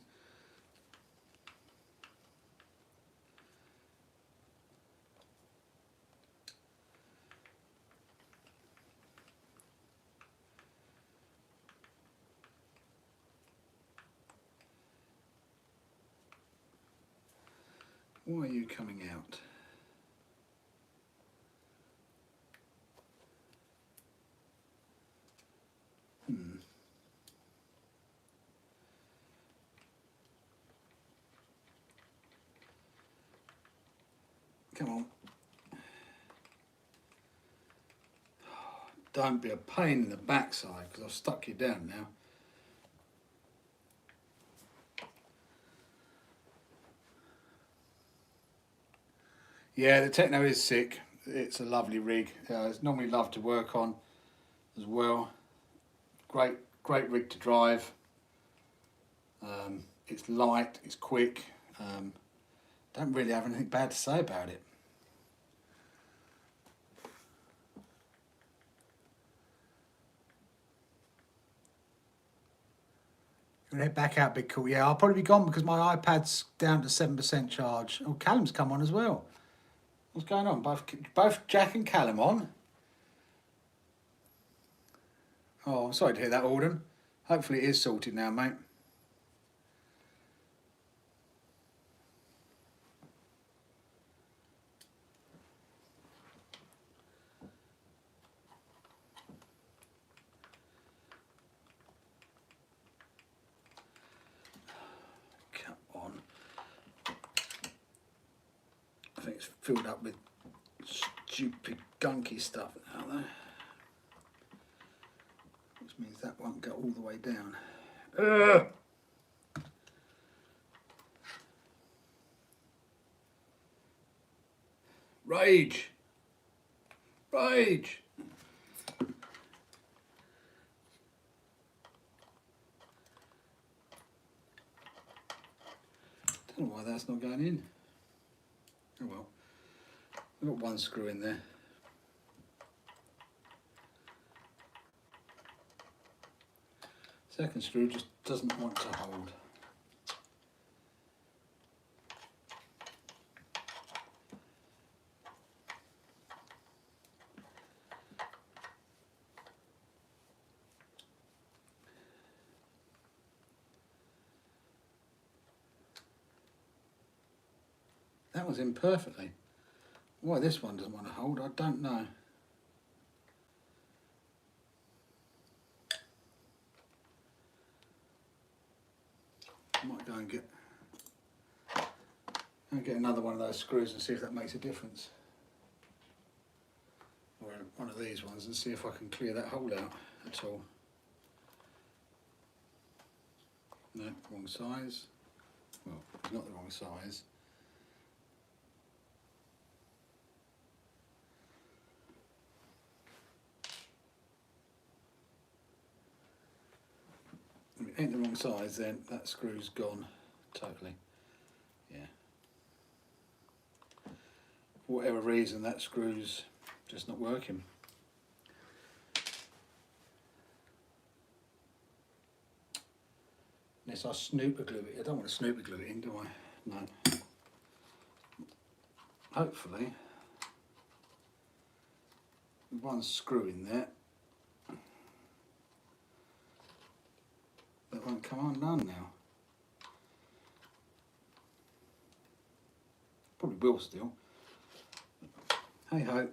Why are you coming out? Come on. Don't be a pain in the backside because I've stuck you down now. Yeah, the Techno is sick. It's a lovely rig. It's normally loved to work on as well. Great rig to drive. It's light, it's quick. Don't really have anything bad to say about it. You're gonna head back out, Big Cool. Yeah, I'll probably be gone because my iPad's down to 7% charge. Oh, Callum's come on as well. What's going on? Both Jack and Callum on? Oh, I'm sorry to hear that, Auden. Hopefully it is sorted now, mate. Come on. I think it's filled up with stupid gunky stuff now though. Which means that won't go all the way down. Rage! Rage! Don't know why that's not going in. Oh well. I've got one screw in there. Second screw just doesn't want to hold. That was in perfectly. Why this one doesn't want to hold, I don't know. I might go and get another one of those screws and see if that makes a difference. Or one of these ones and see if I can clear that hole out at all. No, wrong size. Well, it's not the wrong size. If it ain't the wrong size, then that screw's gone totally. Yeah. For whatever reason, that screw's just not working. Unless I snooper glue it. I don't want to snooper glue it in, do I? No. Hopefully, one screw in there, that won't come undone now. Probably will still. Hey ho.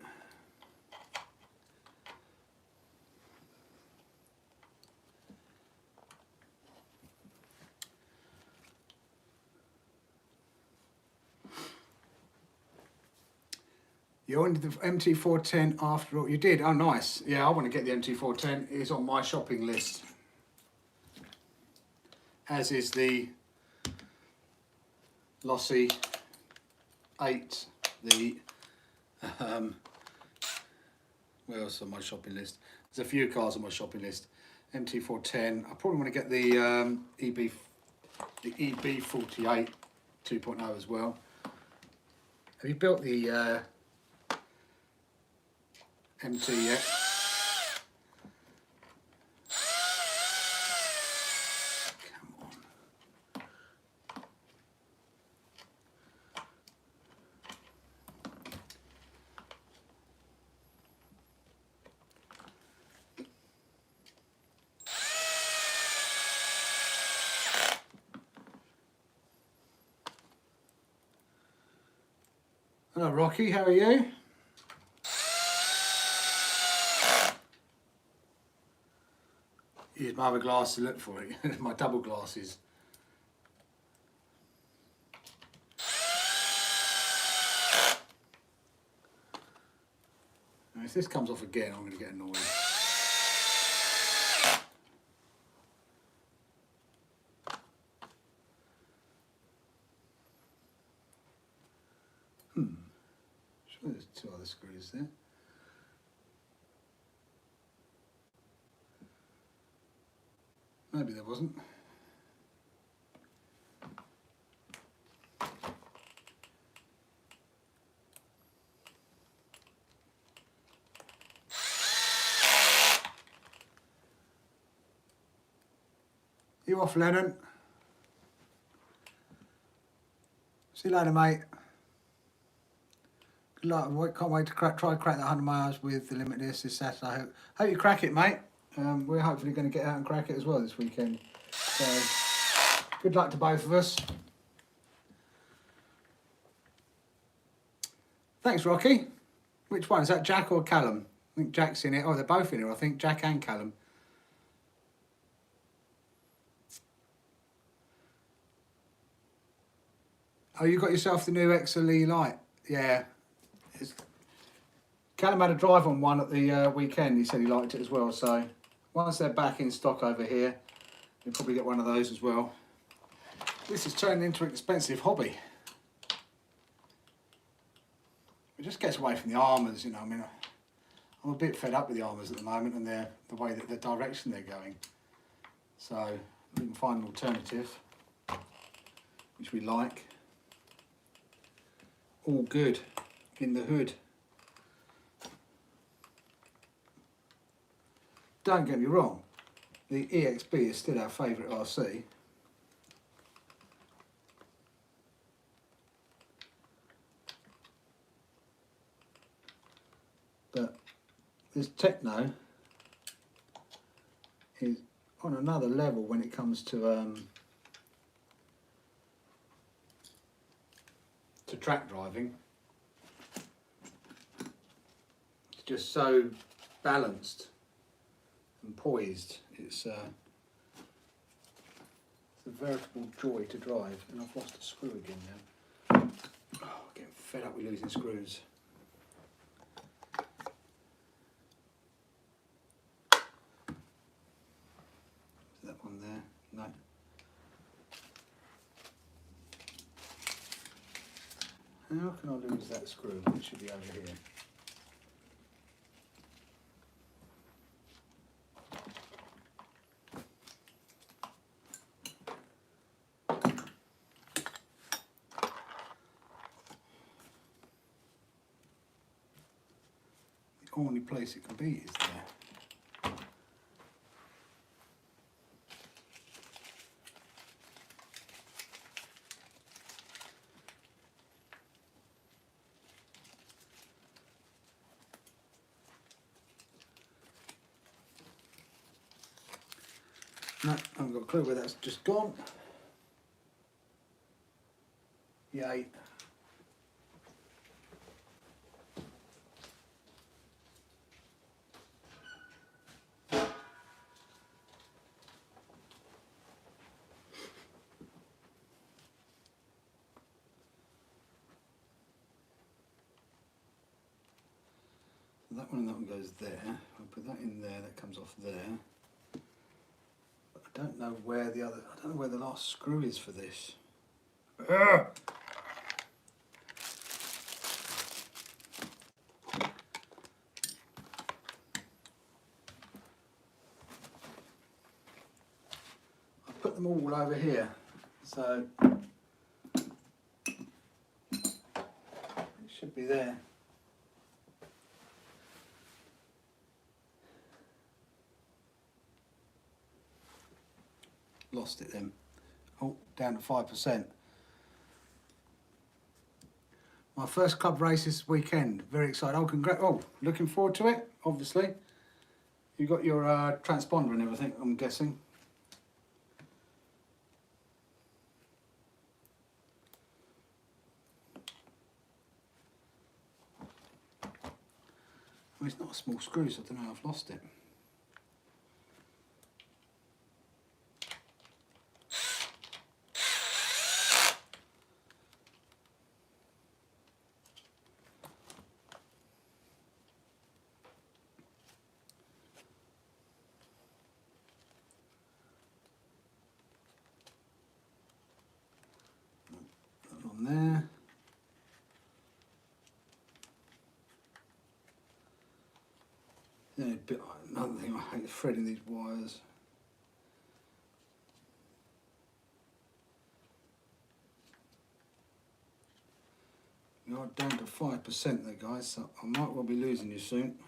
You wanted the MT410 after all. You did? Oh, nice. Yeah, I want to get the MT410. It's on my shopping list. As is the Lossy 8. The where else on my shopping list? There's a few cars on my shopping list. MT410. I probably want to get the EB48 2.0 as well. Have you built the MT yet? Come on. Hello Rocky, how are you? Use my other glass to look for it, my double glasses. Now, if this comes off again, I'm going to get annoyed. Sure, there's two other screws there. Maybe there wasn't. You off, Lennon? See you later, mate. Good luck. Can't wait to try crack that 100 miles with the Limitless this Saturday. Hope you crack it, mate. We're hopefully going to get out and crack it as well this weekend. So, good luck to both of us. Thanks, Rocky. Which one? Is that Jack or Callum? I think Jack's in it. Oh, they're both in here, I think. Jack and Callum. Oh, you got yourself the new XLE light. Yeah. Callum had a drive on one at the weekend. He said he liked it as well. So once they're back in stock over here, you'll probably get one of those as well. This has turned into an expensive hobby. It just gets away from the Armours, you know. I mean, I'm a bit fed up with the Armours at the moment and the way that the direction they're going. So we can find an alternative, which we like. All good in the hood. Don't get me wrong, the EXB is still our favourite RC. But this Techno is on another level when it comes to track driving. It's just so balanced and poised. It's a veritable joy to drive. And I've lost a screw again now. Oh, getting fed up with losing screws. Is that one there? No. How can I lose that screw? It should be over here. The only place it can be is there. No, I haven't got a clue where that's just gone. Yay. That one and that one goes there. I'll put that in there, that comes off there. But I don't know where the other, I don't know where the last screw is for this. Ugh! I put them all over here, so it should be there. Lost it then. Oh, down to 5%. My first club race this weekend. Very excited. Oh, oh, looking forward to it, obviously. You got your transponder and everything, I'm guessing. Oh, it's not a small screw, so I don't know, I've lost it. On there. Then another thing I hate is threading these wires. You are down to 5% there, guys, so I might well be losing you soon,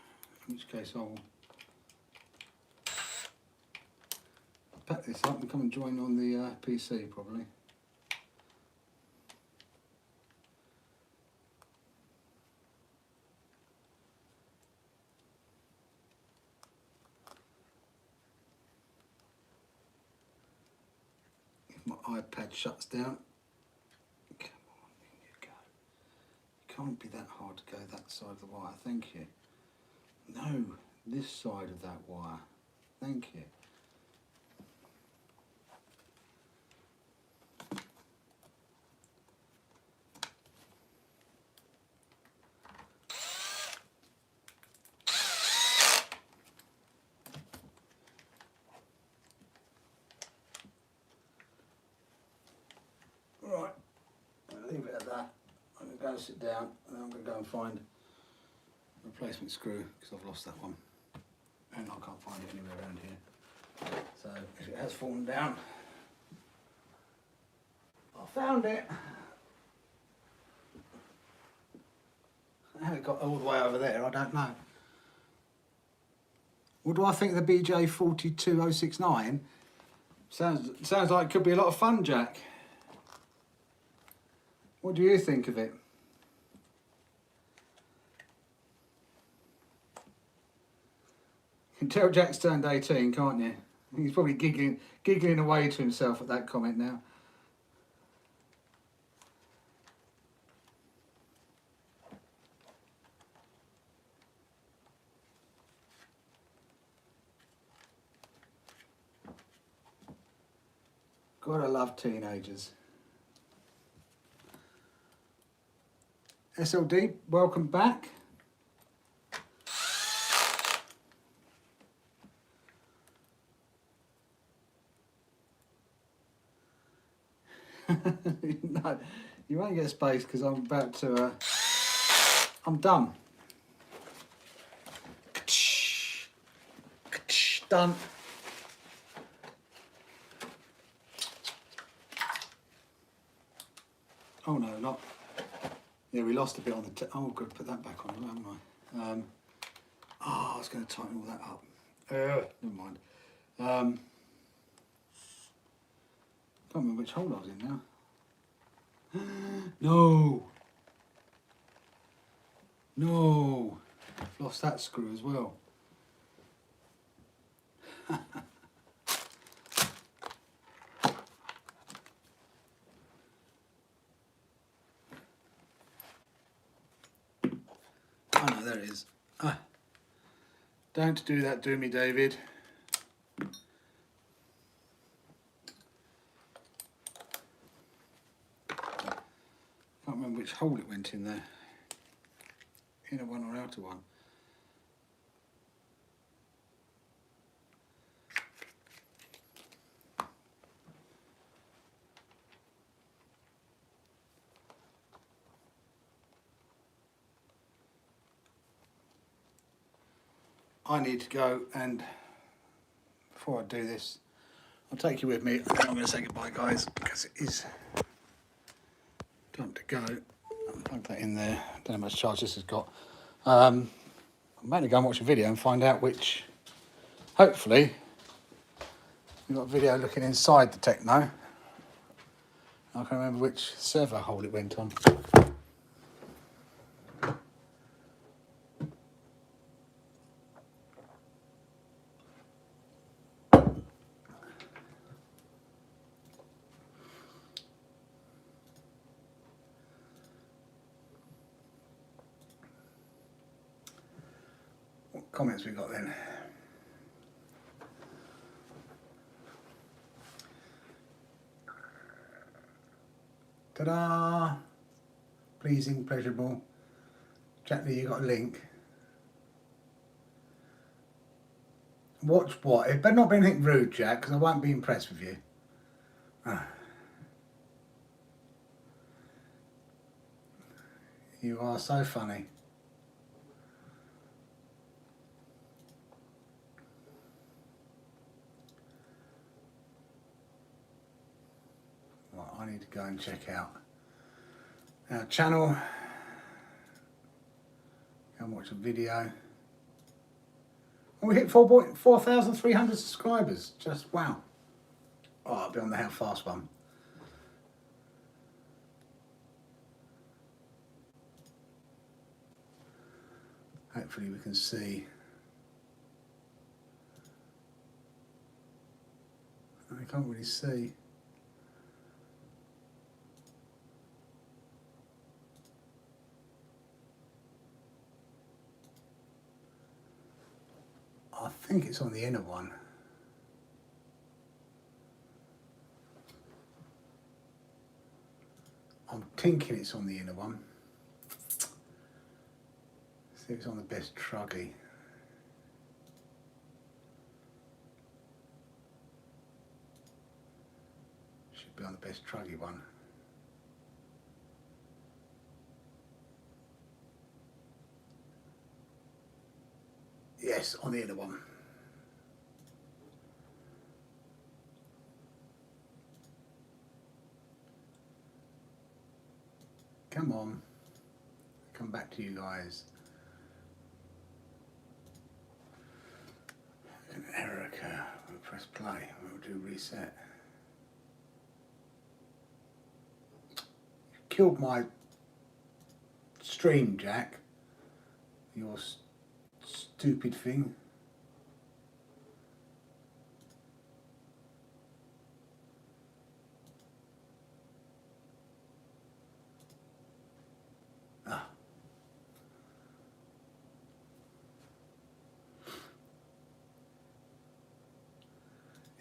in which case I'll pack this up and come and join on the PC probably. If my iPad shuts down, come on, in you go. It can't be that hard to go that side of the wire, thank you. No, this side of that wire, thank you. Right, I'll leave it at that. I'm going to go and sit down and then I'm going to go and find a replacement screw because I've lost that one and I can't find it anywhere around here. So if it has fallen down, I found it. How it got all the way over there, I don't know. What do I think of the BJ 42069? Sounds like it could be a lot of fun, Jack. What do you think of it? You can tell Jack's turned 18, can't you? He's probably giggling away to himself at that comment now. God, I love teenagers. SLD, welcome back. No, You won't get space because I'm about to, I'm done. Done. Oh no, not. Yeah, we lost a bit on the. Oh, I've got to put that back on, haven't I? I was going to tighten all that up. Never mind. Can't remember which hole I was in now. No. No. I've lost that screw as well. Oh no, there it is. Don't do that to me, David. Can't remember which hole it went in there. Inner one or outer one. I need to go, and before I do this, I'll take you with me. I'm going to say goodbye, guys, because it is time to go. I'll plug that in there. Don't know how much charge this has got. I'm going to go and watch a video and find out which, hopefully, we've got a video looking inside the Techno. I can remember which servo hole it went on. What comments we got then? Ta-da! Pleasing, pleasurable. Jack Lee, you got a link. Watch what? It better not be anything rude, Jack, because I won't be impressed with you. You are so funny. Well, I need to go and check out our channel. Go and watch a video. And we hit 4,300 subscribers. Just wow. Oh, I'll be on the How Fast one. Hopefully we can see. I can't really see. I think it's on the inner one. I'm thinking it's on the inner one. See if it's on the best truggy. Should be on the best truggy one. Yes, on the inner one. Come on. Come back to you guys. An error occur. We'll press play. We'll do reset. You've killed my stream, Jack. Your stupid thing.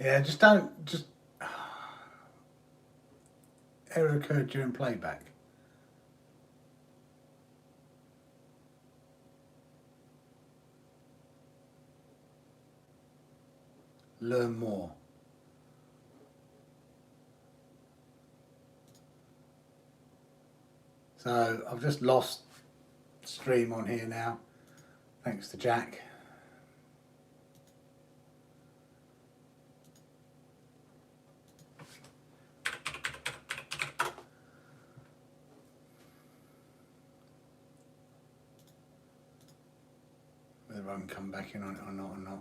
Yeah, just error occurred during playback. Learn more. So I've just lost stream on here now, thanks to Jack. Whether I can come back in on it or not.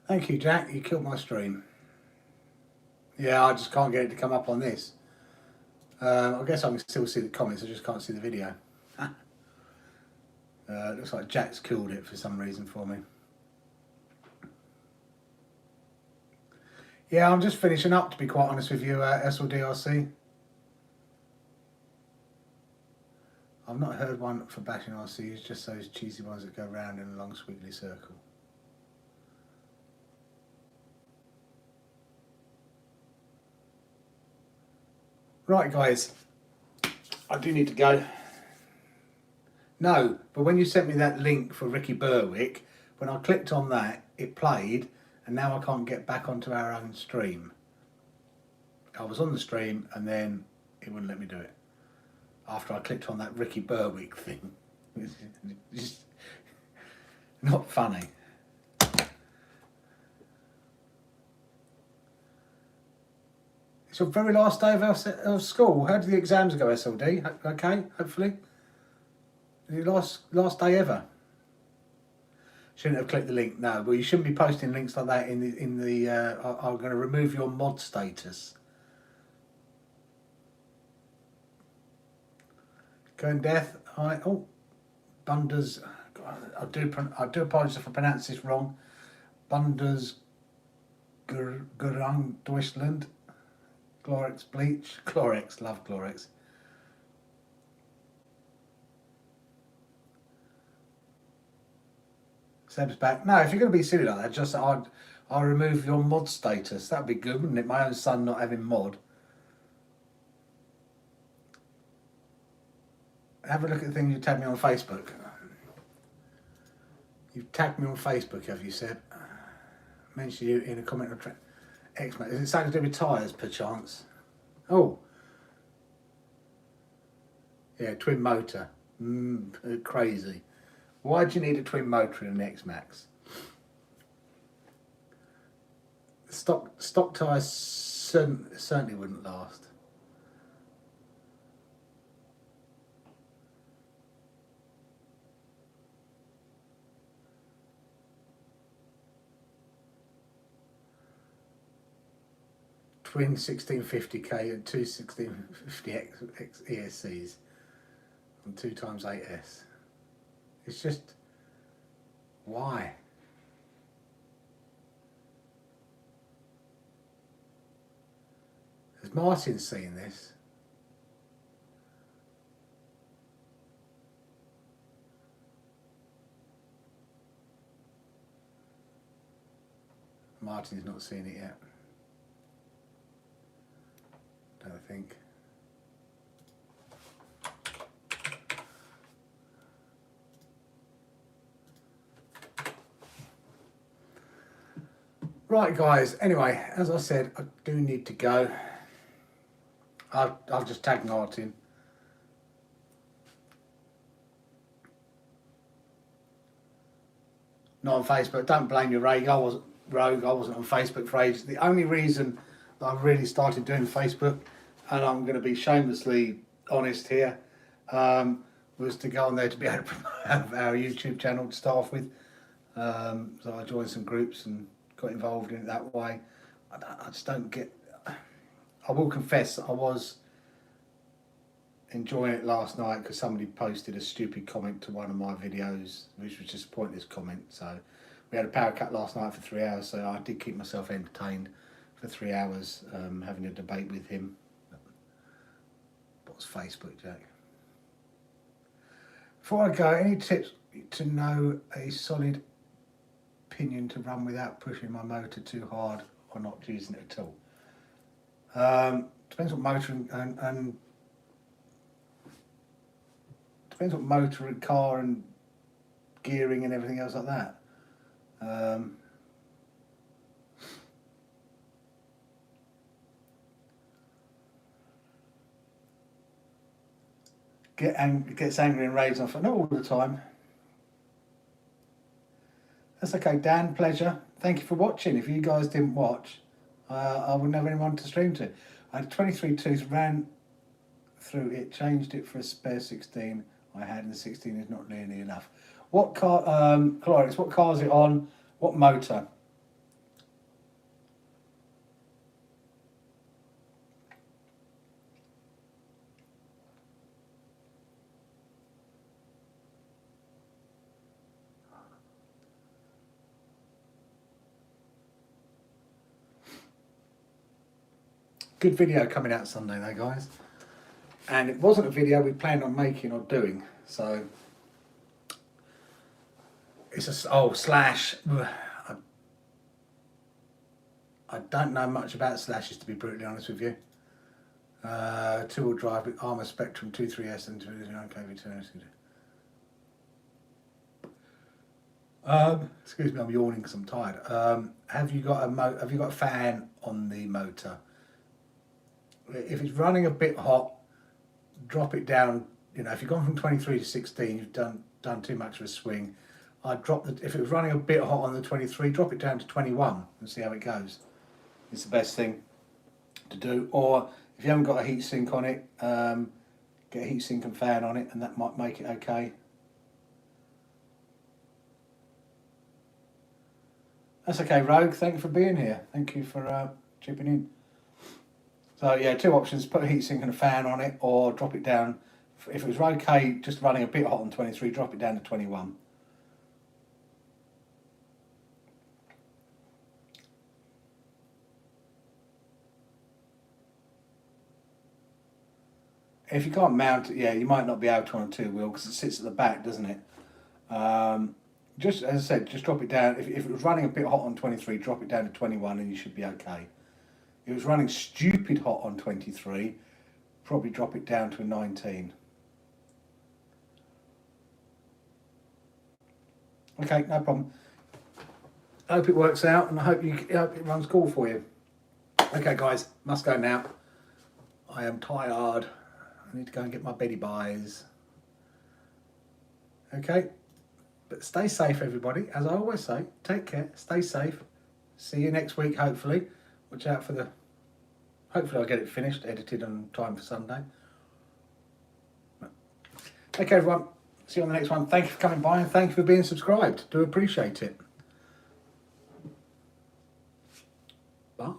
Thank you, Jack. You killed my stream. Yeah, I just can't get it to come up on this. I guess I can still see the comments, I just can't see the video. It looks like Jack's killed it for some reason for me. Yeah, I'm just finishing up, to be quite honest with you, SLDRC. I've not heard one for bashing RCs, just those cheesy ones that go round in a long squiggly circle. Right, guys, I do need to go. No, but when you sent me that link for Ricky Berwick, when I clicked on that, it played, and now I can't get back onto our own stream. I was on the stream, and then it wouldn't let me do it. After I clicked on that Ricky Berwick thing. It's just not funny. It's your very last day of school. How did the exams go, SLD? Okay, hopefully. Your last day ever. Shouldn't have clicked the link. No, well, you shouldn't be posting links like that in the. I'm going to remove your mod status. Going death. Oh, Bunders. I do apologise if I pronounce this wrong. Bunders Gerang Deutschland. Chlorex bleach. Chlorex, love Chlorex. Seb's back. No, if you're going to be silly like that, just I'll remove your mod status. That'd be good, wouldn't it? My own son not having mod. Have a look at the thing you tagged me on Facebook. You've tagged me on Facebook, have you, Seb? Mentioned you in a comment on X-Max. Is it something to do with tyres, perchance? Oh. Yeah, twin motor. Crazy. Why do you need a twin motor in an X-Max? Stock tyres certainly wouldn't last. Twin 1650k and two 1650X ESCs and 2x8S. It's just, why? Has Martin seen this? Martin's not seen it yet. Don't think. Right, guys, anyway, as I said, I do need to go. I've just tagged Martin. Not on Facebook. Don't blame you, Rogue. I wasn't on Facebook for ages. The only reason that I really started doing Facebook, and I'm going to be shamelessly honest here, was to go on there to be able to promote our YouTube channel to start off with. So I joined some groups and got involved in it that way. I just don't get. I will confess I was enjoying it last night because somebody posted a stupid comment to one of my videos, which was just a pointless comment. So we had a power cut last night for 3 hours, so I did keep myself entertained for 3 hours, having a debate with him. What's Facebook, Jack? Before I go, any tips to know a solid pinion to run without pushing my motor too hard or not using it at all? Depends what motor and depends what motor and car and gearing and everything else like that. gets angry and rages off. Not all the time. That's okay, Dan. Pleasure. Thank you for watching. If you guys didn't watch, I wouldn't have anyone to stream to. I had 23 tooth, ran through it, changed it for a spare 16 I had, and the 16 is not nearly enough. What car, Clorix, what car is it on? What motor? Good video coming out Sunday though, guys. And it wasn't a video we planned on making or doing, so it's a slash. I don't know much about slashes, to be brutally honest with you. Two-wheel drive with Armour Spectrum 23S and 29 kV2. Excuse me, I'm yawning because I'm tired. Have you got a fan on the motor? If it's running a bit hot, drop it down. You know, if you've gone from 23 to 16, you've done too much of a swing. I'd drop if it was running a bit hot on the 23, drop it down to 21 and see how it goes. It's the best thing to do. Or if you haven't got a heat sink on it, get a heat sink and fan on it, and that might make it okay. That's okay, Rogue. Thank you for being here. Thank you for chipping in. So yeah, two options: put a heatsink and a fan on it, or drop it down. If it was okay, just running a bit hot on 23, drop it down to 21. If you can't mount it, yeah, you might not be able to on a two-wheel because it sits at the back, doesn't it? Just as I said, just drop it down. If it was running a bit hot on 23, drop it down to 21 and you should be okay. If it was running stupid hot on 23, probably drop it down to a 19. Okay, no problem. I hope it works out, and I hope it runs cool for you. Okay, guys, must go now. I am tired. I need to go and get my Betty Buys. Okay, but stay safe, everybody. As I always say, take care, stay safe. See you next week, hopefully. Watch out for hopefully I'll get it finished, edited on time for Sunday. Okay, everyone. See you on the next one. Thank you for coming by, and thank you for being subscribed. Do appreciate it. Bye.